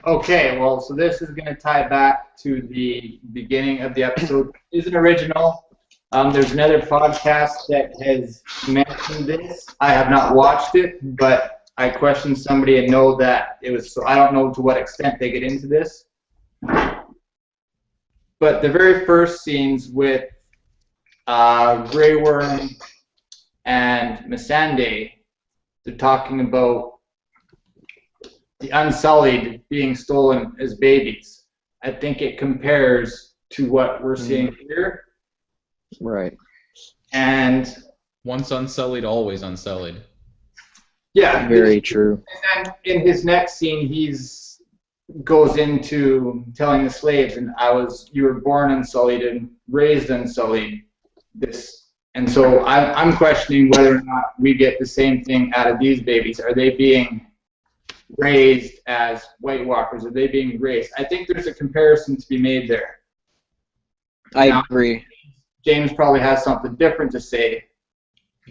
E: Okay, well, so this is going to tie back to the beginning of the episode. It is an original. There's another podcast that has mentioned this. I have not watched it, but I questioned somebody and know that it was, so I don't know to what extent they get into this. But the very first scenes with Grey Worm and Missandei, they're talking about the Unsullied being stolen as babies. I think it compares to what we're seeing here.
C: Right.
E: And
A: once unsullied, always unsullied.
E: Yeah.
C: Very true.
E: And then in his next scene, goes into telling the slaves, and you were born unsullied and raised unsullied. And so I'm questioning whether or not we get the same thing out of these babies. Are they being raised as White Walkers? Are they being raised? I think there's a comparison to be made there.
C: I agree.
E: James probably has something different to say,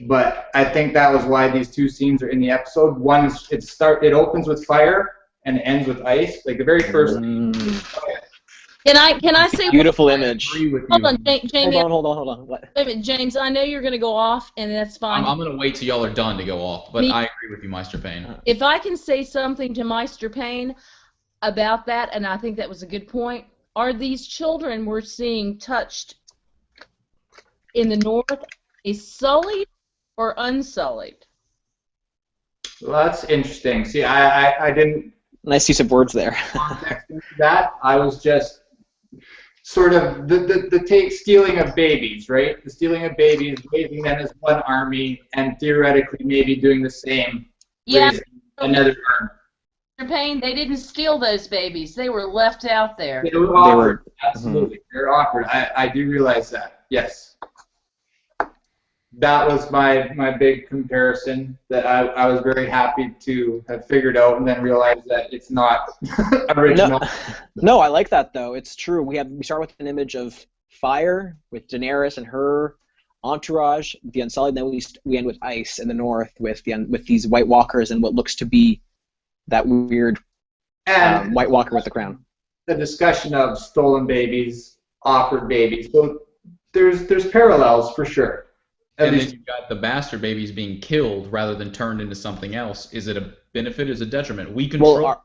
E: but I think that was why these two scenes are in the episode. One, it opens with fire and it ends with ice. Like the very first.
B: Can I say
C: beautiful image?
B: Hold on, James.
C: Hold on. What?
B: Wait a minute, James. I know you're going to go off, and that's fine.
A: I'm going to wait till y'all are done to go off, but I agree with you, Maester Payne.
B: If I can say something to Maester Payne about that, and I think that was a good point. Are these children we're seeing touched in the north sullied or unsullied?
E: Well, that's interesting. See, I didn't.
C: Nice use of words there.
E: That I was just sort of the stealing of babies, right? The stealing of babies, raising them as one army, and theoretically maybe doing the same.
B: Yeah.
E: Another army.
B: Mr. Payne, they didn't steal those babies. They were left out there.
E: They were offered. Absolutely. They're offered. I do realize that. Yes. That was my big comparison that I was very happy to have figured out, and then realized that it's not original.
C: No, I like that though. It's true. We start with an image of fire with Daenerys and her entourage, the Unsullied, and then we end with ice in the north with these White Walkers and what looks to be that weird White Walker with the crown.
E: a discussion of stolen babies, offered babies. So there's parallels for sure.
A: And then you've got the bastard babies being killed rather than turned into something else. Is it a benefit? Is it a detriment? We control.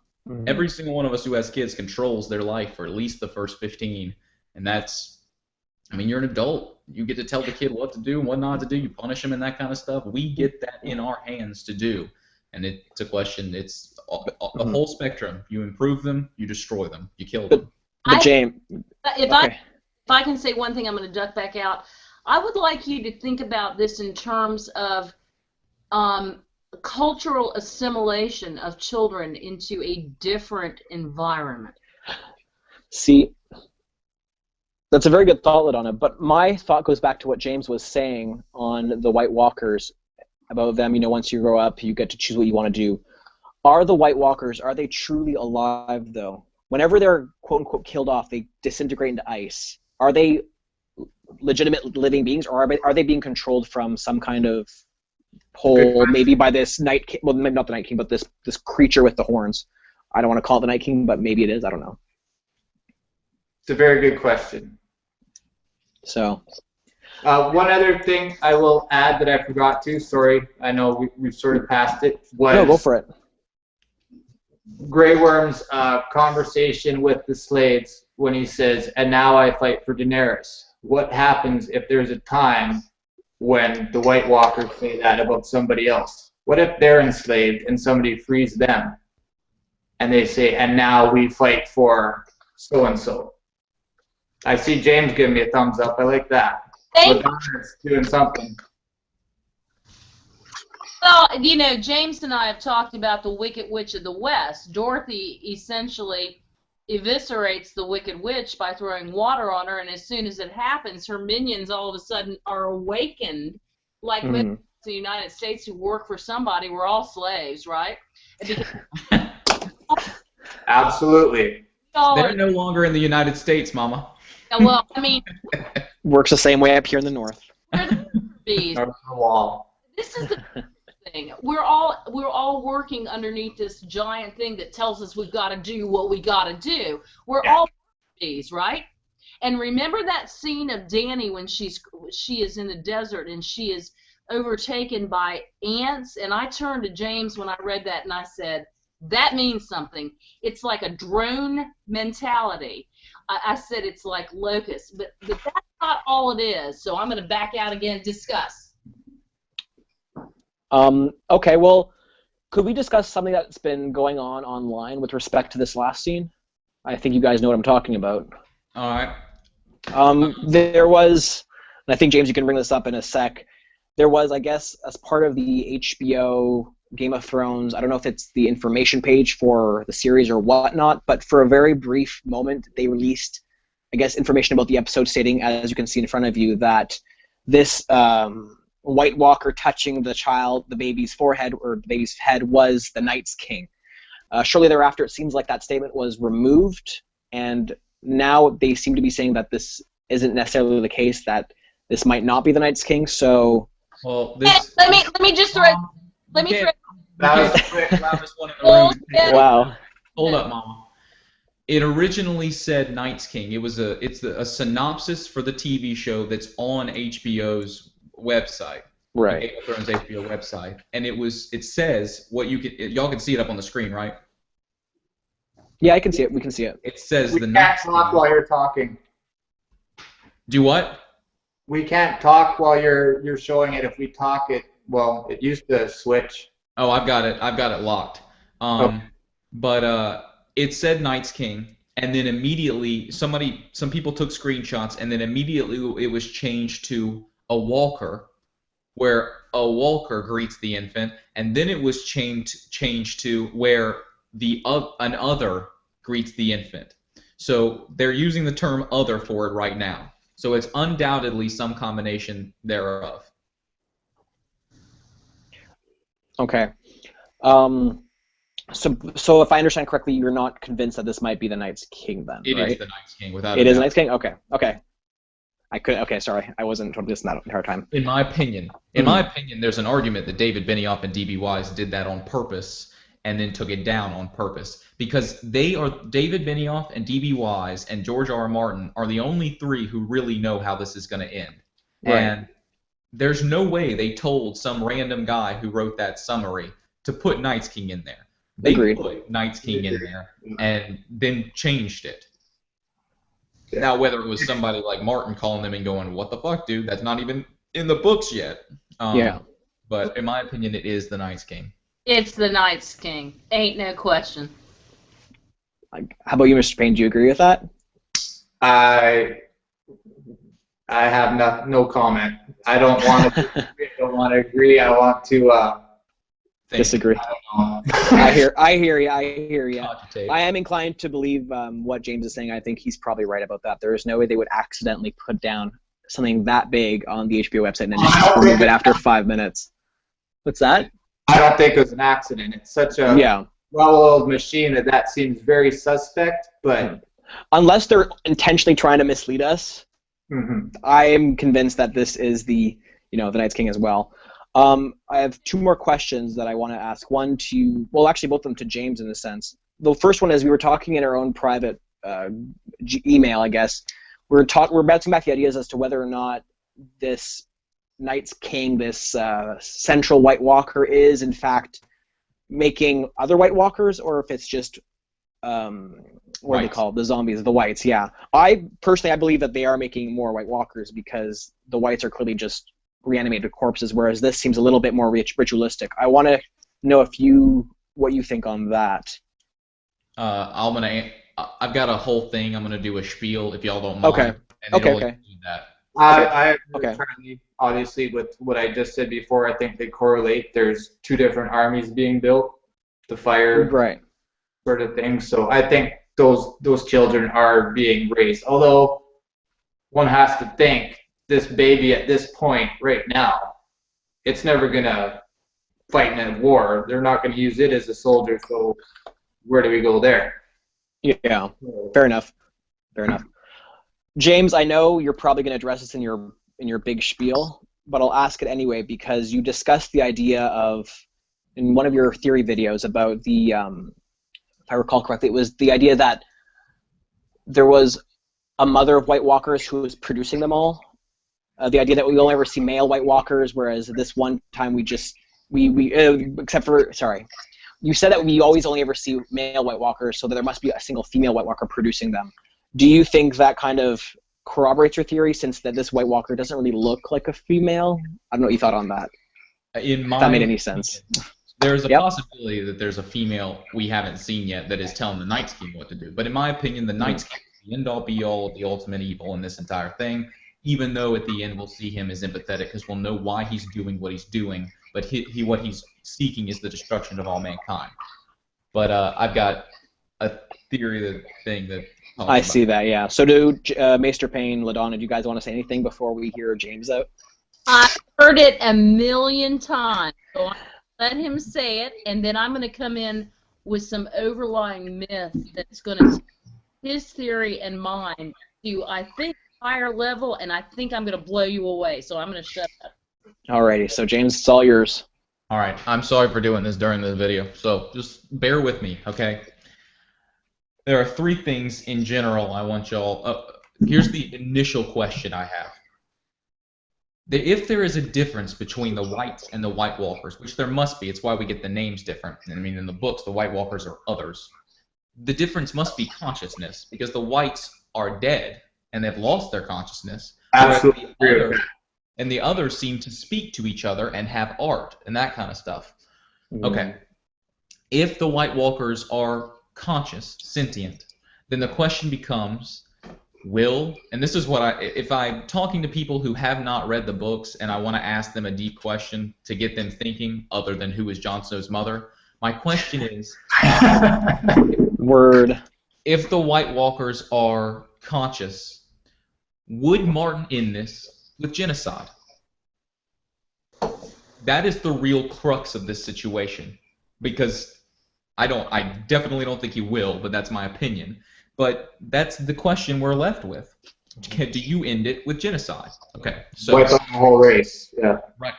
A: Every single one of us who has kids controls their life for at least the first 15, and that's. I mean, you're an adult. You get to tell the kid what to do and what not to do. You punish them and that kind of stuff. We get that in our hands to do. And it's a question. It's the whole spectrum. You improve them, you destroy them, you kill them.
C: But James,
B: if I can say one thing, I'm going to duck back out. I would like you to think about this in terms of cultural assimilation of children into a different environment.
C: See, that's a very good thought, LaDonna, but my thought goes back to what James was saying on the White Walkers, about them, once you grow up, you get to choose what you want to do. Are the White Walkers, are they truly alive, though? Whenever they're, quote-unquote, killed off, they disintegrate into ice. Are they legitimate living beings, or are they being controlled from some kind of pole, maybe by this Night King, well, maybe not the Night King, but this creature with the horns? I don't want to call it the Night King, but maybe it is, I don't know.
E: It's a very good question.
C: So,
E: one other thing I will add that I forgot to, sorry, I know we've sort of passed it, was
C: no, go for it.
E: Grey Worm's conversation with the slaves when he says, "And now I fight for Daenerys." What happens if there's a time when the White Walkers say that about somebody else? What if they're enslaved and somebody frees them and they say, "And now we fight for so-and-so"? I see James giving me a thumbs up. I like that. LaDonna's doing something.
B: Well, James and I have talked about the Wicked Witch of the West. Dorothy essentially eviscerates the Wicked Witch by throwing water on her, and as soon as it happens, her minions all of a sudden are awakened. Like the United States who work for somebody, we're all slaves, right?
E: Absolutely.
A: They're no longer in the United States, Mama.
B: Well, I mean,
C: works the same way up here in the north.
B: This is the thing. We're all working underneath this giant thing that tells us we've got to do what we got to do. We're all bees, right? And remember that scene of Dany when she is in the desert and she is overtaken by ants? And I turned to James when I read that and I said, that means something. It's like a drone mentality. I said it's like locusts, but that's not all it is. So I'm going to back out again. Discuss.
C: Okay, well, could we discuss something that's been going on online with respect to this last scene? I think you guys know what I'm talking about.
A: All right.
C: There was, and I think, James, you can bring this up in a sec, there was, I guess, as part of the HBO Game of Thrones, I don't know if it's the information page for the series or whatnot, but for a very brief moment, they released, I guess, information about the episode stating, as you can see in front of you, that this White Walker touching the baby's forehead or the baby's head was the Night's King. Shortly thereafter, it seems like that statement was removed, and now they seem to be saying that this isn't necessarily the case, that this might not be the Night's King. So,
B: well, let me just throw. Let me throw.
E: That was quick.
A: Loudest one in the room.
C: Wow.
A: Hold up, Mama. It originally said Night's King. It's a synopsis for the TV show that's on HBO's website.
C: Right.
A: Game of Thrones HBO website, and it says what y'all can see it up on the screen, right?
C: Yeah, I can see it. We can see it.
A: It says
E: we
A: the
E: can't
A: Night's
E: talk
A: King.
E: while you're talking.
A: Do what?
E: We can't talk while you're showing it. If we talk it, well, it used to switch.
A: Oh, I've got it locked. But it said Night's King, and then immediately some people took screenshots, and then immediately it was changed to a Walker, where a Walker greets the infant, and then it was changed to where an other greets the infant. So they're using the term other for it right now. So it's undoubtedly some combination thereof.
C: Okay. So if I understand correctly, you're not convinced that this might be the Night's King then,
A: It
C: right?
A: is the Night's King, without
C: It
A: a
C: is
A: doubt.
C: the Night's King? Okay. Okay, sorry. I wasn't totally listening that entire time.
A: In my opinion, there's an argument that David Benioff and D.B. Wise did that on purpose, and then took it down on purpose, because they are David Benioff and D.B. Wise and George R. R. Martin are the only three who really know how this is going to end.
C: Right.
A: And there's no way they told some random guy who wrote that summary to put Night's King in there. They
C: Agreed.
A: put Night's King in there and then changed it. Now, whether it was somebody like Martin calling them and going, "What the fuck, dude? That's not even in the books yet."
C: Yeah.
A: But in my opinion, it is the Night's King.
B: It's the Night's King. Ain't no question.
C: How about you, Mr. Payne? Do you agree with that?
E: I have no comment. I don't want to. I don't want to agree. I want to
C: disagree.
E: I don't know.
C: I hear you.
A: Cogitate.
C: I am inclined to believe what James is saying. I think he's probably right about that. There is no way they would accidentally put down something that big on the HBO website and then just remove it after 5 minutes. What's that?
E: I don't think it was an accident. It's such a well-oiled machine that seems very suspect. But
C: unless they're intentionally trying to mislead us,
E: mm-hmm.
C: I am convinced that this is the Night's King as well. I have two more questions that I want to ask. One to, well, actually both of them to James in a sense. The first one is we were talking in our own private email, I guess. We're bouncing back the ideas as to whether or not this Night's King, this central White Walker, is in fact making other White Walkers, or if it's just what are they called? The zombies, the Whites. Yeah, I believe that they are making more White Walkers because the Whites are clearly just reanimated corpses, whereas this seems a little bit more ritualistic. I want to know what you think on that.
A: I've got a whole thing. I'm gonna do a spiel if y'all don't mind.
C: Okay.
A: And
C: Okay.
A: include that.
E: I agree
C: Okay.
E: with Charlie, obviously, with what I just said before. I think they correlate. There's two different armies being built, the fire
C: Right.
E: sort of thing. So I think those children are being raised. Although one has to think this baby at this point right now, it's never gonna fight in a war. They're not gonna use it as a soldier. So where do we go there?
C: Yeah. Fair enough. James, I know you're probably going to address this in your big spiel, but I'll ask it anyway because you discussed the idea of, in one of your theory videos about the, if I recall correctly, it was the idea that there was a mother of White Walkers who was producing them all. The idea that we only ever see male White Walkers, whereas this one time we except for, sorry, you said that we always only ever see male White Walkers, so that there must be a single female White Walker producing them. Do you think that kind of corroborates your theory, since that this White Walker doesn't really look like a female? I don't know what you thought on that.
A: If
C: that made any sense.
A: There's a possibility that there's a female we haven't seen yet that is telling the Night's King what to do. But in my opinion, the Night's King is the end-all, be-all, the ultimate evil in this entire thing, even though at the end we'll see him as empathetic because we'll know why he's doing what he's doing, but what he's seeking is the destruction of all mankind. But I've got a theory that
C: I see that, yeah. So do Maester Payne, LaDonna, do you guys want to say anything before we hear James out?
B: I've heard it a million times, so I'm let him say it, and then I'm going to come in with some overlying myth that's going to take his theory and mine to, I think, higher level, and I think I'm going to blow you away, so I'm going to shut up.
C: Alrighty, so James, it's all yours.
A: All right, I'm sorry for doing this during the video, so just bear with me, okay? There are three things in general I want y'all. Here's the initial question I have. If there is a difference between the Whites and the White Walkers, which there must be, it's why we get the names different. I mean, in the books, the White Walkers are others. The difference must be consciousness, because the Whites are dead and they've lost their consciousness.
E: Absolutely.
A: And the others seem to speak to each other and have art and that kind of stuff. Okay. If the White Walkers are conscious, sentient, then the question becomes, and this is what if I'm talking to people who have not read the books and I want to ask them a deep question to get them thinking other than who is Jon Snow's mother, my question is, if the White Walkers are conscious, would Martin end this with genocide? That is the real crux of this situation, because I definitely don't think he will, but that's my opinion. But that's the question we're left with. Do you end it with genocide? Okay. So
E: wipe out the whole race. Yeah.
A: Right.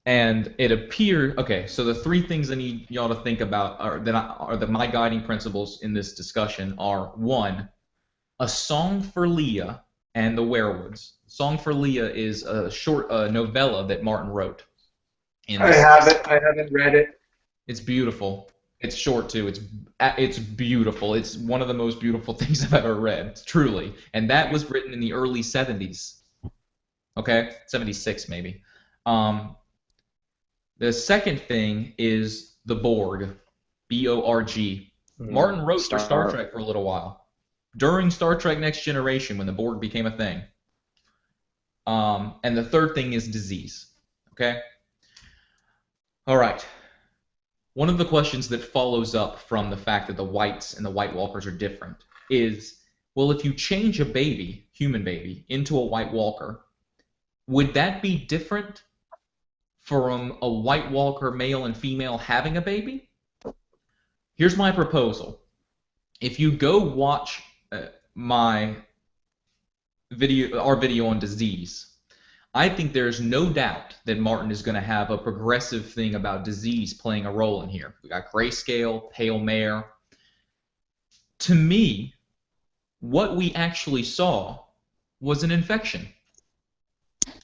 A: And it appeared, okay, so the three things I need y'all to think about are my guiding principles in this discussion are: one, A Song for Leah and the Werewoods. Song for Leah is a short novella that Martin wrote.
E: I have it. I haven't read it.
A: It's beautiful. It's short too. It's beautiful. It's one of the most beautiful things I've ever read, truly. And that was written in the early 70s. Okay, 76 maybe. The second thing is the Borg, B-O-R-G. Martin wrote for Star Trek for a little while. During Star Trek Next Generation, when the Borg became a thing. And the third thing is disease. Okay? All right. One of the questions that follows up from the fact that the Whites and the White Walkers are different is, well, if you change a baby, human baby, into a White Walker, would that be different from a White Walker male and female having a baby? Here's my proposal. If you go watch our video on disease, I think there's no doubt that Martin is going to have a progressive thing about disease playing a role in here. We got grayscale, pale mare. To me, what we actually saw was an infection.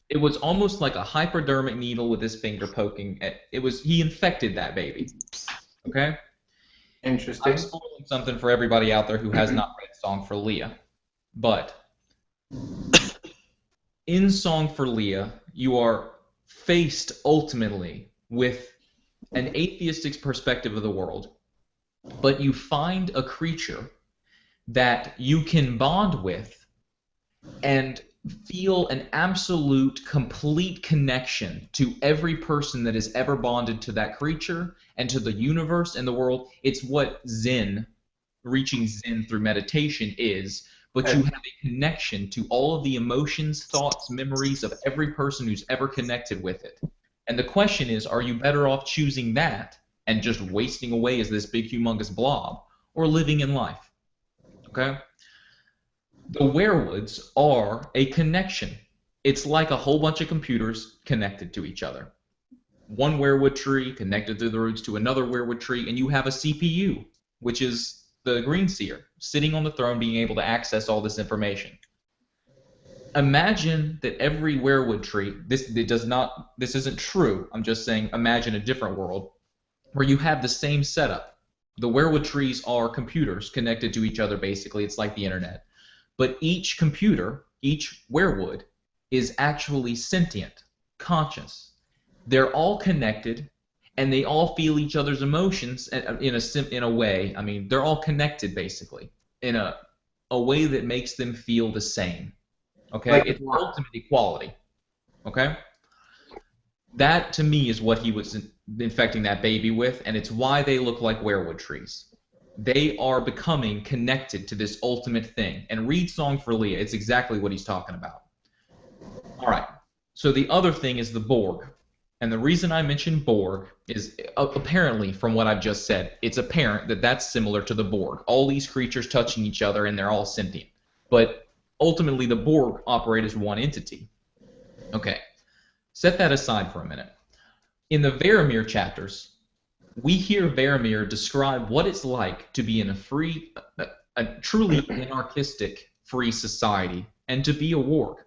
A: It was almost like a hypodermic needle with his finger poking. He infected that baby. Okay?
E: Interesting.
A: I'm spoiling something for everybody out there who has not read Song for Leah. But in Song for Leah, you are faced ultimately with an atheistic perspective of the world. But you find a creature that you can bond with and feel an absolute, complete connection to every person that has ever bonded to that creature and to the universe and the world. It's what Zen, reaching Zen through meditation is, but you have a connection to all of the emotions, thoughts, memories of every person who's ever connected with it. And the question is, are you better off choosing that and just wasting away as this big, humongous blob, or living in life? Okay? The Werewoods are a connection. It's like a whole bunch of computers connected to each other. One werewood tree connected through the roots to another werewood tree, and you have a CPU, which is the Green Seer, sitting on the throne being able to access all this information. Imagine that every werewood tree, this isn't true, I'm just saying imagine a different world, where you have the same setup. The werewood trees are computers connected to each other basically, it's like the internet. But each computer, each werewood, is actually sentient, conscious. They're all connected, and they all feel each other's emotions in a way. I mean, they're all connected basically in a way that makes them feel the same. Okay, like it's ultimate equality. Okay, that to me is what he was infecting that baby with, and it's why they look like werewood trees. They are becoming connected to this ultimate thing. And read Song for Leah. It's exactly what he's talking about. All right. So the other thing is the Borg. And the reason I mention Borg is apparently, from what I've just said, it's apparent that that's similar to the Borg. All these creatures touching each other, and they're all sentient. But ultimately, the Borg operate as one entity. Okay. Set that aside for a minute. In the Varamir chapters, we hear Varamir describe what it's like to be in a truly anarchistic free society and to be a warg.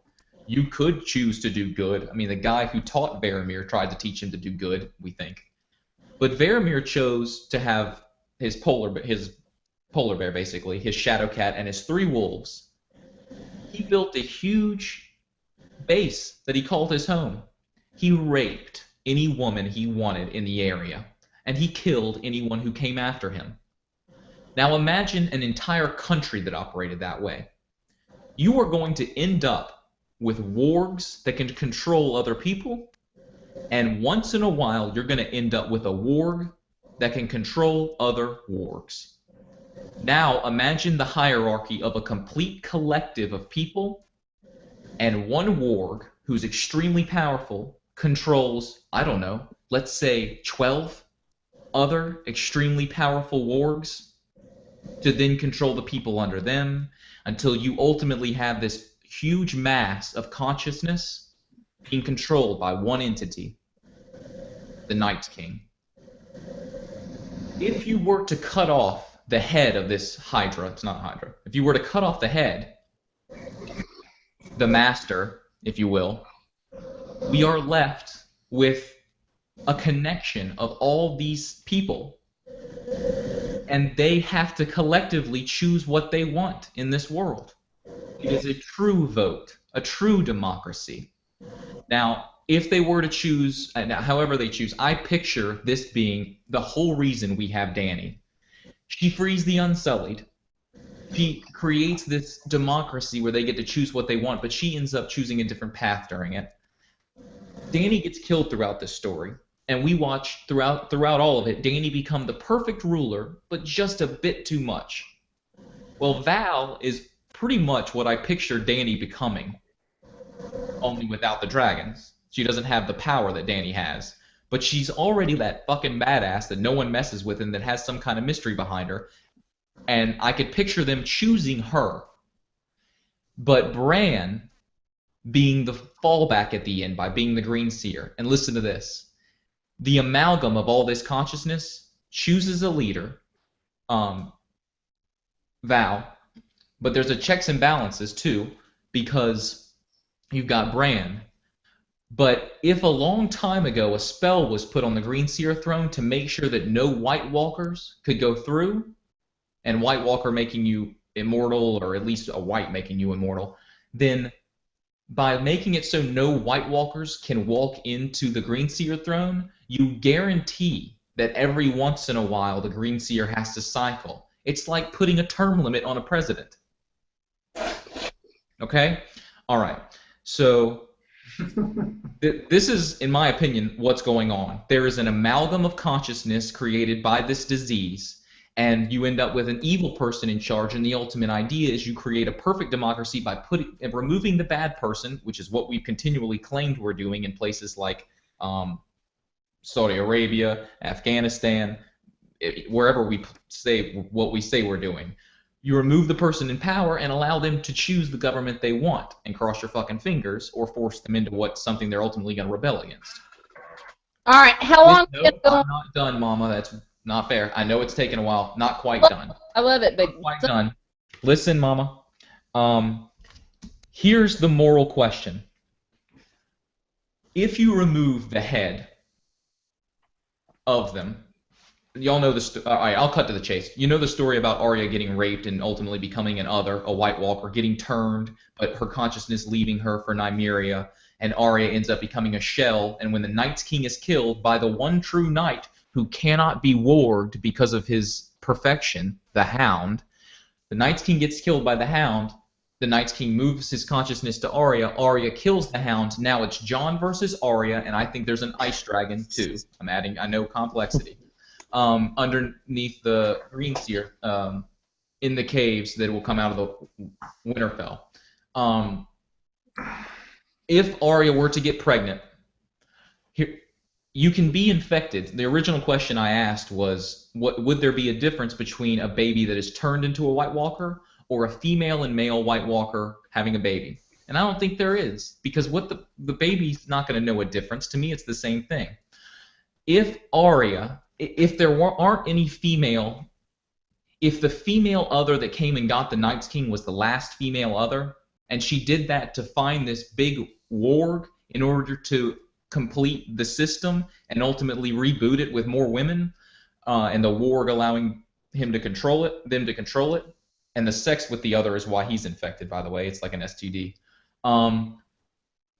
A: You could choose to do good. I mean, the guy who taught Varamir tried to teach him to do good, we think. But Varamir chose to have his polar bear, basically, his shadow cat, and his 3 wolves. He built a huge base that he called his home. He raped any woman he wanted in the area, and he killed anyone who came after him. Now imagine an entire country that operated that way. You are going to end up with wargs that can control other people, and once in a while you're going to end up with a warg that can control other wargs. Now imagine the hierarchy of a complete collective of people, and one warg who's extremely powerful controls, I don't know, let's say 12 other extremely powerful wargs to then control the people under them until you ultimately have this huge mass of consciousness being controlled by one entity. the Night King. If you were to cut off the head of this Hydra, it's not Hydra, if you were to cut off the head, the Master, if you will, we are left with a connection of all these people. And they have to collectively choose what they want in this world. It is a true vote, a true democracy. Now, if they were to choose, however they choose, I picture this being the whole reason we have Dany. She frees the Unsullied. She creates this democracy where they get to choose what they want, but she ends up choosing a different path during it. Dany gets killed throughout this story, and we watch throughout all of it, Dany become the perfect ruler, but just a bit too much. Well, Val is pretty much what I picture Dany becoming, only without the dragons. She doesn't have the power that Dany has, but she's already that fucking badass that no one messes with and that has some kind of mystery behind her, and I could picture them choosing her. But Bran being the fallback at the end by being the Green Seer. And listen to this. The amalgam of all this consciousness chooses a leader, Val, but there's a checks and balances too, because you've got Bran. But if a long time ago a spell was put on the Green Seer throne to make sure that no White Walkers could go through, and White Walker making you immortal, or at least a White making you immortal, then by making it so no White Walkers can walk into the Green Seer throne, you guarantee that every once in a while the Green Seer has to cycle. It's like putting a term limit on a president. Okay? All right. So this is, in my opinion, what's going on. There is an amalgam of consciousness created by this disease, and you end up with an evil person in charge, and the ultimate idea is you create a perfect democracy by removing the bad person, which is what we've continually claimed we're doing in places like Saudi Arabia, Afghanistan, wherever we say what we say we're doing. You remove the person in power and allow them to choose the government they want, and cross your fucking fingers, or force them into something they're ultimately going to rebel against.
B: All right, how long?
A: No, I'm not done, Mama. That's not fair. I know it's taken a while. Not quite done.
B: I love it, but
A: not quite done. Listen, Mama. Here's the moral question. If you remove the head of them, y'all know the story. All right, I'll cut to the chase. You know the story about Arya getting raped and ultimately becoming a White Walker, getting turned, but her consciousness leaving her for Nymeria, and Arya ends up becoming a shell, and when the Night's King is killed by the one true knight who cannot be warged because of his perfection, the Hound, the Night's King gets killed by the Hound, the Night's King moves his consciousness to Arya, Arya kills the Hound, now it's Jon versus Arya, and I think there's an ice dragon too. I'm adding, I know, complexity. Underneath the Green Seer, in the caves that will come out of the Winterfell. If Arya were to get pregnant, you can be infected. The original question I asked was, would there be a difference between a baby that is turned into a White Walker or a female and male White Walker having a baby? And I don't think there is, because the baby's not going to know a difference. To me, it's the same thing. If Arya, if there aren't any female, if the female other that came and got the Night's King was the last female other, and she did that to find this big warg in order to complete the system and ultimately reboot it with more women, and the warg allowing them to control it, and the sex with the other is why he's infected, by the way. It's like an STD.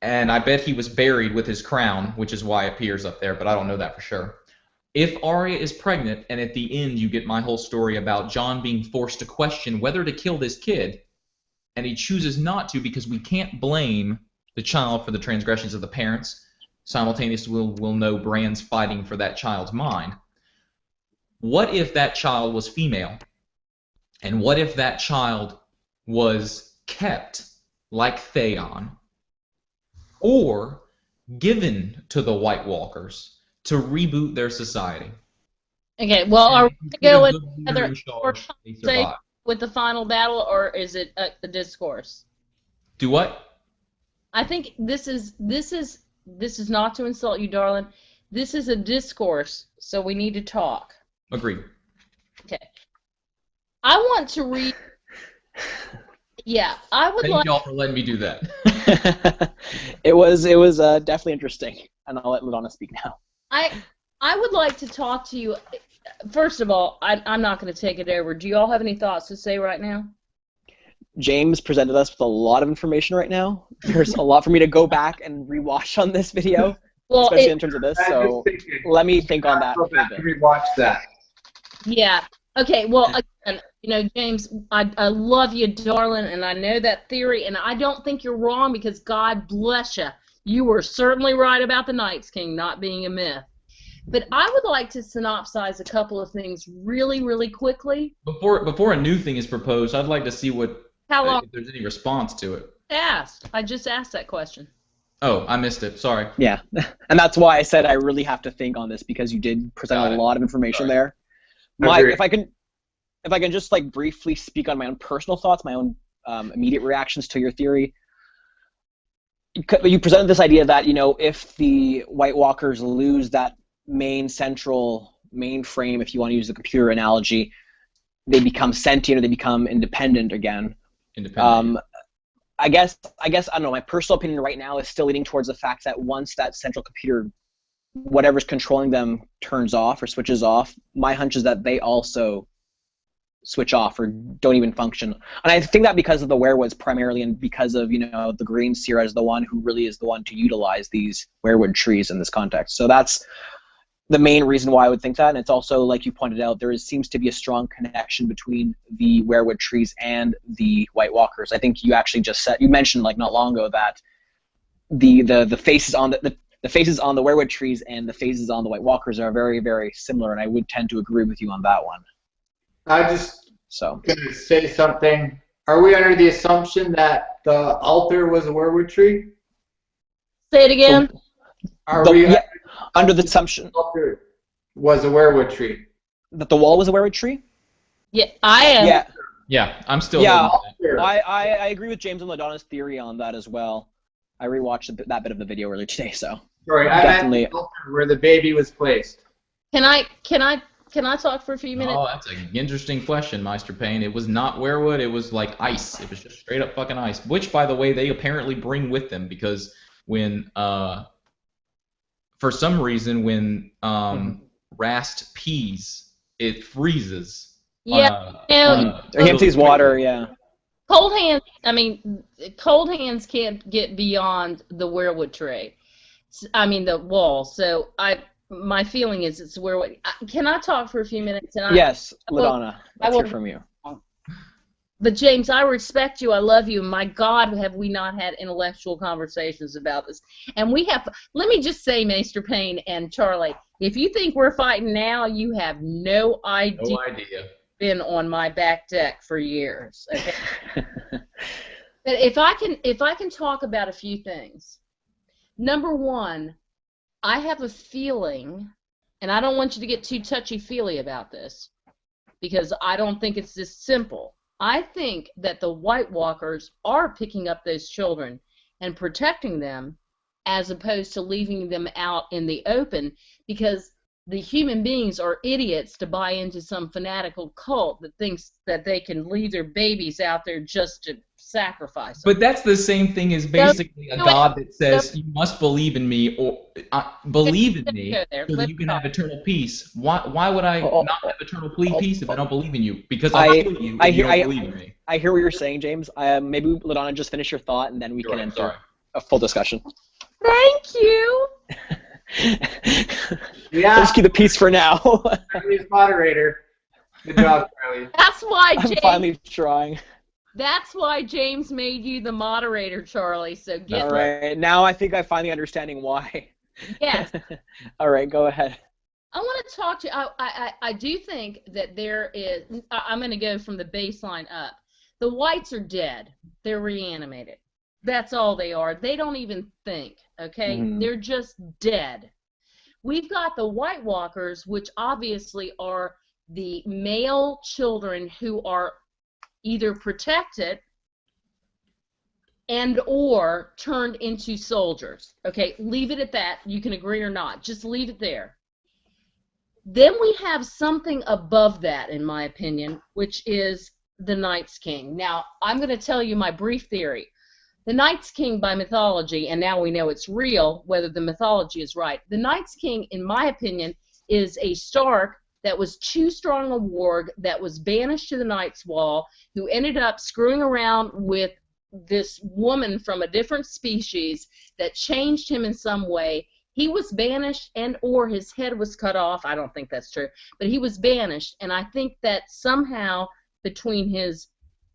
A: And I bet he was buried with his crown, which is why it appears up there, but I don't know that for sure. If Arya is pregnant, and at the end you get my whole story about Jon being forced to question whether to kill this kid, and he chooses not to because we can't blame the child for the transgressions of the parents, simultaneously we'll know Bran's fighting for that child's mind. What if that child was female? And what if that child was kept like Theon, or given to the White Walkers to reboot their society?
B: Okay, well, are we going to go
A: They survive.
B: with the final battle, or is it a discourse?
A: Do what?
B: I think this is not to insult you, darling. This is a discourse, so we need to talk.
A: Agreed.
B: Okay. I want to read. Yeah, I would
A: Thank
B: like.
A: y'all for letting me do that.
C: It was definitely interesting, and I'll let LaDonna speak now.
B: I would like to talk to you. First of all, I'm not going to take it over. Do you all have any thoughts to say right now?
C: James presented us with a lot of information right now. There's a lot for me to go back and rewatch on this video,
B: Well,
C: especially in terms of this. So let me think on that.
E: Go back and rewatch that.
B: yeah. Okay. Well, again, James, I love you, darling, and I know that theory, and I don't think you're wrong because God bless you. You were certainly right about the Night's King not being a myth. But I would like to synopsize a couple of things really, really quickly.
A: Before a new thing is proposed, I'd like to see
B: How long?
A: if there's any response to it.
B: I just asked that question.
A: Oh, I missed it. Sorry.
C: Yeah, and that's why I said I really have to think on this because you did present a lot of information there. If I can just like briefly speak on my own personal thoughts, my own immediate reactions to your theory. You presented this idea that if the White Walkers lose that central mainframe, if you want to use the computer analogy, they become sentient or they become independent again. I guess I don't know. My personal opinion right now is still leaning towards the fact that once that central computer, whatever's controlling them, turns off or switches off, my hunch is that they also switch off or don't even function. And I think that because of the werewoods primarily, and because of the Green Seer as the one who really is the one to utilize these werewood trees in this context. So that's the main reason why I would think that. And it's also, like you pointed out, seems to be a strong connection between the werewood trees and the White Walkers. I think you actually you mentioned like not long ago that the faces on the faces on the werewood trees and the faces on the White Walkers are very, very similar, and I would tend to agree with you on that one.
E: I just going to say something. Are we under the assumption that the altar was a werewood tree?
B: Say it again.
C: Under the assumption
E: the altar was a werewood tree?
C: That the wall was a werewood tree?
B: Yeah, I am.
A: Yeah, I'm still.
C: Yeah, I agree with James and LaDonna's theory on that as well. I rewatched that bit of the video earlier today, so.
E: Sorry,
C: definitely.
E: I meant the altar where the baby was placed.
B: Can I talk for a few minutes?
A: Oh, that's an interesting question, Maester Payne. It was not werewood. It was like ice. It was just straight up fucking ice. Which, by the way, they apparently bring with them because when, for some reason, when Rast pees, it freezes.
B: Yeah.
C: Empties water. Yeah.
B: Cold hands can't get beyond the werewood tree. The wall. So my feeling is it's werewood. Can I talk for a few minutes?
C: Yes, LaDonna. Let's hear from you.
B: But James, I respect you. I love you. My God, have we not had intellectual conversations about this? And we have. Let me just say, Maester Payne and Charlie, if you think we're fighting now, you have no idea.
A: No idea.
B: Been on my back deck for years. Okay. But if I can talk about a few things. Number one, I have a feeling, and I don't want you to get too touchy-feely about this, because I don't think it's this simple. I think that the White Walkers are picking up those children and protecting them as opposed to leaving them out in the open, because the human beings are idiots to buy into some fanatical cult that thinks that they can leave their babies out there just to sacrifice them.
A: But that's the same thing as basically a God that says you must believe in me or believe in me so that you can have eternal peace. Why would I not have eternal peace if I don't believe in you? Because I kill you if you don't believe in me.
C: I hear what you're saying, James. Maybe LaDonna just finish your thought and then we can enter a full discussion.
B: Thank you.
E: Yeah.
C: Let's keep the peace for now.
E: Charlie's moderator. Good job, Charlie.
B: That's why James.
C: I'm finally trying.
B: That's why James made you the moderator, Charlie. So get.
C: All right. Now I think I'm finally understanding why.
B: Yes.
C: All right. Go ahead.
B: I want to talk to you. I do think that there is. I'm going to go from the baseline up. The whites are dead. They're reanimated. That's all they are. They don't even think. Okay? Mm-hmm. They're just dead. We've got the White Walkers, which obviously are the male children who are either protected and or turned into soldiers. Okay, leave it at that. You can agree or not. Just leave it there. Then we have something above that, in my opinion, which is the Night's King. Now, I'm going to tell you my brief theory. The Night's King by mythology, and now we know it's real, whether the mythology is right. The Night's King, in my opinion, is a Stark that was too strong a warg, that was banished to the Night's Wall, who ended up screwing around with this woman from a different species that changed him in some way. He was banished and or his head was cut off. I don't think that's true. But he was banished, and I think that somehow between his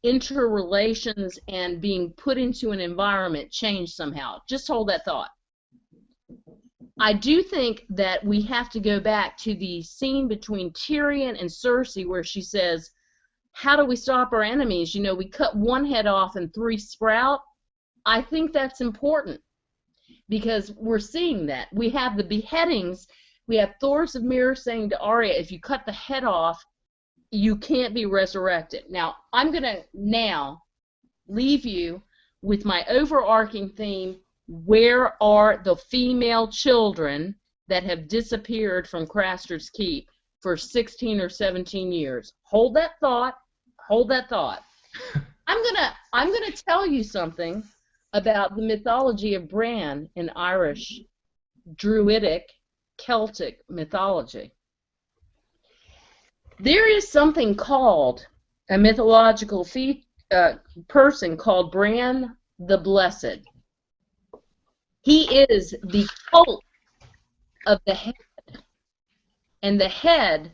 B: interrelations and being put into an environment changed somehow. Just hold that thought. I do think that we have to go back to the scene between Tyrion and Cersei where she says, how do we stop our enemies? You know, we cut one head off and 3 sprout. I think that's important because we're seeing that. We have the beheadings. We have Thoros of Myr saying to Arya, if you cut the head off, you can't be resurrected. Now, I'm going to now leave you with my overarching theme, where are the female children that have disappeared from Craster's Keep for 16 or 17 years? Hold that thought. Hold that thought. I'm gonna tell you something about the mythology of Bran in Irish, Druidic, Celtic mythology. There is something called a mythological person called Bran the Blessed. He is the cult of the head, and the head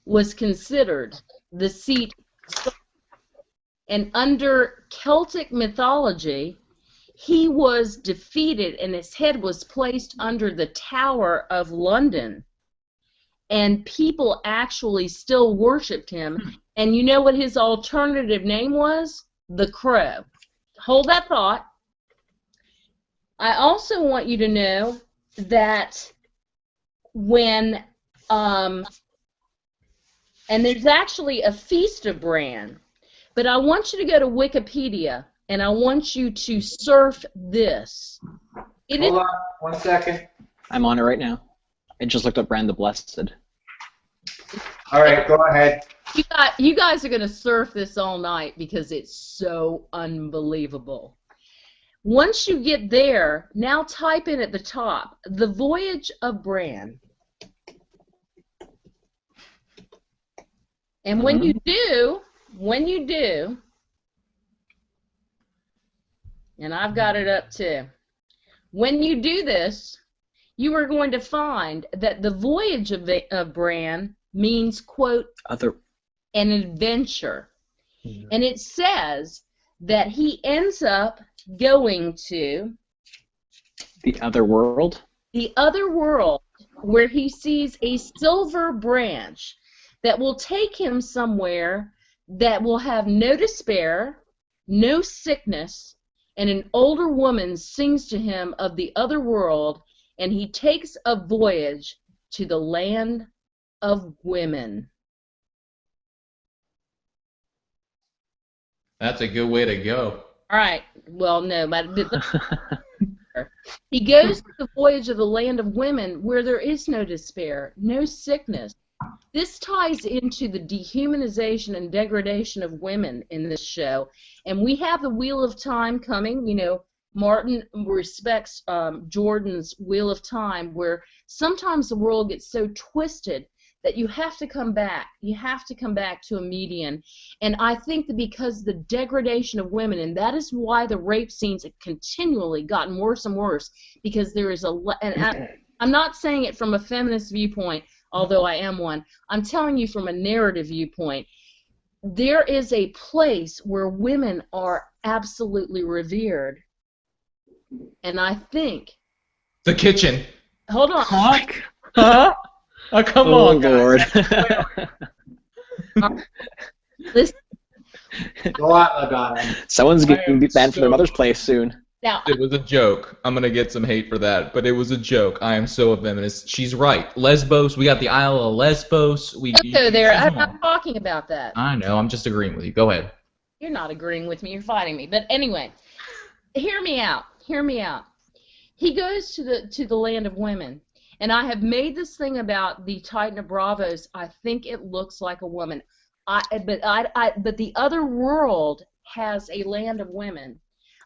B: was considered the seat. And under Celtic mythology, he was defeated and his head was placed under the Tower of London. And people actually still worshipped him. And you know what his alternative name was? The Crow. Hold that thought. I also want you to know that when, and there's actually a Feast of Bran, but I want you to go to Wikipedia and I want you to surf this.
E: Hold on 1 second.
C: I'm on it right now. I just looked up Bran the Blessed.
E: All right, go ahead.
B: You guys are going to surf this all night because it's so unbelievable. Once you get there, now type in at the top, The Voyage of Bran. And when you do, and I've got it up too, when you do this, you are going to find that the voyage of Bran means, quote, an adventure. Mm-hmm. And it says that he ends up going to
C: the other world.
B: The other world, where he sees a silver branch that will take him somewhere that will have no despair, no sickness, and an older woman sings to him of the other world, and he takes a voyage to the land of women.
A: That's a good way to go.
B: All right. Well, no, but he goes to the voyage of the land of women where there is no despair, no sickness. This ties into the dehumanization and degradation of women in this show. And we have the Wheel of Time coming. You know, Martin respects Jordan's Wheel of Time, where sometimes the world gets so twisted that you have to come back. You have to come back to a median. And I think that because the degradation of women, and that is why the rape scenes have continually gotten worse and worse, because there is I'm not saying it from a feminist viewpoint, although I am one. I'm telling you from a narrative viewpoint. There is a place where women are absolutely revered. And I think...
A: The kitchen.
B: Hold on.
A: Huh? Oh, come on,
C: Lord.
B: Listen.
E: Go on, LaDonna.
C: Someone's getting banned from their mother's place soon.
B: Now,
A: it was a joke. I'm going to get some hate for that, but it was a joke. I am so a feminist. She's right. Lesbos, we got the Isle of Lesbos.
B: I'm not talking about that.
A: I know. I'm just agreeing with you. Go ahead.
B: You're not agreeing with me. You're fighting me. But anyway, hear me out. Hear me out. He goes to the land of women, and I have made this thing about the Titan of Bravos. I think it looks like a woman. But the other world has a land of women.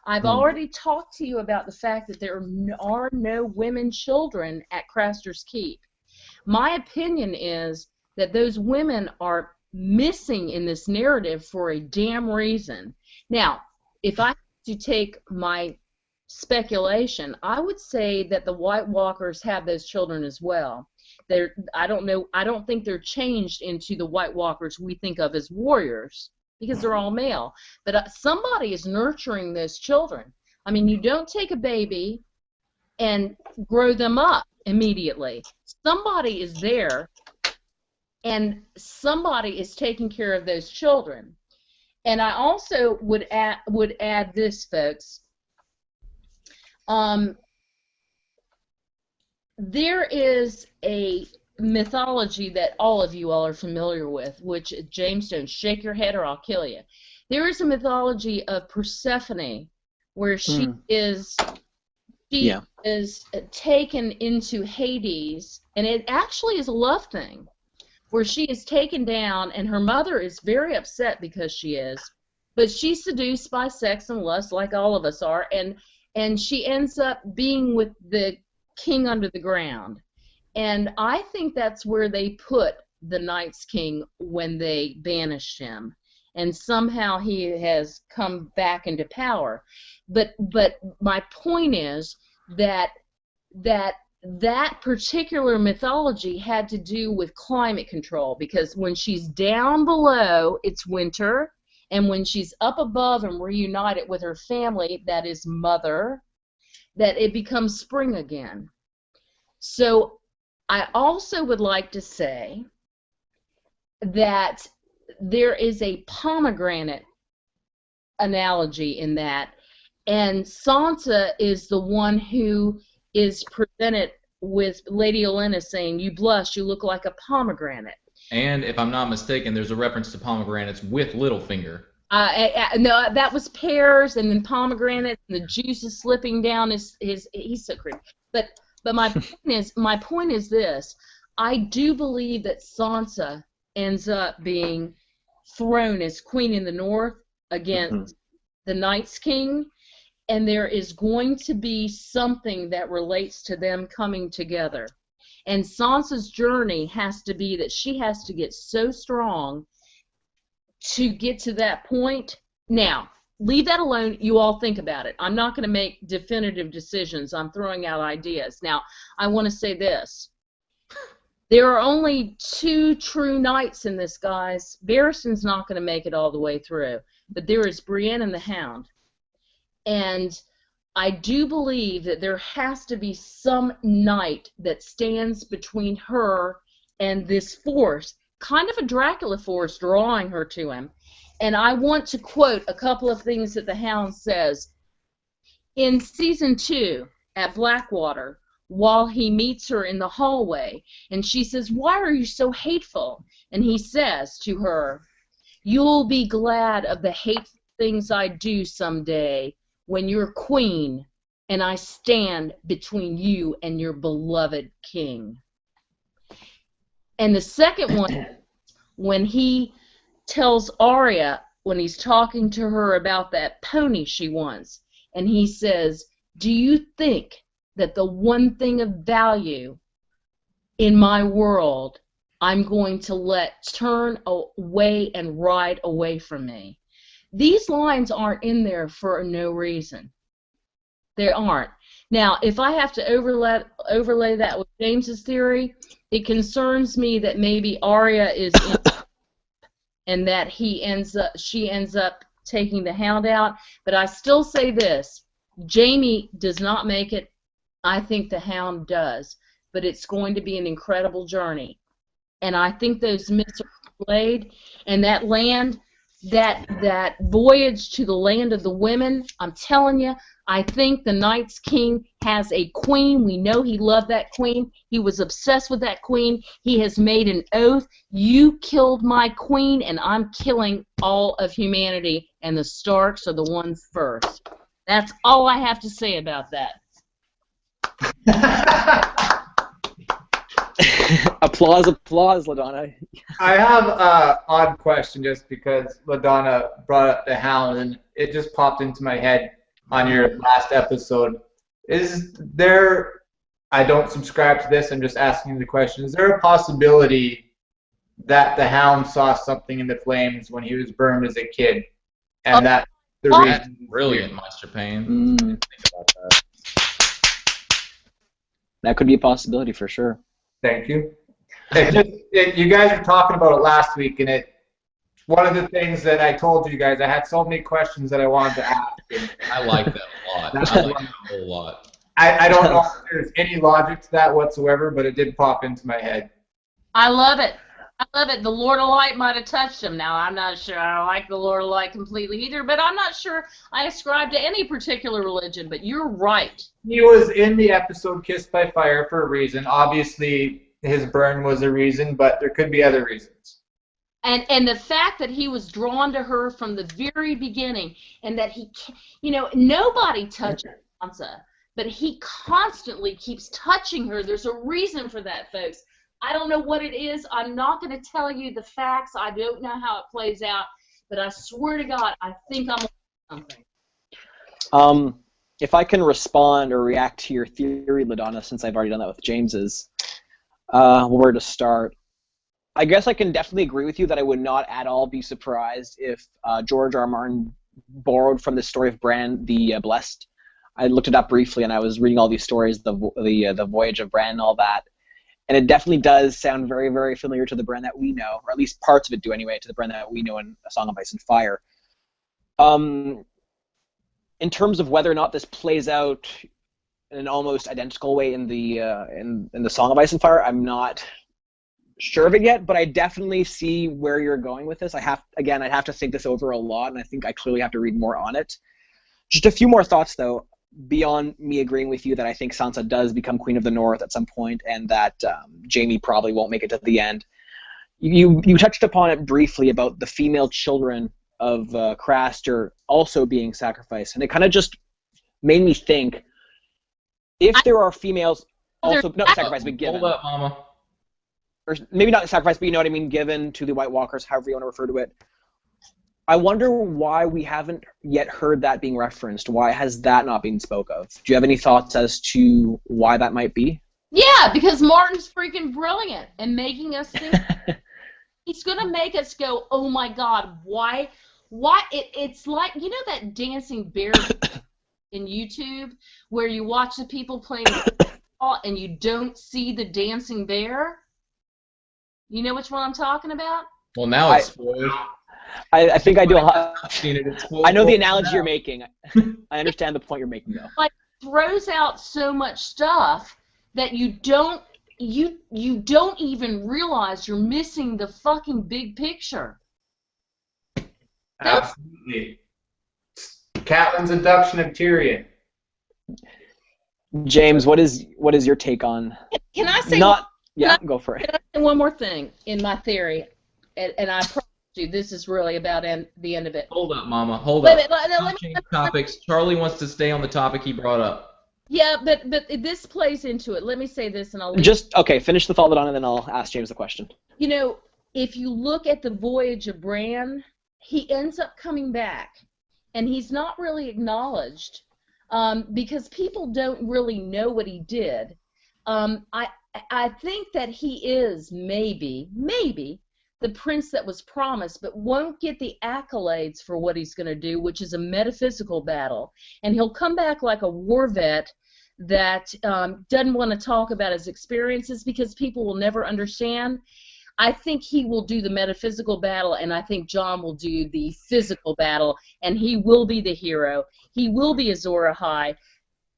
B: I've already talked to you about the fact that there are no women children at Craster's Keep. My opinion is that those women are missing in this narrative for a damn reason. Now, if I have to take my speculation, I would say that the White Walkers have those children as well. I don't think they're changed into the White Walkers we think of as warriors, because they're all male. But somebody is nurturing those children. I mean, you don't take a baby and grow them up immediately. Somebody is there, and somebody is taking care of those children. And I also would add this, folks. There is a mythology that all of you all are familiar with, which, James, don't shake your head or I'll kill you. There is a mythology of Persephone where she is taken into Hades, and it actually is a love thing, where she is taken down, and her mother is very upset because she is, but she's seduced by sex and lust like all of us are, and she ends up being with the king under the ground. And I think that's where they put the Night's King when they banished him. And somehow he has come back into power. But my point is that particular mythology had to do with climate control, because when she's down below, it's winter, and when she's up above and reunited with her family, that is mother, that it becomes spring again. So I also would like to say that there is a pomegranate analogy in that, and Sansa is the one who is presented with Lady Olenna saying, "You blush, you look like a pomegranate."
A: And if I'm not mistaken, there's a reference to pomegranates with Littlefinger.
B: No, that was pears, and then pomegranates, and the juice is slipping down his he's so creepy. But my point is this: I do believe that Sansa ends up being thrown as Queen in the North against the Night's King, and there is going to be something that relates to them coming together. And Sansa's journey has to be that she has to get so strong to get to that point. Now, leave that alone. You all think about it. I'm not going to make definitive decisions. I'm throwing out ideas. Now, I want to say this. There are only 2 true knights in this, guys. Barristan's not going to make it all the way through. But there is Brienne and the Hound. And I do believe that there has to be some knight that stands between her and this force, kind of a Dracula force drawing her to him. And I want to quote a couple of things that the Hound says. In Season 2, at Blackwater, while he meets her in the hallway, and she says, "Why are you so hateful?" And he says to her, "You'll be glad of the hateful things I do someday when you're queen and I stand between you and your beloved king." And the second one, when he tells Arya, when he's talking to her about that pony she wants, and he says, "Do you think that the one thing of value in my world I'm going to let turn away and ride away from me?" These lines aren't in there for no reason. They aren't. Now, if I have to overlay that with James's theory, it concerns me that maybe Arya is in and that she ends up taking the Hound out. But I still say this: Jaime does not make it. I think the Hound does. But it's going to be an incredible journey. And I think those myths are played, and that land, that voyage to the land of the women, I'm telling you, I think the Night's King has a queen. We know he loved that queen. He was obsessed with that queen. He has made an oath. You killed my queen, and I'm killing all of humanity, and the Starks are the ones first. That's all I have to say about that.
C: Applause, LaDonna.
E: I have an odd question just because LaDonna brought up the Hound, and it just popped into my head on your last episode. Is there, I don't subscribe to this, I'm just asking the question, is there a possibility that the Hound saw something in the flames when he was burned as a kid? And that the reason...
A: That's brilliant, Maester Payne. Think about that.
C: That could be a possibility for sure.
E: Thank you. You guys were talking about it last week, and one of the things that I told you guys, I had so many questions that I wanted to ask.
A: I like that a lot. I like that a whole lot.
E: I don't know if there's any logic to that whatsoever, but it did pop into my head.
B: I love it. I love it. The Lord of Light might have touched him. Now, I'm not sure I don't like the Lord of Light completely either, but I'm not sure I ascribe to any particular religion, but you're right.
E: He was in the episode Kissed by Fire for a reason. Obviously, his burn was a reason, but there could be other reasons.
B: And the fact that he was drawn to her from the very beginning, and that he, nobody touches Sansa, but he constantly keeps touching her. There's a reason for that, folks. I don't know what it is. I'm not going to tell you the facts. I don't know how it plays out, but I swear to God, I think I'm on something.
C: If I can respond or react to your theory, LaDonna, since I've already done that with James's, where to start? I guess I can definitely agree with you that I would not at all be surprised if George R. R. Martin borrowed from the story of Bran the Blessed. I looked it up briefly, and I was reading all these stories, the Voyage of Bran and all that. And it definitely does sound very, very familiar to the Bran that we know, or at least parts of it do anyway, to the Bran that we know in A Song of Ice and Fire. In terms of whether or not this plays out in an almost identical way in the Song of Ice and Fire, I'm not sure of it yet, but I definitely see where you're going with this. I'd have to think this over a lot, and I think I clearly have to read more on it. Just a few more thoughts, though. Beyond me agreeing with you that I think Sansa does become Queen of the North at some point, and that Jaime probably won't make it to the end. You touched upon it briefly about the female children of Craster also being sacrificed, and it kind of just made me think, if there are females also not sacrificed but given.
A: Hold up, Mama.
C: Or maybe not sacrificed, but you know what I mean, given to the White Walkers, however you want to refer to it. I wonder why we haven't yet heard that being referenced. Why has that not been spoke of? Do you have any thoughts as to why that might be?
B: Yeah, because Martin's freaking brilliant and making us think. He's going to make us go, oh my God, why? It's like, that dancing bear in YouTube where you watch the people playing football and you don't see the dancing bear? You know which one I'm talking about?
A: Well, now it's spoiled.
C: I think I do.
A: I've seen it.
C: I know the analogy you're making. I understand the point you're making, though.
B: Like, throws out so much stuff that you don't even realize you're missing the fucking big picture.
E: Absolutely. Catelyn's abduction of Tyrion.
C: James, what is your take on?
B: Can I say?
C: Go for it.
B: Can I say one more thing in my theory, and I promise you, this is really about the end of it.
A: Hold up, Mama. Hold up. Let me change topics. Charlie wants to stay on the topic he brought up.
B: Yeah, but this plays into it. Let me say this, and I'll leave.
C: Finish the thought, LaDonna, and then I'll ask James the question.
B: If you look at the Voyage of Bran, he ends up coming back, and he's not really acknowledged because people don't really know what he did. I think that he is maybe the prince that was promised, but won't get the accolades for what he's going to do, which is a metaphysical battle. And he'll come back like a war vet that doesn't want to talk about his experiences because people will never understand. I think he will do the metaphysical battle, and I think Jon will do the physical battle, and he will be the hero. He will be Azor Ahai,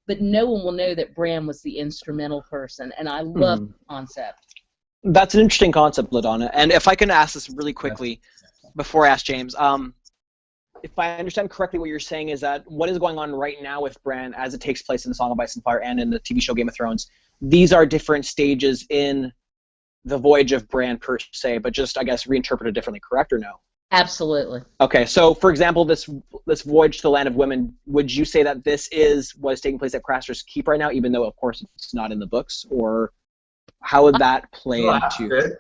B: but no one will know that Bran was the instrumental person, and I love the concept.
C: That's an interesting concept, LaDonna. And if I can ask this really quickly before I ask James, if I understand correctly, what you're saying is that what is going on right now with Bran as it takes place in the Song of Ice and Fire and in the TV show Game of Thrones, these are different stages in the Voyage of Bran per se, but just, I guess, reinterpreted differently, correct or no?
B: Absolutely.
C: Okay, so for example, this voyage to the land of women, would you say that this is what is taking place at Craster's Keep right now, even though of course it's not in the books, or how would that play
E: Well, that's
C: into?
E: good.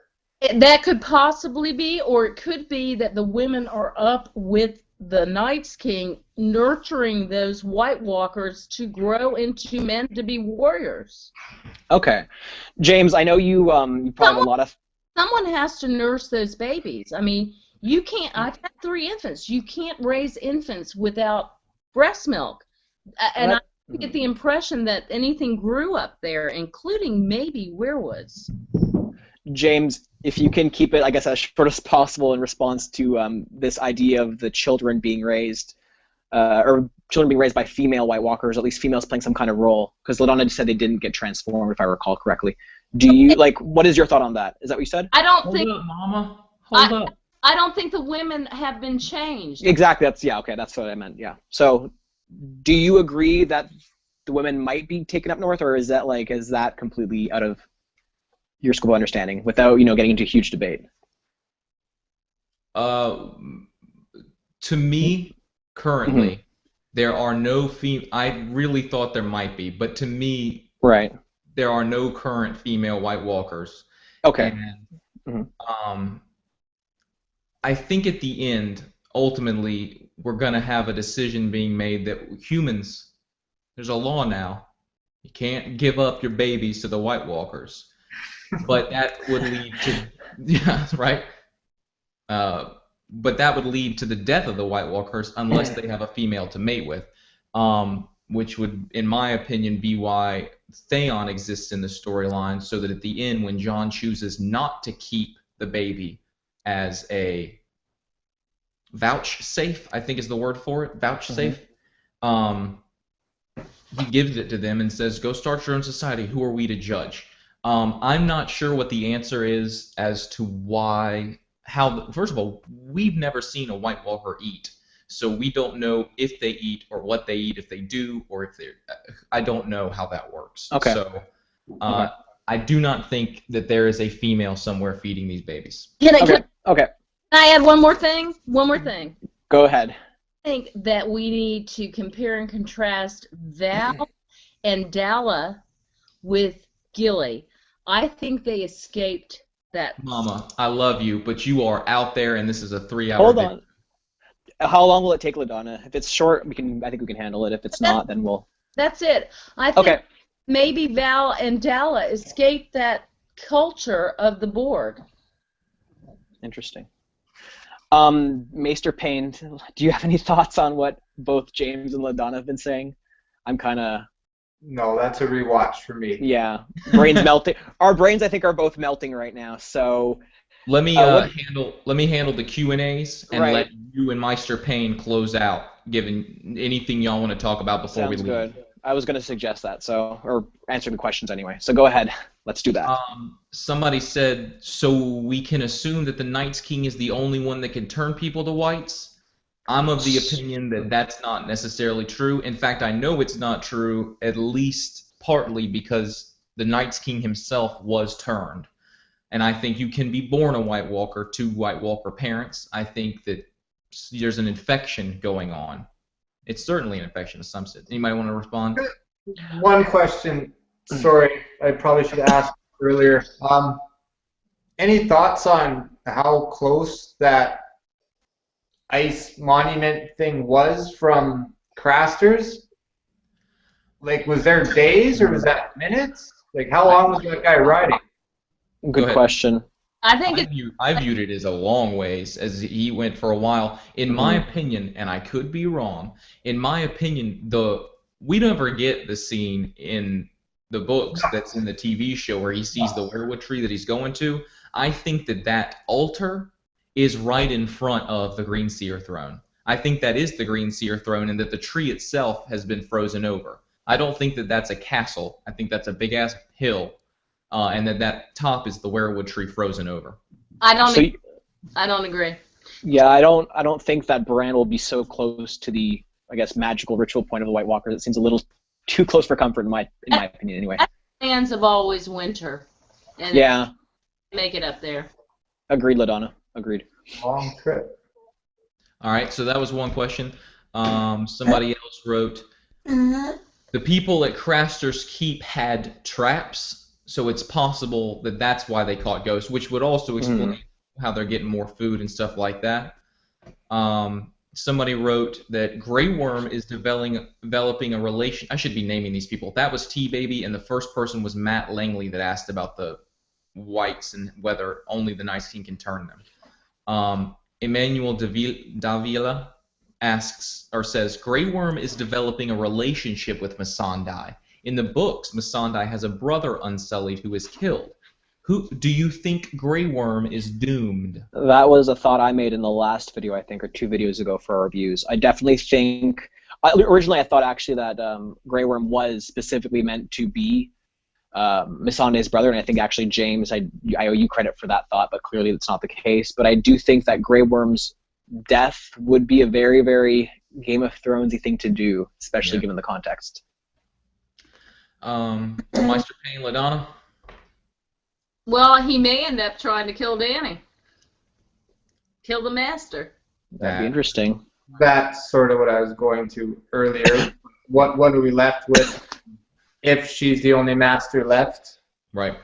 B: That could possibly be, or it could be that the women are up with the Night's King, nurturing those White Walkers to grow into men to be warriors.
C: Okay, James, I know you you probably have a lot of.
B: Someone has to nurse those babies. I mean, you can't. I've had 3 infants. You can't raise infants without breast milk. And I get the impression that anything grew up there, including maybe weirwoods.
C: James, if you can keep it, I guess, as short as possible in response to this idea of the children being raised, or children being raised by female White Walkers, at least females playing some kind of role, because LaDonna just said they didn't get transformed, if I recall correctly. Do you, what is your thought on that? Is that what you said?
B: I don't
A: Hold
B: think.
A: up, Mama. Hold up.
B: I don't think the women have been changed.
C: Exactly. Okay. That's what I meant. Yeah. So, do you agree that the women might be taken up north, or is that completely out of your scope of understanding, without getting into a huge debate?
A: To me, currently, there are no I really thought there might be, but to me,
C: right,
A: there are no current female White Walkers.
C: Okay.
A: And, I think at the end, ultimately, we're going to have a decision being made that humans, there's a law now. You can't give up your babies to the White Walkers. But that would lead to, yeah, right? But that would lead to the death of the White Walkers unless they have a female to mate with, which would, in my opinion, be why Theon exists in the storyline, so that at the end, when Jon chooses not to keep the baby as a vouchsafe, I think is the word for it, vouchsafe, he gives it to them and says, go start your own society. Who are we to judge? I'm not sure what the answer is as to first of all, we've never seen a White Walker eat, so we don't know if they eat or what they eat, if they do, or if they're, I don't know how that works.
C: Okay.
A: So, I do not think that there is a female somewhere feeding these babies.
C: Okay.
B: Can I add one more thing? One more thing.
C: Go ahead.
B: I think that we need to compare and contrast Val and Dalla with Gilly. I think they escaped that.
A: Mama, I love you, but you are out there, and this is a 3-hour
C: Hold
A: video.
C: on. How long will it take, LaDonna? If it's short, I think we can handle it. If it's not, then we'll.
B: That's it. I think maybe Val and Dalla escaped that culture of the Borg.
C: Interesting. Maester Payne, do you have any thoughts on what both James and LaDonna have been saying? I'm kind of.
E: No, that's a rewatch for me.
C: Yeah, brains melting. Our brains, I think, are both melting right now. So
A: let me handle the Q&As and
C: Right.
A: let you and Maester Payne close out, given anything y'all want to talk about before we
C: sounds
A: leave.
C: good. I was going to suggest that, or answer the questions anyway. So go ahead. Let's do that.
A: Somebody said, so we can assume that the Night's King is the only one that can turn people to whites? I'm of the opinion that that's not necessarily true. In fact, I know it's not true, at least partly because the Night's King himself was turned. And I think you can be born a White Walker to White Walker parents. I think that there's an infection going on. It's certainly an infection of some sense. Anybody want to respond?
E: One question. Sorry, I probably should have asked earlier. Any thoughts on how close that ice monument thing was from Craster's? Like, was there days or was that minutes? Like, how long was that guy riding?
C: Good question.
B: I think
A: I viewed it as a long ways, as he went for a while. In my opinion, and I could be wrong, in my opinion, we never get the scene in the books that's in the TV show where he sees the weirwood tree that he's going to. I think that altar is right in front of the Green Seer throne. I think that is the Green Seer throne, and that the tree itself has been frozen over. I don't think that that's a castle. I think that's a big-ass hill. And that top is the weirwood tree frozen over.
B: I don't agree.
C: Yeah, I don't think that Bran will be so close to the, I guess, magical ritual point of the White Walker. It seems a little too close for comfort in my opinion, anyway.
B: Fans of always winter, and
C: Yeah,
B: make it up there.
C: agreed, LaDonna. Agreed.
E: Long trip.
A: All right, so that was one question. Somebody else wrote, the people at Craster's Keep had traps, so it's possible that that's why they caught ghosts, which would also explain how they're getting more food and stuff like that. Somebody wrote that Grey Worm is developing a relation. I should be naming these people. That was T-Baby, and the first person was Matt Langley that asked about the whites and whether only the Night King can turn them. Emmanuel Davila asks or says, Grey Worm is developing a relationship with Missandei. In the books, Missandei has a brother Unsullied who is killed. Who do you think Grey Worm is doomed?
C: That was a thought I made in the last video, I think, or 2 videos ago for our reviews. I definitely think... originally, I thought actually that Grey Worm was specifically meant to be Missandei's brother, and I think actually, James, I owe you credit for that thought, but clearly that's not the case. But I do think that Grey Worm's death would be a very, very Game of Thrones-y thing to do, especially given the context.
A: Maester Payne, LaDonna?
B: Well, he may end up trying to kill Dany. Kill the Maester.
C: That'd be interesting.
E: That's sort of what I was going to earlier. What are we left with if she's the only Maester left?
A: Right.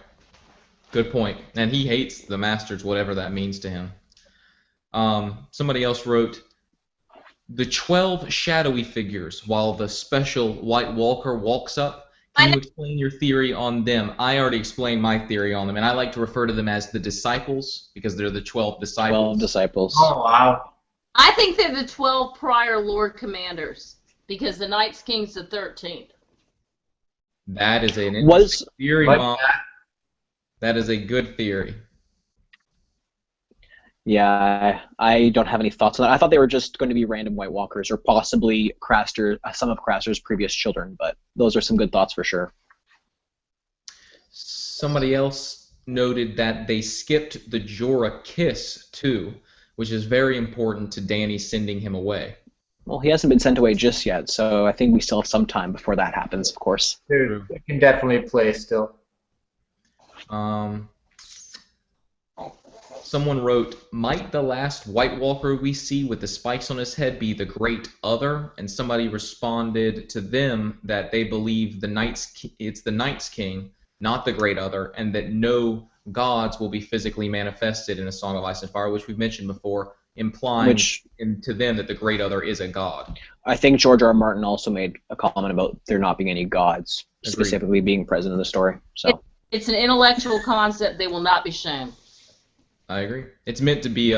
A: Good point. And he hates the Masters, whatever that means to him. Somebody else wrote, the 12 shadowy figures while the special White Walker walks up. Can you explain your theory on them? I already explained my theory on them, and I like to refer to them as the disciples because they're the 12 disciples.
C: 12 disciples.
E: Oh, wow.
B: I think they're the 12 prior Lord Commanders because the Night King's the 13th.
A: That is an interesting theory, Mom. That is a good theory.
C: Yeah, I don't have any thoughts on that. I thought they were just going to be random White Walkers or possibly some of Craster's previous children, but those are some good thoughts for sure.
A: Somebody else noted that they skipped the Jorah kiss, too, which is very important to Dany sending him away.
C: Well, he hasn't been sent away just yet, so I think we still have some time before that happens, of course.
E: Dude, it can definitely play still.
A: Someone wrote, might the last White Walker we see with the spikes on his head be the Great Other? And somebody responded to them that they believe it's the Night's King, not the Great Other, and that no gods will be physically manifested in A Song of Ice and Fire, which we've mentioned before, implying to them that the Great Other is a god.
C: I think George R. R. Martin also made a comment about there not being any gods specifically being present in the story. So
B: it's an intellectual concept. They will not be shown.
A: I agree. It's meant to be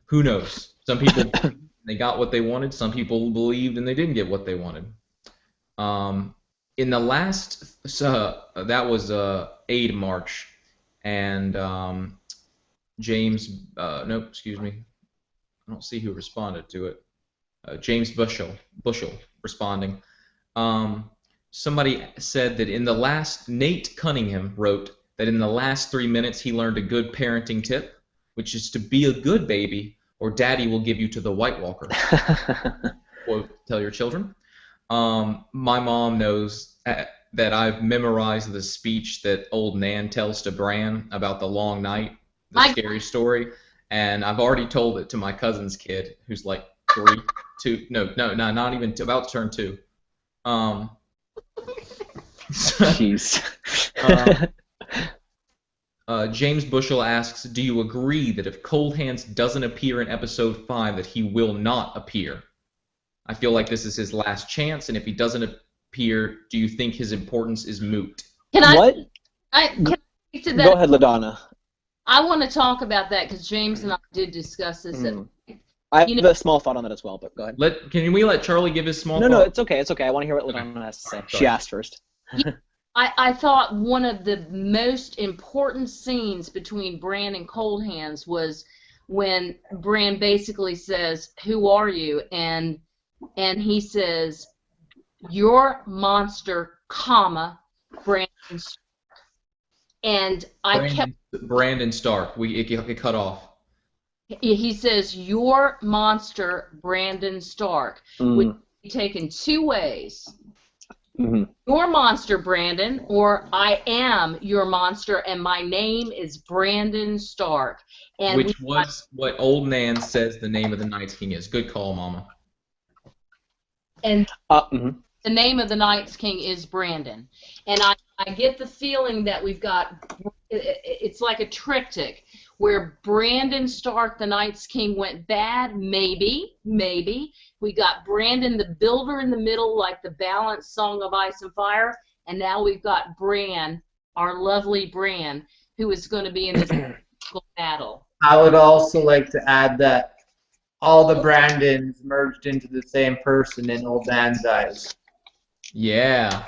A: who knows. Some people they got what they wanted. Some people believed and they didn't get what they wanted. In the last, that was Aid March, and James. No, excuse me. I don't see who responded to it. James Bushell responding. Somebody said that in the last, Nate Cunningham wrote that in the last 3 minutes he learned a good parenting tip, which is to be a good baby or daddy will give you to the White Walker. Quote, tell your children. My mom knows that I've memorized the speech that old Nan tells to Bran about the long night, the scary story, and I've already told it to my cousin's kid who's like 3, 2, no, not even about to turn 2.
C: Jeez.
A: James Bushell asks, do you agree that if Cold Hands doesn't appear in episode 5 that he will not appear? I feel like this is his last chance, and if he doesn't appear, do you think his importance is moot?
B: Can I speak to that?
C: Go ahead, LaDonna.
B: I want to talk about that because James and I did discuss this.
C: I have a small thought on that as well, but go ahead.
A: Can we let Charlie give his small thought?
C: No, it's okay. It's okay. I want to hear what LaDonna has to say. She asked first.
B: I thought one of the most important scenes between Bran and Cold Hands was when Bran basically says, "Who are you?" and he says, "You're monster, comma, Brandon Stark." And
A: Brandon Stark. It cut off.
B: He says, "Your monster, Brandon Stark," which can be taken 2 ways. your monster, Brandon, or I am your monster, and my name is Brandon Stark. And
A: Which was what Old Nan says the name of the Night's King is. Good call, Mama.
B: And the name of the Night's King is Brandon. And I get the feeling that we've got, it's like a triptych, where Brandon Stark, the Night's King, went bad, maybe. We got Brandon the Builder in the middle, like the balanced Song of Ice and Fire, and now we've got Bran, our lovely Bran, who is going to be in this battle.
E: I would also like to add that all the Brandons merged into the same person in Old Nan's eyes.
A: Yeah.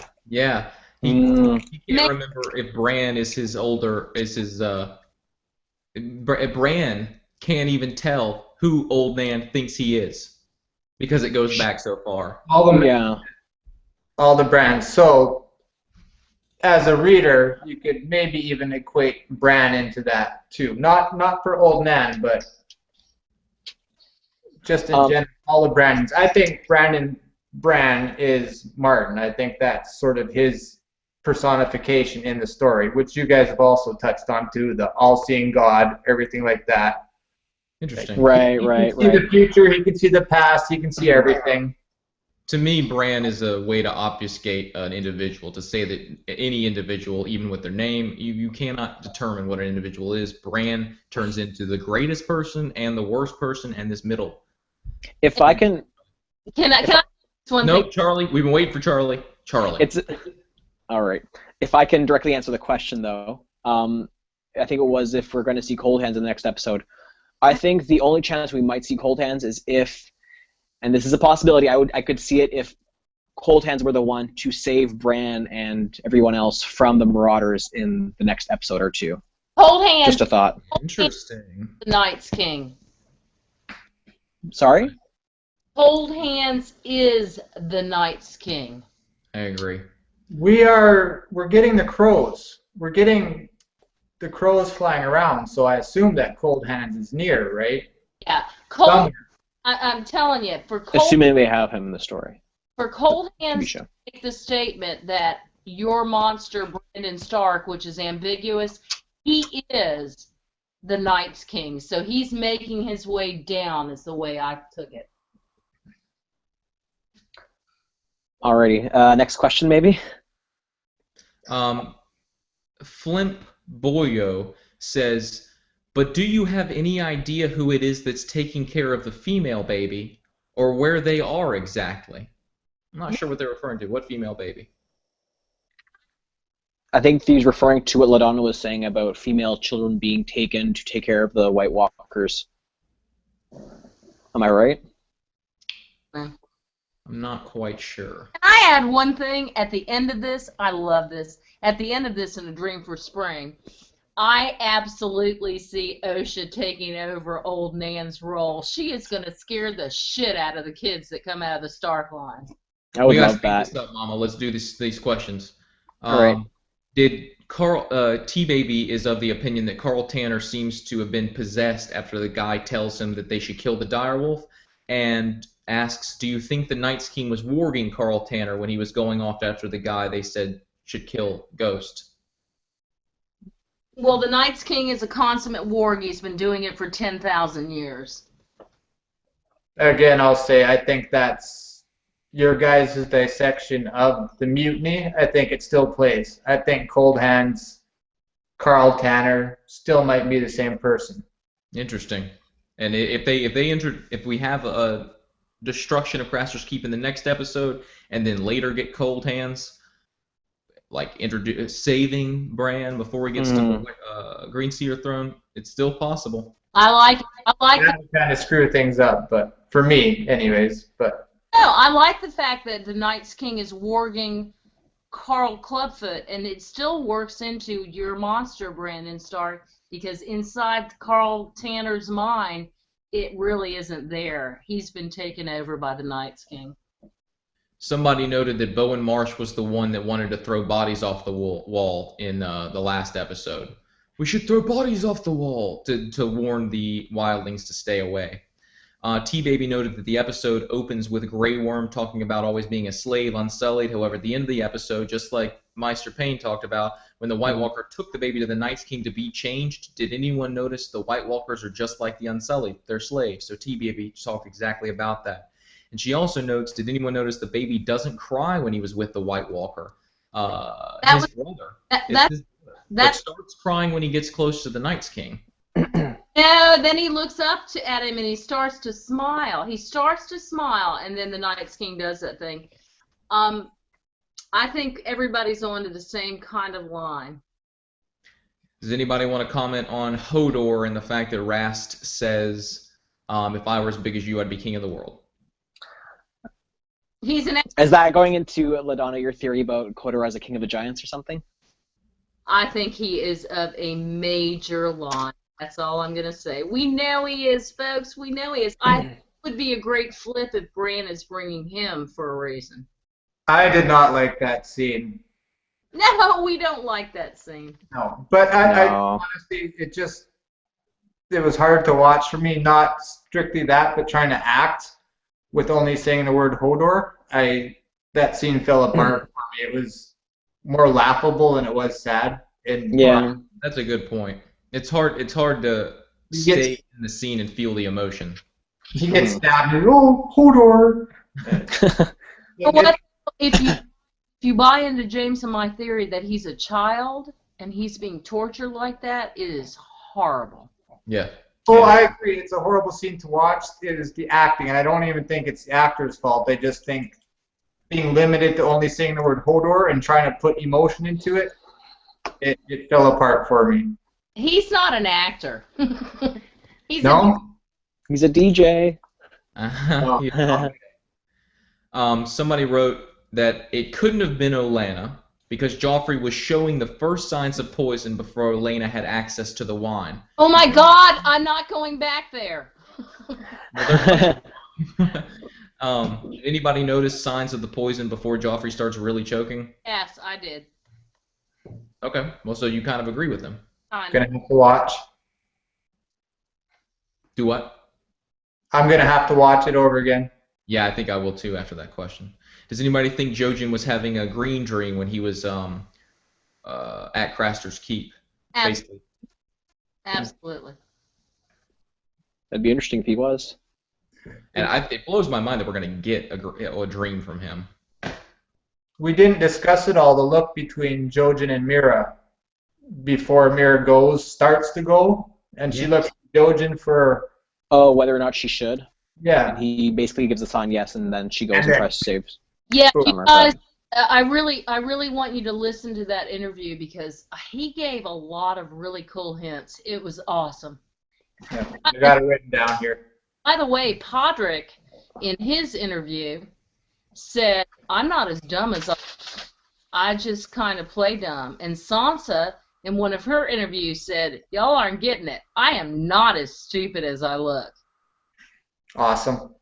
A: He can't remember if Bran is his Bran can't even tell who Old Nan thinks he is because it goes back so far.
E: All the Brans. So, as a reader, you could maybe even equate Bran into that too. Not for Old Nan, but just in general, all the Brandons. I think Bran is Martin. I think that's sort of his personification in the story, which you guys have also touched on too, the all-seeing God, everything like that.
A: Interesting.
C: Right.
E: He can see the future, he can see the past, he can see everything.
A: To me, Bran is a way to obfuscate an individual, to say that any individual, even with their name, you cannot determine what an individual is. Bran turns into the greatest person and the worst person and this middle.
C: If I can...
B: Can I
A: Nope, Charlie. We've been waiting for Charlie.
C: All right. If I can directly answer the question, though, I think it was if we're going to see Cold Hands in the next episode. I think the only chance we might see Cold Hands is if, and this is a possibility, I could see it if Cold Hands were the one to save Bran and everyone else from the Marauders in the next episode or two.
B: Cold Hands.
C: Just a thought.
A: Interesting.
B: The Night's King.
C: Sorry?
B: Cold Hands is the Night's King.
A: I agree.
E: We're getting the crows. We're getting the crows flying around, so I assume that Cold Hands is near, right?
B: Yeah. I'm telling you,
C: assuming they have him in the story.
B: For Cold Hands to make the statement that your monster, Brandon Stark, which is ambiguous, he is the Night's King. So he's making his way down is the way I took it.
C: Alrighty. Next question, maybe?
A: Flimp Boyo says, but do you have any idea who it is that's taking care of the female baby, or where they are exactly? I'm not sure what they're referring to. What female baby?
C: I think he's referring to what LaDonna was saying about female children being taken to take care of the White Walkers. Am I right?
A: I'm not quite sure.
B: Can I add one thing at the end of this? I love this. At the end of this in A Dream for Spring, I absolutely see Osha taking over Old Nan's role. She is going to scare the shit out of the kids that come out of the Stark line.
C: I would love
A: speed
C: that.
A: This up, Mama. Let's do these questions.
C: All right.
A: Did T-Baby is of the opinion that Carl Tanner seems to have been possessed after the guy tells him that they should kill the direwolf, and asks, do you think the Night's King was warging Carl Tanner when he was going off after the guy they said should kill Ghost?
B: Well, the Night's King is a consummate warg. He's been doing it for 10,000 years.
E: Again, I'll say I think that's your guys' dissection of the mutiny. I think it still plays. I think Cold Hands, Carl Tanner still might be the same person.
A: Interesting. And if we have a destruction of Craster's Keep in the next episode, and then later get Cold Hands, like saving Bran before he gets to the Green Seer throne, it's still possible.
B: I like
E: that would kind of screw things up, but for me, anyways. But
B: no, I like the fact that the Night's King is warging Carl Clubfoot, and it still works into your monster, Brandon Stark, because inside Carl Tanner's mind, it really isn't there. He's been taken over by the Night's King.
A: Somebody noted that Bowen Marsh was the one that wanted to throw bodies off the wall in the last episode. We should throw bodies off the wall to warn the wildlings to stay away. T-Baby noted that the episode opens with Grey Worm talking about always being a slave, unsullied. However, at the end of the episode, just like Maester Payne talked about, when the White Walker took the baby to the Night's King to be changed, did anyone notice the White Walkers are just like the Unsullied? They're slaves. So T-Baby talked exactly about that. And she also notes, did anyone notice the baby doesn't cry when he was with the White Walker? His brother. But starts crying when he gets close to the Night's King.
B: No, then he looks up at him and he starts to smile. He starts to smile, and then the Night's King does that thing. I think everybody's on to the same kind of line.
A: Does anybody want to comment on Hodor and the fact that Rast says, if I were as big as you, I'd be king of the world?
B: He's an.
C: Is that going into, LaDonna, your theory about Hodor as a king of the giants or something?
B: I think he is of a major line. That's all I'm going to say. We know he is, folks. We know he is. It would be a great flip if Bran is bringing him for a reason.
E: I did not like that scene.
B: No, we don't like that scene.
E: No, but I honestly, it was hard to watch for me. Not strictly that, but trying to act with only saying the word Hodor. That scene fell apart for me. It was more laughable than it was sad.
A: That's a good point. It's hard to stay in the scene and feel the emotion.
E: He gets stabbed and Hodor.
B: If you buy into James and my theory that he's a child and he's being tortured like that, it is horrible.
A: Yeah.
E: Oh, I agree. It's a horrible scene to watch. It is the acting, and I don't even think it's the actor's fault. They just think being limited to only saying the word Hodor and trying to put emotion into it, it fell apart for me.
B: He's not an actor. He's
C: He's a DJ.
A: Somebody wrote that it couldn't have been Olenna because Joffrey was showing the first signs of poison before Olenna had access to the wine.
B: Oh my God! I'm not going back there.
A: Did anybody notice signs of the poison before Joffrey starts really choking?
B: Yes, I did.
A: Okay, well, so you kind of agree with him.
E: Gonna have to watch.
A: Do what?
E: I'm gonna have to watch it over again.
A: Yeah, I think I will too after that question. Does anybody think Jojen was having a green dream when he was at Craster's Keep? Basically.
B: Absolutely.
C: That'd be interesting if he was.
A: And it blows my mind that we're going to get a dream from him.
E: We didn't discuss at all the look between Jojen and Mira before Mira starts to go, and she looks at Jojen for...
C: Oh, whether or not she should?
E: Yeah.
C: And he basically gives a sign yes, and then she goes and tries to save.
B: Yeah, you guys, I really want you to listen to that interview because he gave a lot of really cool hints. It was awesome.
E: Yeah, I got it written down here.
B: By the way, Podrick, in his interview, said, I'm not as dumb as I just kind of play dumb. And Sansa, in one of her interviews, said, y'all aren't getting it. I am not as stupid as I look.
E: Awesome.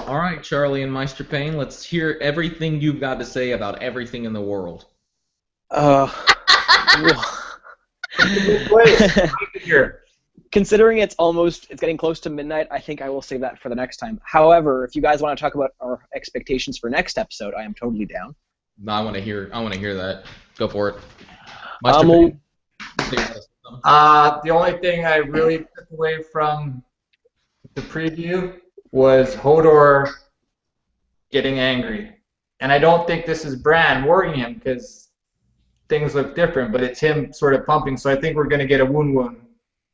A: All right, Charlie and Maester Payne, let's hear everything you've got to say about everything in the world.
C: Considering it's getting close to midnight, I think I will save that for the next time. However, if you guys want to talk about our expectations for next episode, I am totally down.
A: No, I want to hear that. Go for it.
E: The only thing I really took away from the preview was Hodor getting angry. And I don't think this is Bran worrying him because things look different, but it's him sort of pumping. So I think we're going to get a Woon.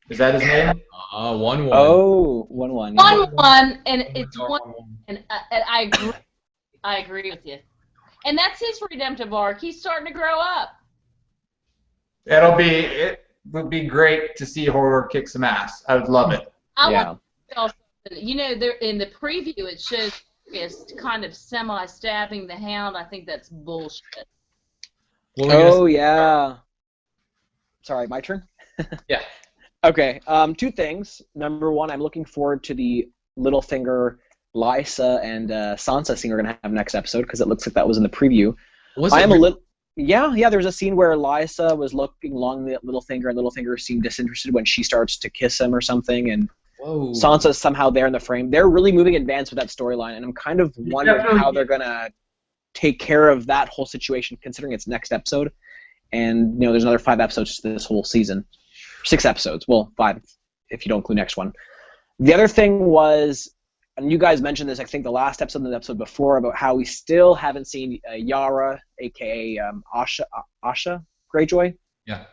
E: Is that his name?
A: 1-1.
C: Oh, 1-1.
B: 1-1, and it's 1. And I agree with you. And that's his redemptive arc. He's starting to grow up.
E: It would be great to see Hodor kick some ass. I would love it.
B: I want to tell something. You know, there in the preview it shows it's kind of semi-stabbing the Hound. I think that's bullshit.
C: Yeah. Sorry, my turn?
A: Yeah.
C: Okay, two things. Number one, I'm looking forward to the Littlefinger, Lysa, and Sansa scene we're going to have next episode because it looks like that was in the preview. Yeah, there was a scene where Lysa was looking long at Littlefinger, and Littlefinger seemed disinterested when she starts to kiss him or something, and
A: Whoa.
C: Sansa's somehow there in the frame. They're really moving advanced with that storyline, and I'm kind of wondering how they're gonna take care of that whole situation, considering it's next episode. And there's another 5 episodes to this whole season. 6 episodes. Well, 5 if you don't include next one. The other thing was, and you guys mentioned this, I think the last episode and the episode before, about how we still haven't seen Yara, aka Asha Greyjoy.
A: Yeah.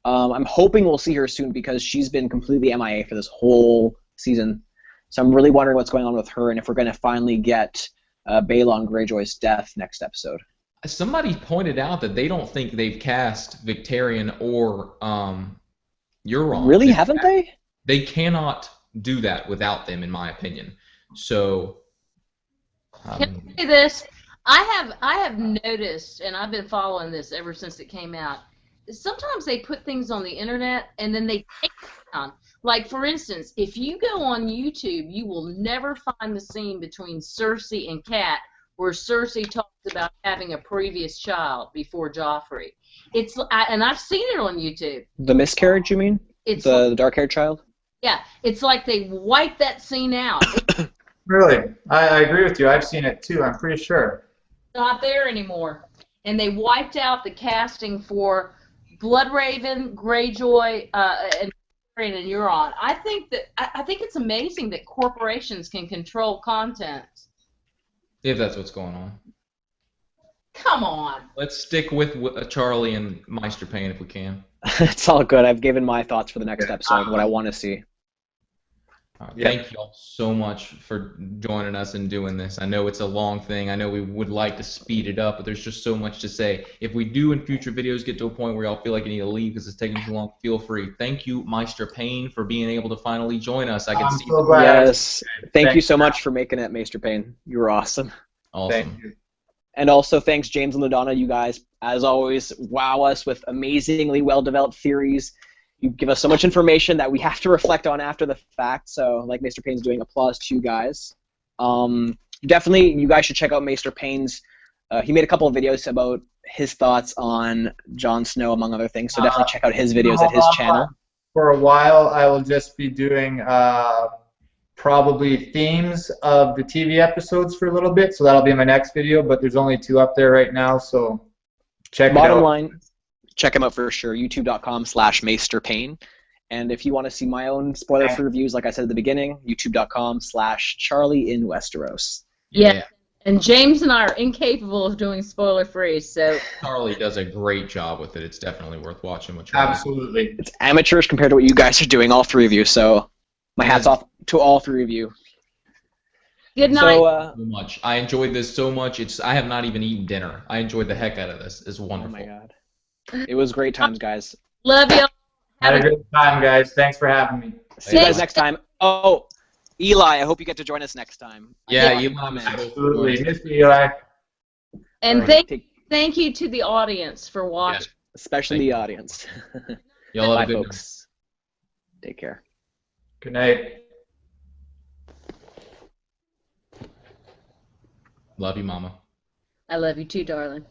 C: I'm hoping we'll see her soon because she's been completely MIA for this whole season. So I'm really wondering what's going on with her and if we're going to finally get Balon Greyjoy's death next episode.
A: Somebody pointed out that they don't think they've cast Victorian or Euron.
C: Really, haven't they?
A: They cannot do that without them, in my opinion. So.
B: Can I say this? I have noticed, and I've been following this ever since it came out. Sometimes they put things on the internet and then they take it down. Like, for instance, if you go on YouTube, you will never find the scene between Cersei and Cat where Cersei talks about having a previous child before Joffrey. And I've seen it on YouTube.
C: The miscarriage, you mean?
B: It's
C: the dark-haired child?
B: Yeah, it's like they wiped that scene out. It's
E: Really? I agree with you. I've seen it too, I'm pretty sure.
B: not there anymore. And they wiped out the casting for Bloodraven, Greyjoy, and Euron. I think it's amazing that corporations can control content.
A: If that's what's going on.
B: Come on.
A: Let's stick with Charlie and Maester Payne if we can.
C: It's all good. I've given my thoughts for the next episode, what I want to see.
A: Thank you all so much for joining us and doing this. I know it's a long thing. I know we would like to speed it up, but there's just so much to say. If we do in future videos get to a point where y'all feel like you need to leave because it's taking too long, feel free. Thank you, Maester Payne, for being able to finally join us. I can see.
E: So glad.
C: Yes. Thank you so much for making it, Maester Payne. You were awesome.
A: Awesome.
E: Thank you.
C: And also thanks, James and LaDonna. You guys, as always, wow us with amazingly well-developed theories. You give us so much information that we have to reflect on after the fact. So, like Maester Payne's doing, applause to you guys. Definitely, you guys should check out Maester Payne's. He made a couple of videos about his thoughts on Jon Snow, among other things. So definitely check out his videos at his channel.
E: For a while, I will just be doing probably themes of the TV episodes for a little bit. So that'll be my next video. But there's only 2 up there right now, so check it out.
C: Bottom line, check him out for sure. YouTube.com/Maester Payne. And if you want to see my own spoiler-free reviews, like I said at the beginning, YouTube.com/CharlieInWesteros.
B: Yeah. And James and I are incapable of doing spoiler-free, so.
A: Charlie does a great job with it. It's definitely worth watching what Charlie.
E: Absolutely.
C: It's amateurish compared to what you guys are doing, all 3 of you. So my hat's off to all 3 of you.
B: Good night.
C: So,
A: So much. I enjoyed this so much. I have not even eaten dinner. I enjoyed the heck out of this. It's
C: oh
A: wonderful.
C: my God. It was great times, guys.
B: Love you.
E: Had a good time, guys. Thanks for having me.
C: See you guys next time. Oh, Eli, I hope you get to join us next time.
A: Yeah,
C: Yeah.
A: Eli.
E: Absolutely. Miss you, Eli.
B: And
C: All right,
B: thank you to the audience for watching.
C: especially the audience.
A: Y'all have
C: Bye,
A: a good
C: folks. Take care.
E: Good night.
A: Love you, Mama.
B: I love you too, darling.